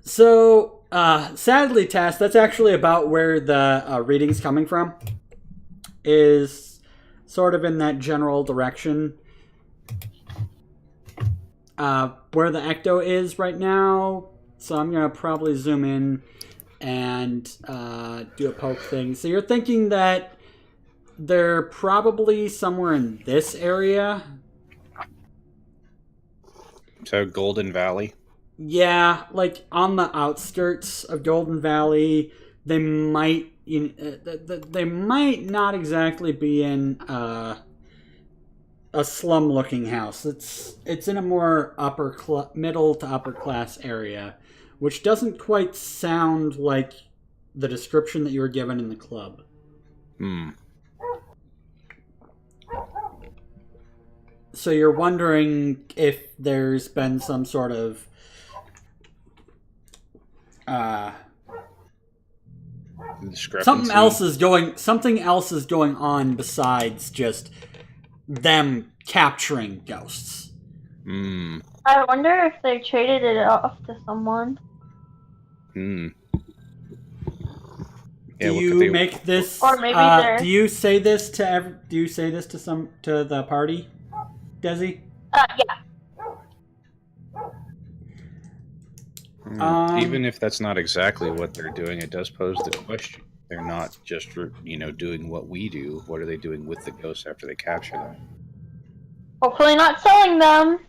Sadly, Tess, that's actually about where the reading's coming from. Is sort of in that general direction. Where the Ecto is right now. So I'm going to probably zoom in and do a poke thing. So you're thinking that they're probably somewhere in this area. So Golden Valley? Yeah, like on the outskirts of Golden Valley. They might not exactly be in a slum-looking house. It's in a more middle to upper class area, which doesn't quite sound like the description that you were given in the club. So you're wondering if there's been some sort of something else is going on besides just them capturing ghosts. I wonder if they traded it off to someone. Do you make this? Or maybe they're... Do you say this to the party, Dezi? Yeah. Even if that's not exactly what they're doing, it does pose the question. They're not just, doing what we do. What are they doing with the ghosts after they capture them? Hopefully not selling them.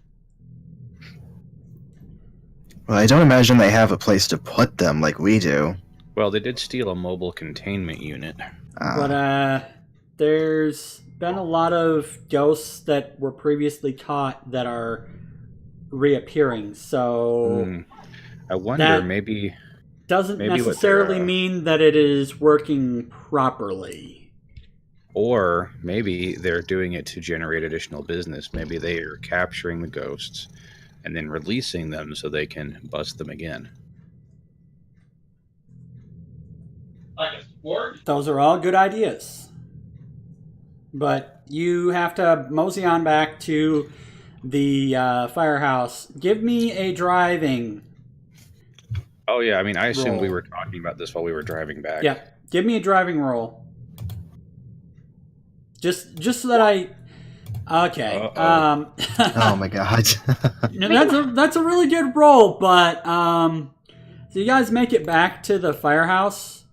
Well, I don't imagine they have a place to put them like we do. Well, they did steal a mobile containment unit. But there's been a lot of ghosts that were previously caught that are reappearing, so I wonder, maybe doesn't maybe necessarily mean that it is working properly. Or maybe they're doing it to generate additional business. Maybe they are capturing the ghosts and then releasing them so they can bust them again. Those are all good ideas. But you have to mosey on back to the firehouse. Give me a driving. Oh, yeah. I mean, I assumed roll. we were talking about this while we were driving back. Yeah. Give me a driving roll. Just so that I... Okay. Oh my god. That's a really good roll, but so you guys make it back to the firehouse.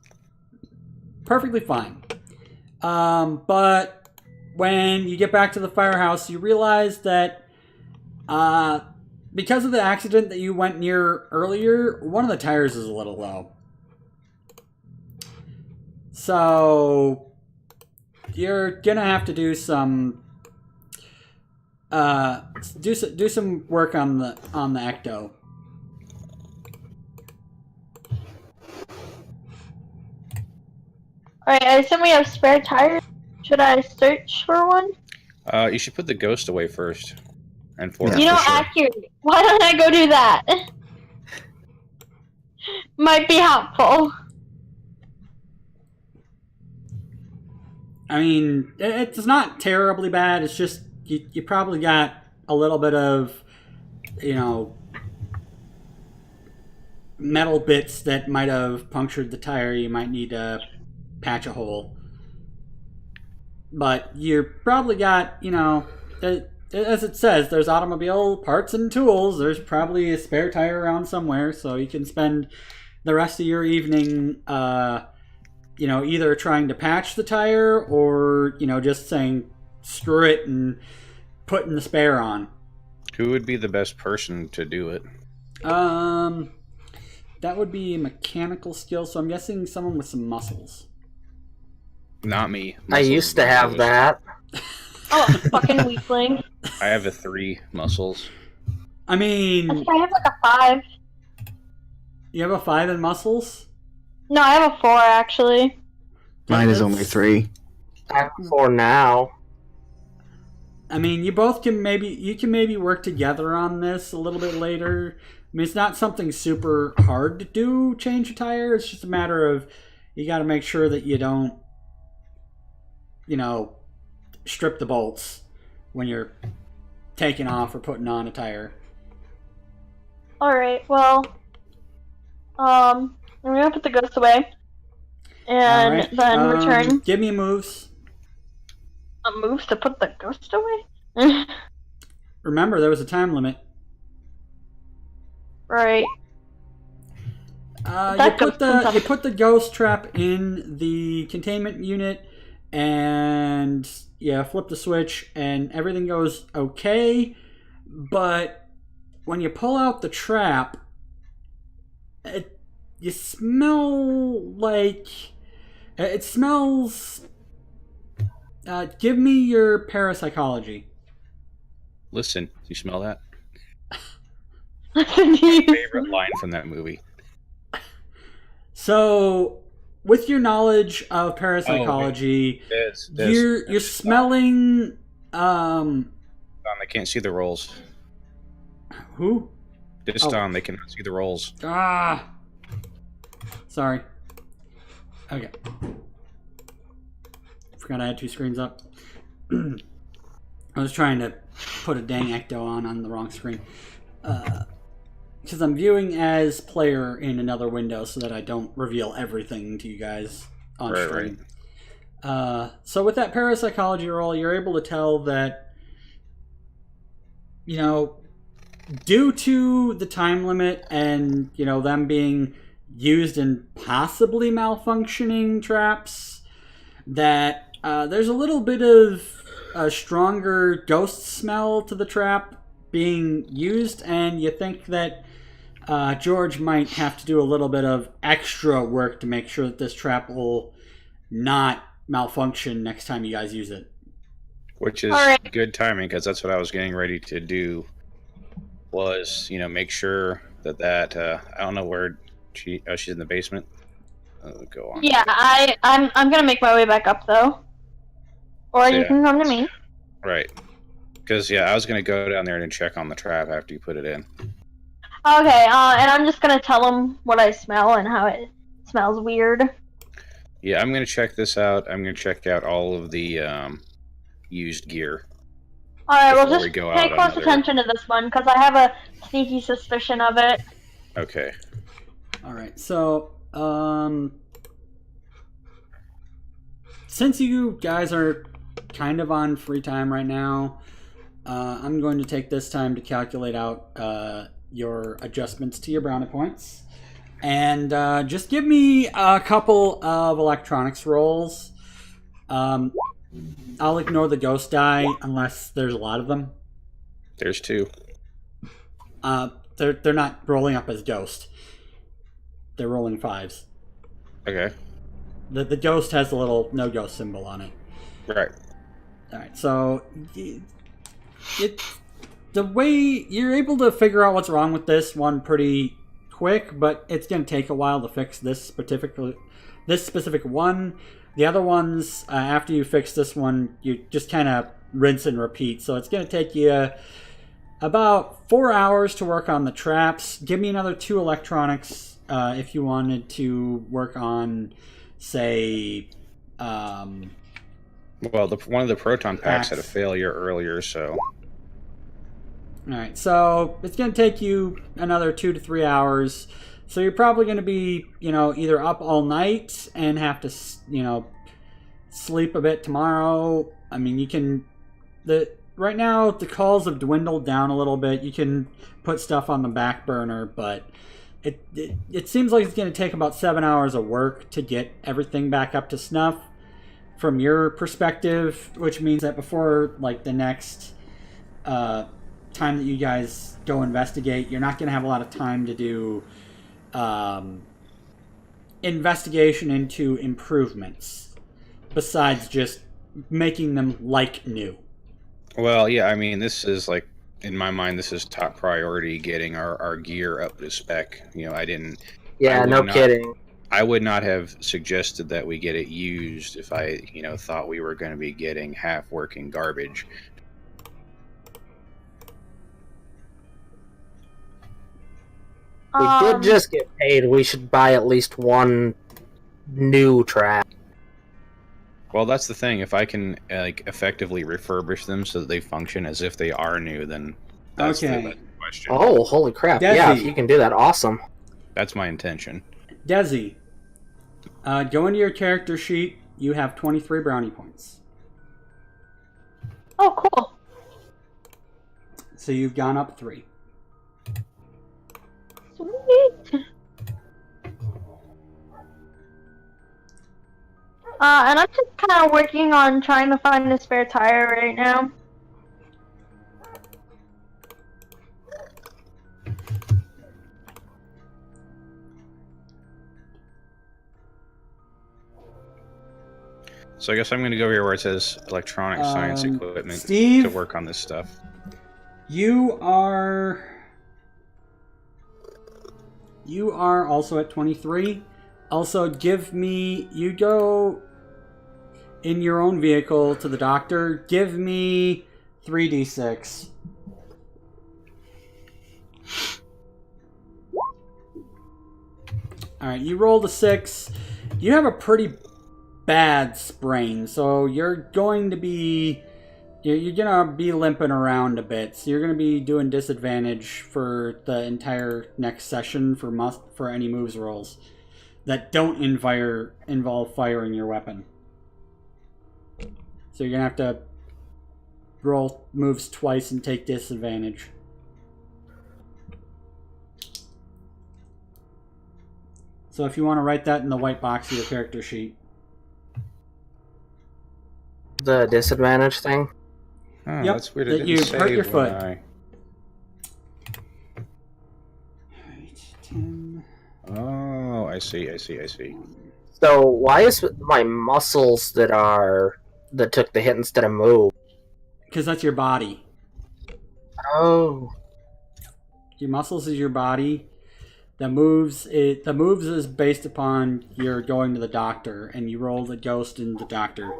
Perfectly fine. But when you get back to the firehouse, you realize that because of the accident that you went near earlier, one of the tires is a little low. So you're gonna have to do some do some work on the ecto. Alright, I assume we have spare tires. Should I search for one? You should put the ghost away first. And for You know, accurate. Why don't I go do that? Might be helpful. I mean, it's not terribly bad. It's just you probably got a little bit of, metal bits that might have punctured the tire. You might need to patch a hole. But you probably got, as it says, there's automobile parts and tools. There's probably a spare tire around somewhere, so you can spend the rest of your evening, either trying to patch the tire or, just saying screw it and putting the spare on. Who would be the best person to do it? That would be a mechanical skill, so I'm guessing someone with some muscles. Not me. I used to have that. Oh, fucking weakling. I have a 3 muscles. I mean... I think I have like a 5. You have a 5 in muscles? No, I have a 4, actually. Mine is only 3. I have 4 now. I mean, you can maybe work together on this a little bit later. I mean, it's not something super hard to do, change a tire. It's just a matter of you got to make sure that you don't, strip the bolts when you're taking off or putting on a tire. Alright, well, I'm gonna put the ghost away. And then return. Give me moves. Moves to put the ghost away? Remember, there was a time limit. Right. You put the ghost trap in the containment unit, and flip the switch, and everything goes okay. But when you pull out the trap, you smell like it smells. Give me your parapsychology. Listen, you smell that? Listen to you. My favorite line from that movie. So, with your knowledge of parapsychology, you're smelling. They can't see the rolls. Who? Disdonn, they cannot see the rolls. Sorry. Okay. Forgot I had 2 screens up. I was trying to put a dang ecto on the wrong screen. Because I'm viewing as player in another window so that I don't reveal everything to you guys on stream. Right. So with that parapsychology roll, you're able to tell that, due to the time limit and, them being used in possibly malfunctioning traps, that there's a little bit of a stronger ghost smell to the trap being used, and you think that George might have to do a little bit of extra work to make sure that this trap will not malfunction next time you guys use it. Which is good timing, because that's what I was getting ready to do. Was, make sure that I don't know where she's in the basement. Go on. Yeah, I'm gonna make my way back up though, or you can come to me. Right. Because I was gonna go down there and check on the trap after you put it in. Okay, and I'm just gonna tell him what I smell and how it smells weird. Yeah, I'm gonna check this out. I'm gonna check out all of the used gear. Alright, well just pay close attention to this one, because I have a sneaky suspicion of it. Okay. Alright, so, since you guys are kind of on free time right now, I'm going to take this time to calculate out your adjustments to your brownie points. And just give me a couple of electronics rolls. I'll ignore the ghost die unless there's a lot of them. There's 2. They're not rolling up as ghost. They're rolling 5s. Okay. The ghost has a little no ghost symbol on it. Right. Alright, so the way you're able to figure out what's wrong with this one pretty quick, but it's going to take a while to fix this specific one. The other ones, after you fix this one, you just kind of rinse and repeat. So it's going to take you about 4 hours to work on the traps. Give me another 2 electronics if you wanted to work on, say, well, one of the proton packs had a failure earlier, so... Alright, so it's going to take you another 2 to 3 hours. So you're probably going to be, either up all night and have to, sleep a bit tomorrow. I mean, you can... Right now, the calls have dwindled down a little bit. You can put stuff on the back burner, but it seems like it's going to take about 7 hours of work to get everything back up to snuff from your perspective, which means that before, the next... time that you guys go investigate, you're not going to have a lot of time to do investigation into improvements besides just making them new. Well, yeah, I mean, this is in my mind, this is top priority, getting our gear up to spec. I didn't... Yeah, no kidding. I would not have suggested that we get it used if I, thought we were going to be getting half-working garbage. We did just get paid. We should buy at least 1 new trap. Well, that's the thing. If I can effectively refurbish them so that they function as if they are new, then that's the question. Oh, holy crap. Dezi. Yeah, if you can do that, awesome. That's my intention. Dezi, go into your character sheet. You have 23 brownie points. Oh, cool. So you've gone up 3. Sweet. And I'm just kind of working on trying to find a spare tire right now. So I guess I'm going to go here where it says electronic science equipment Steve, to work on this stuff. You are also at 23. Also, you go in your own vehicle to the doctor. Give me 3d6. Alright, you rolled a 6. You have a pretty bad sprain, so you're gonna be limping around a bit. So you're gonna be doing disadvantage for the entire next session for any moves rolls that don't involve firing your weapon. So you're gonna have to roll moves twice and take disadvantage. So if you want to write that in the white box of your character sheet. The disadvantage thing? Oh, Yep, that's weird. that you hurt your foot. Right. Oh, I see. So why is my muscles that took the hit instead of move? Because that's your body. Oh. Your muscles is your body. The moves is based upon your going to the doctor, and you roll the ghost and the doctor.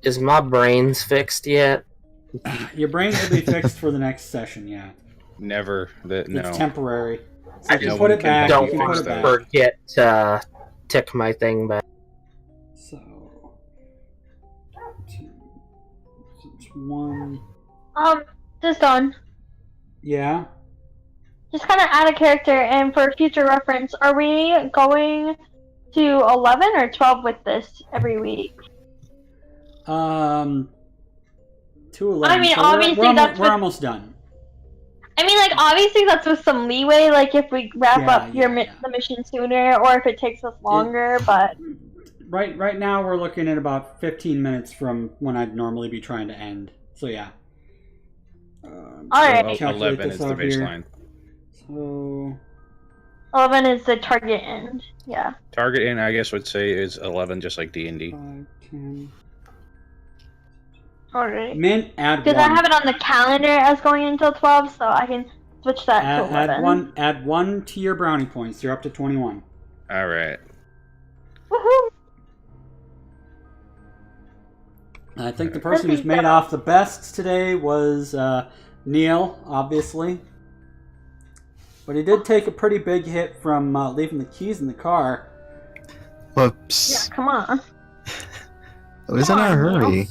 Is my brains fixed yet? Your brain will be fixed for the next session, yeah. Never. No. It's temporary. So I if you no put one it can back, Don't you can put it back. forget to tick my thing back. So it's 1. Disdonn, Yeah. just kind of add a character, and for future reference, are we going to 11 or 12 with this every week? 211. I mean, So obviously that's we're with- almost done. I mean, like, obviously that's with some leeway, like if we wrap up the mission sooner, or if it takes us longer, but... Right now we're looking at about 15 minutes from when I'd normally be trying to end. So yeah. Alright. So 11 is the baseline. So 11 is the target end, yeah. Target in, I guess, would say is 11, just like D&D. 5, 10. Alright. Mint, add Because 1. I have it on the calendar as going until 12, so I can switch that to 11. Add 1 to your brownie points. You're up to 21. All right. Woohoo! I think the person who's made off the best today was Neil, obviously. But he did take a pretty big hit from leaving the keys in the car. Whoops. Yeah, come on. I was in a hurry.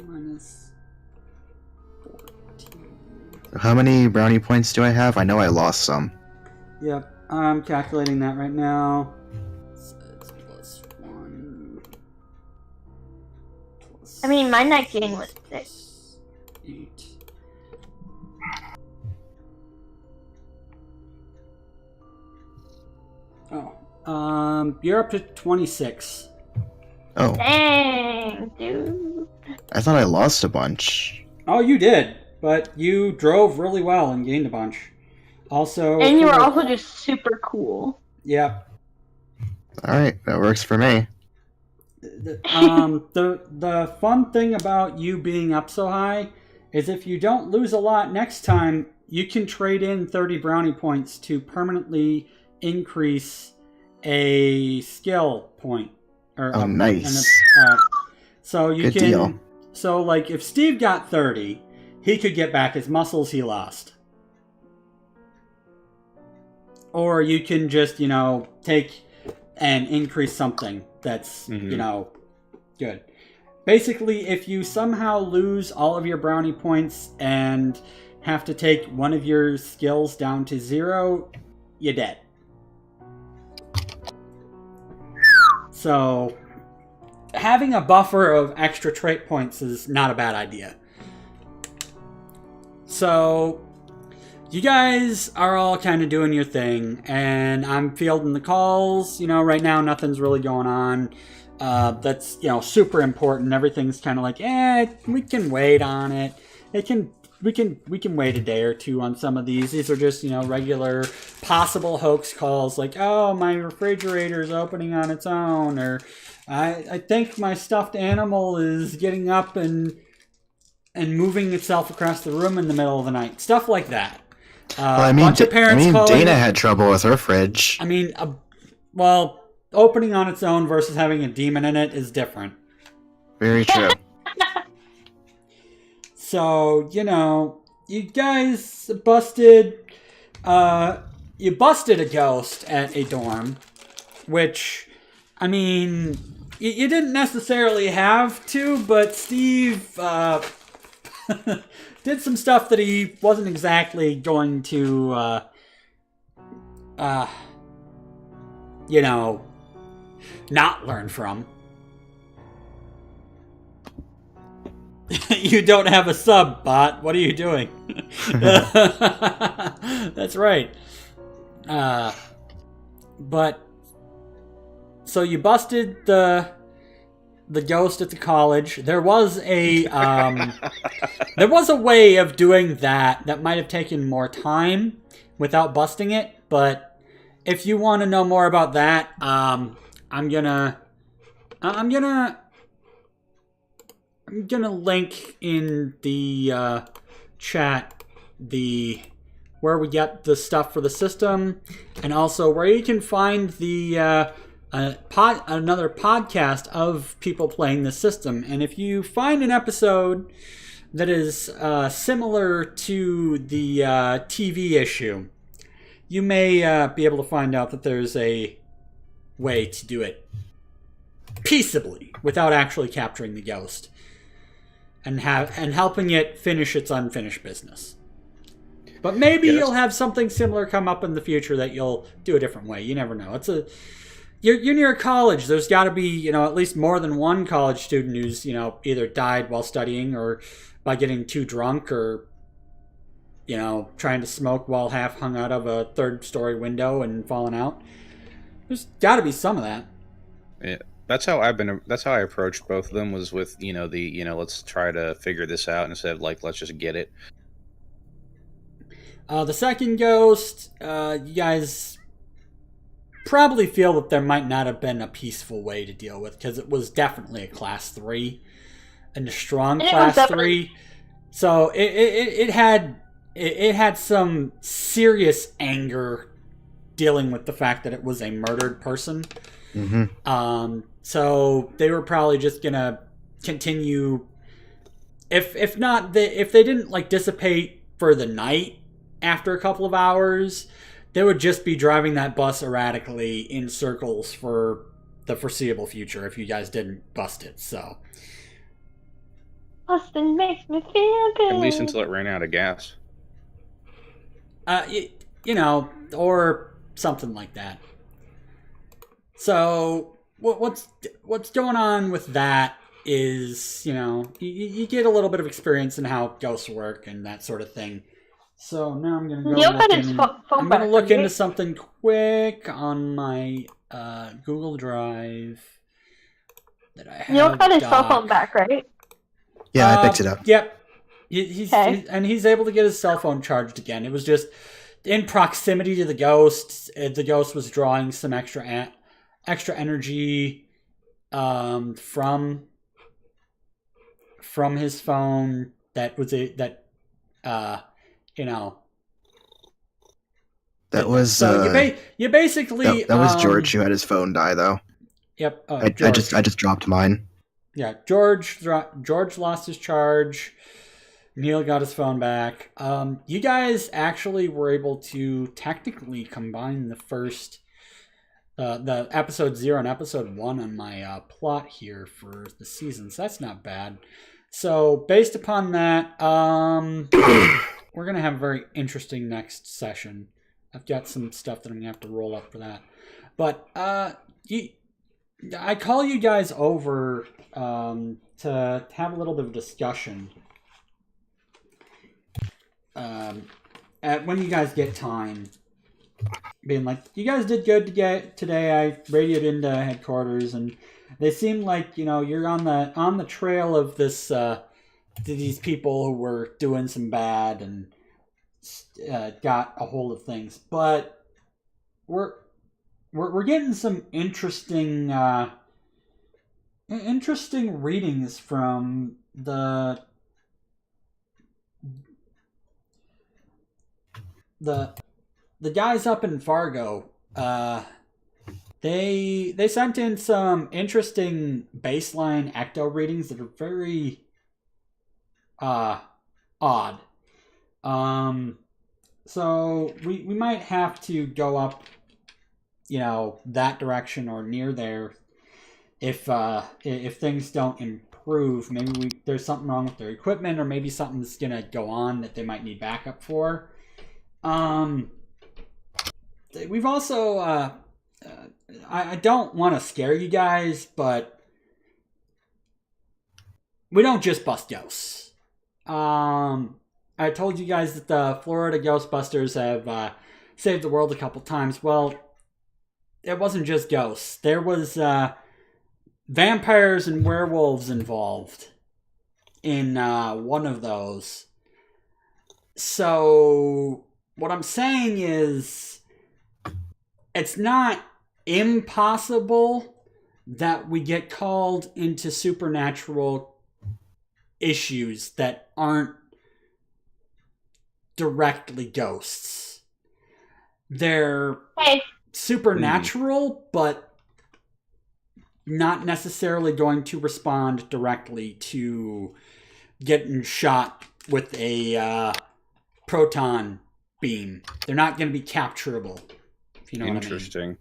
Minus 14. How many brownie points do I have? I know I lost some. Yep, I'm calculating that right now. So it's +1. I mean, my net gain was 6. 8. Oh, you're up to 26. Oh, Dang, dude. I thought I lost a bunch. Oh, you did, but you drove really well and gained a bunch. Also, And you were also just super cool. Yep. Alright, that works for me. The fun thing about you being up so high is if you don't lose a lot next time, you can trade in 30 brownie points to permanently increase a skill point. Oh, nice. So you Good can. deal. So, like, if Steve got 30, he could get back his muscles he lost. Or you can just, take and increase something that's, good. Basically, if you somehow lose all of your brownie points and have to take one of your skills down to 0, you're dead. So, having a buffer of extra trait points is not a bad idea. So, you guys are all kind of doing your thing, and I'm fielding the calls. Right now nothing's really going on. That's, super important. Everything's kind of like, we can wait on it. We can wait a day or two on some of these. These are just, regular possible hoax calls like, oh, my refrigerator's opening on its own, or I think my stuffed animal is getting up and moving itself across the room in the middle of the night. Stuff like that. Bunch of parents calling. Dana had trouble with her fridge. Opening on its own versus having a demon in it is different. Very true. So, you guys busted a ghost at a dorm, which, you didn't necessarily have to, but Steve did some stuff that he wasn't exactly going to, not learn from. You don't have a sub, bot. What are you doing? That's right. But so you busted the ghost at the college. There was a way of doing that might have taken more time, without busting it. But if you want to know more about that, I'm gonna link in the chat where we get the stuff for the system, and also where you can find the another podcast of people playing the system. And if you find an episode that is similar to the TV issue, you may be able to find out that there's a way to do it peaceably without actually capturing the ghost and helping it finish its unfinished business. But maybe you'll have something similar come up in the future that you'll do a different way. You never know. You're near college. There's got to be, at least more than one college student who's, either died while studying or by getting too drunk or, trying to smoke while half hung out of a third-story window and falling out. There's got to be some of that. Yeah. That's how I approached both of them, was with, let's try to figure this out instead of let's just get it. The second ghost, you guys probably feel that there might not have been a peaceful way to deal with, because it was definitely a class 3 and a strong class 3. So it had some serious anger dealing with the fact that it was a murdered person. Mm-hmm. So they were probably just gonna continue. If they didn't dissipate for the night after a couple of hours, they would just be driving that bus erratically in circles for the foreseeable future if you guys didn't bust it. So busting makes me feel good. At least until it ran out of gas. Or something like that. So what's going on with that is, you get a little bit of experience in how ghosts work and that sort of thing. So now I'm gonna look into something quick on my Google Drive that I have. Neil got his cell phone back, right? Yeah, I picked it up. Yep. He's able to get his cell phone charged again. It was just in proximity to the ghost. The ghost was drawing some extra energy from his phone. That was That was so you basically that was George who had his phone die though. Yep. I just dropped mine. Yeah, George lost his charge. Neil got his phone back. You guys actually were able to technically combine the episode 0 and episode 1 on my plot here for the season, so that's not bad. So based upon that, we're gonna have a very interesting next session. I've got some stuff that I'm gonna have to roll up for that. But I call you guys over to have a little bit of discussion when you guys get time. Being like, you guys did good today. I radioed into headquarters, and they seem like you're on the trail of these people who were doing some bad and got a hold of things. But we're getting some interesting readings from the guys up in Fargo. They sent in some interesting baseline ecto readings that are very odd. So we might have to go up, that direction or near there if things don't improve. Maybe there's something wrong with their equipment, or maybe something's gonna go on that they might need backup for. We've also I don't want to scare you guys, but we don't just bust ghosts. I told you guys that the Florida Ghostbusters have saved the world a couple times. Well, it wasn't just ghosts. There was vampires and werewolves involved in one of those. So what I'm saying is, it's not impossible that we get called into supernatural issues that aren't directly ghosts. They're supernatural, but not necessarily going to respond directly to getting shot with a proton beam. They're not going to be capturable, if you know what I mean. Interesting.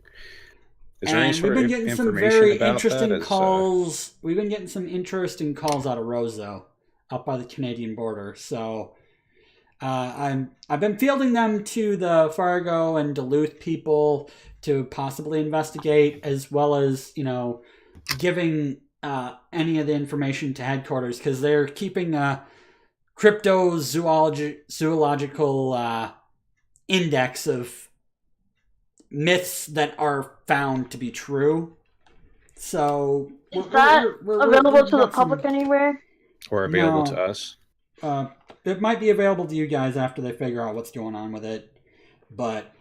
And we've been getting some very interesting calls. We've been getting some interesting calls out of Roseau, up by the Canadian border. So I've been fielding them to the Fargo and Duluth people to possibly investigate, as well as, you know, giving any of the information to headquarters, because they're keeping a cryptozoological index of myths that are found to be true. So is that available to the public anywhere? Or available to us? It might be available to you guys after they figure out what's going on with it. But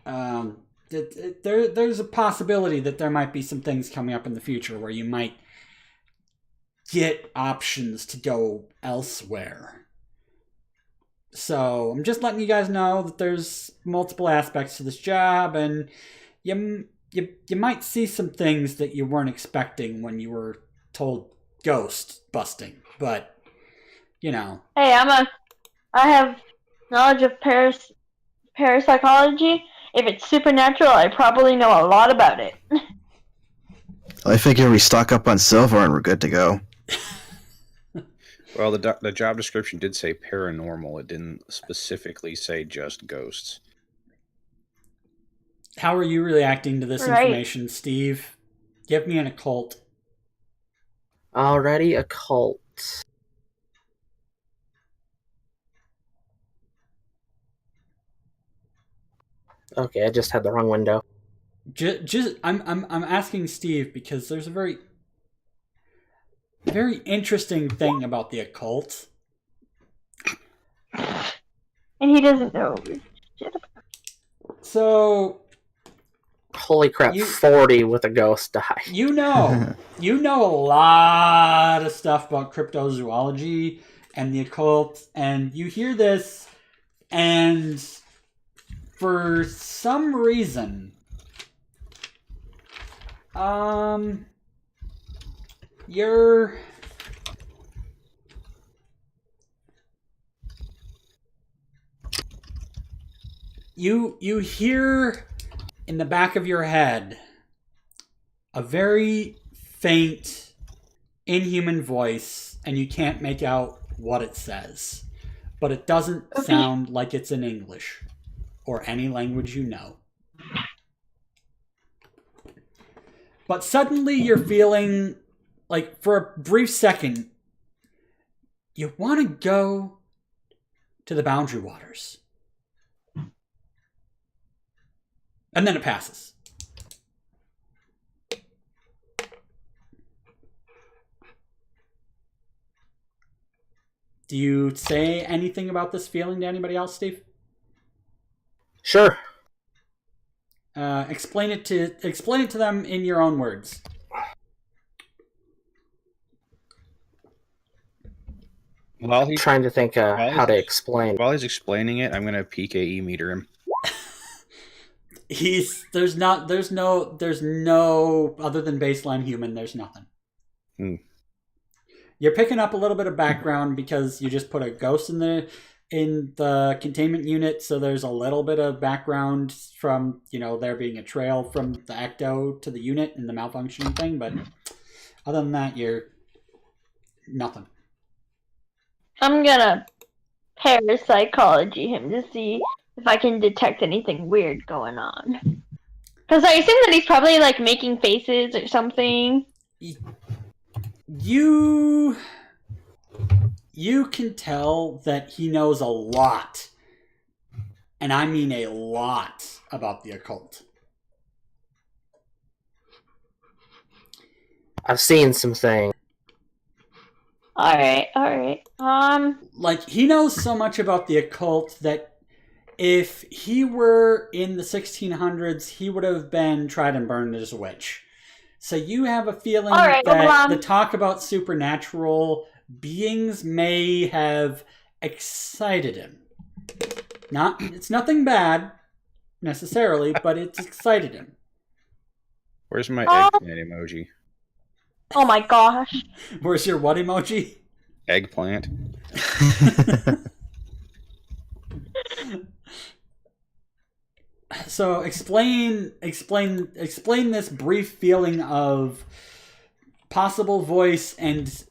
there's a possibility that there might be some things coming up in the future where you might get options to go elsewhere. So I'm just letting you guys know that there's multiple aspects to this job, and you might see some things that you weren't expecting when you were told ghost busting. But, you know. Hey, I have knowledge of parapsychology. If it's supernatural, I probably know a lot about it. I figure we stock up on silver and we're good to go. Well, the job description did say paranormal. It didn't specifically say just ghosts. How are you reacting to this information, Steve? Give me an occult. Alrighty, occult. Okay, I just had the wrong window. I'm asking Steve because there's a very interesting thing about the occult. And he doesn't know shit about it. So, holy crap, 40 with a ghost die. You know a lot of stuff about cryptozoology and the occult, and you hear this, and for some reason, you hear in the back of your head a very faint, inhuman voice, and you can't make out what it says. But it doesn't sound like it's in English or any language you know. But suddenly you're feeling like, for a brief second, you want to go to the Boundary Waters. And then it passes. Do you say anything about this feeling to anybody else, Steve? Sure. Explain it to them in your own words. While he's trying to think how to explain. While he's explaining it, I'm gonna PKE meter him. There's no other than baseline human. There's nothing. You're picking up a little bit of background because you just put a ghost in the containment unit, so there's a little bit of background from, there being a trail from the ecto to the unit and the malfunctioning thing, but other than that, you're nothing. I'm gonna parapsychology him to see if I can detect anything weird going on. Because I assume that he's probably making faces or something. You can tell that he knows a lot, and I mean a lot, about the occult. I've seen some things. Alright. He knows so much about the occult that if he were in the 1600s, he would have been tried and burned as a witch. So you have a feeling that the talk about supernatural beings may have excited him. It's nothing bad, necessarily, but it's excited him. Where's my eggplant emoji? Oh my gosh. Where's your what emoji? Eggplant. So explain this brief feeling of possible voice, and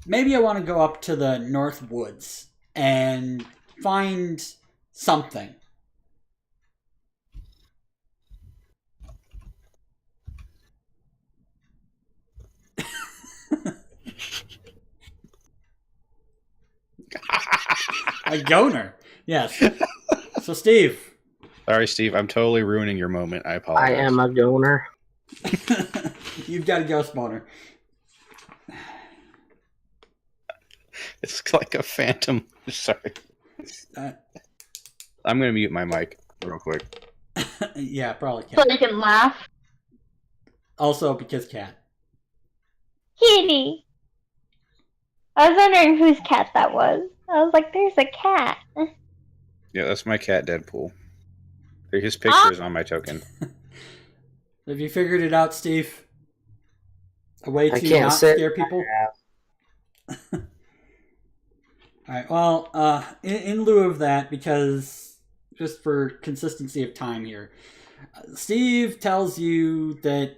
maybe I want to go up to the North Woods and find something. A goner. Yes. So Steve. Sorry, Steve. I'm totally ruining your moment. I apologize. I am a goner. You've got a ghost boner. It's like a phantom. Sorry. I'm going to mute my mic real quick. Yeah, probably So cat. you can laugh. Also because cat. Kitty. I was wondering whose cat that was. I was like, there's a cat. Yeah, that's my cat, Deadpool. His picture is on my token. Have you figured it out, Steve? A way I to can't not sit. scare people? Alright, well, in lieu of that, because just for consistency of time here, Steve tells you that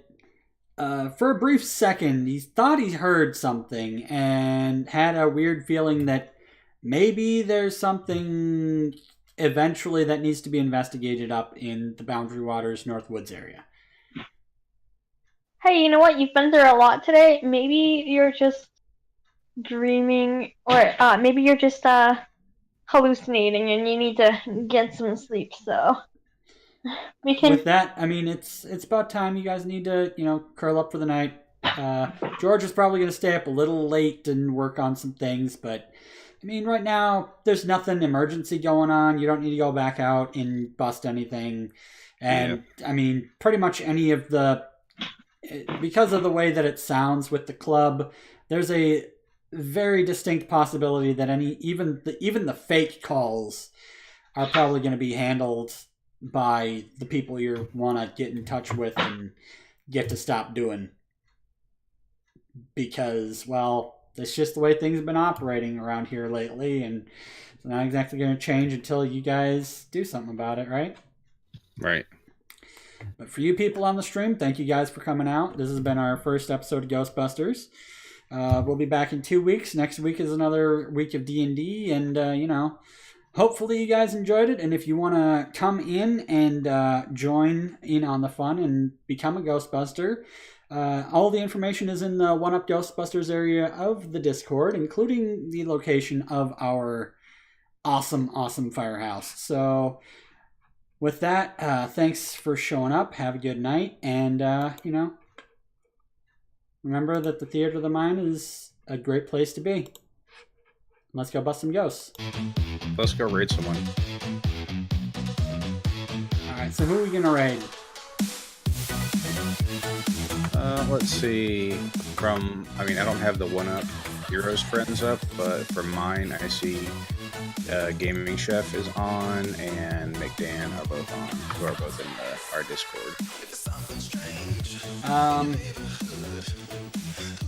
for a brief second, he thought he heard something and had a weird feeling that maybe there's something eventually that needs to be investigated up in the Boundary Waters North Woods area. Hey, you know what? You've been through a lot today. Maybe you're just dreaming, or maybe you're just hallucinating and you need to get some sleep, so we can... With that, I mean, it's about time you guys need to, curl up for the night. George is probably going to stay up a little late and work on some things, but I mean, right now, there's nothing emergency going on. You don't need to go back out and bust anything. And, yeah. I mean, pretty much any of the... Because of the way that it sounds with the club, there's a very distinct possibility that even the fake calls are probably going to be handled by the people you want to get in touch with and get to stop doing. Because, well... It's just the way things have been operating around here lately, and it's not exactly going to change until you guys do something about it, right? Right. But for you people on the stream, thank you guys for coming out. This has been our first episode of Ghostbusters. We'll be back in 2 weeks. Next week is another week of D&D, and, hopefully you guys enjoyed it. And if you want to come in and join in on the fun and become a Ghostbuster... all the information is in the One-Up Ghostbusters area of the Discord, including the location of our awesome firehouse. So, with that, thanks for showing up. Have a good night. And, remember that the Theater of the Mind is a great place to be. Let's go bust some ghosts. Let's go raid someone. Alright, so who are we going to raid? Let's see. I don't have the OneupHeroes friends up, but from mine, I see Gaming Chef is on and McDan are both on, who are both in our Discord.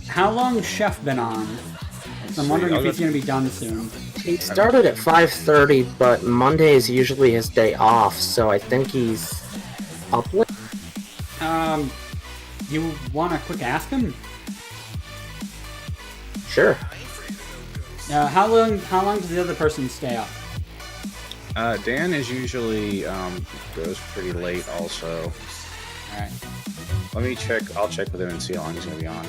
How long has Chef been on? I'm wondering if he's going to be done soon. He started at 5:30, but Monday is usually his day off, so I think he's up late. You want to quick ask him? Sure. How long does the other person stay up? Dan is usually goes pretty late also. Alright. Let me check. I'll check with him and see how long he's going to be on.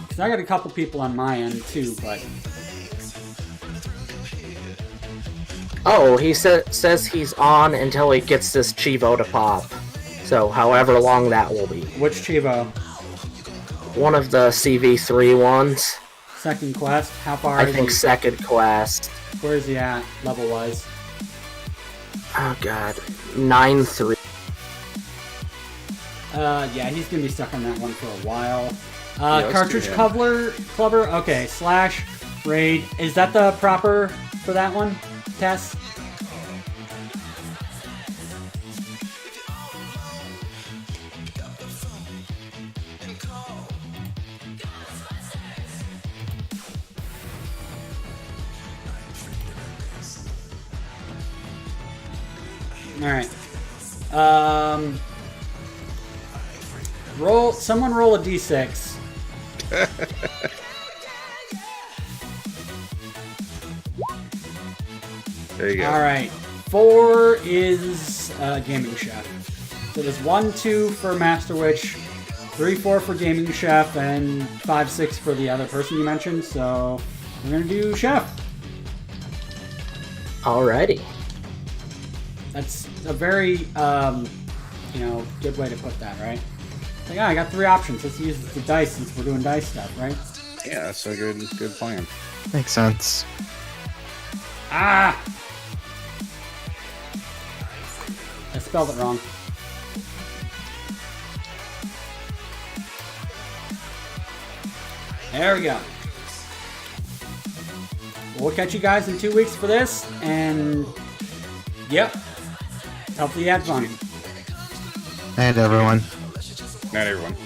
Because I got a couple people on my end too, but... Oh, he says he's on until he gets this Chivo to pop. So, however long that will be. Which Chivo? One of the CV3 ones. Second quest. How far I is think he? second quest. Where is he at, level-wise? Oh god. 9-3. Yeah, he's gonna be stuck on that one for a while. let's Cartridge do him. clubber. Okay, slash raid. Is that the proper for that one, Tess? Alright. Someone roll a d6. There you go. Alright. 4 is Gaming Chef. So there's 1, 2 for Master Witch, 3, 4 for Gaming Chef, and 5, 6 for the other person you mentioned. So we're gonna do Chef. Alrighty. That's a very, good way to put that, right? Like, I got 3 options. Let's use the dice since we're doing dice stuff, right? Yeah, that's a good plan. Makes sense. Ah! I spelled it wrong. There we go. We'll catch you guys in 2 weeks for this, and yep. Hopefully you had fun. And everyone. Not everyone.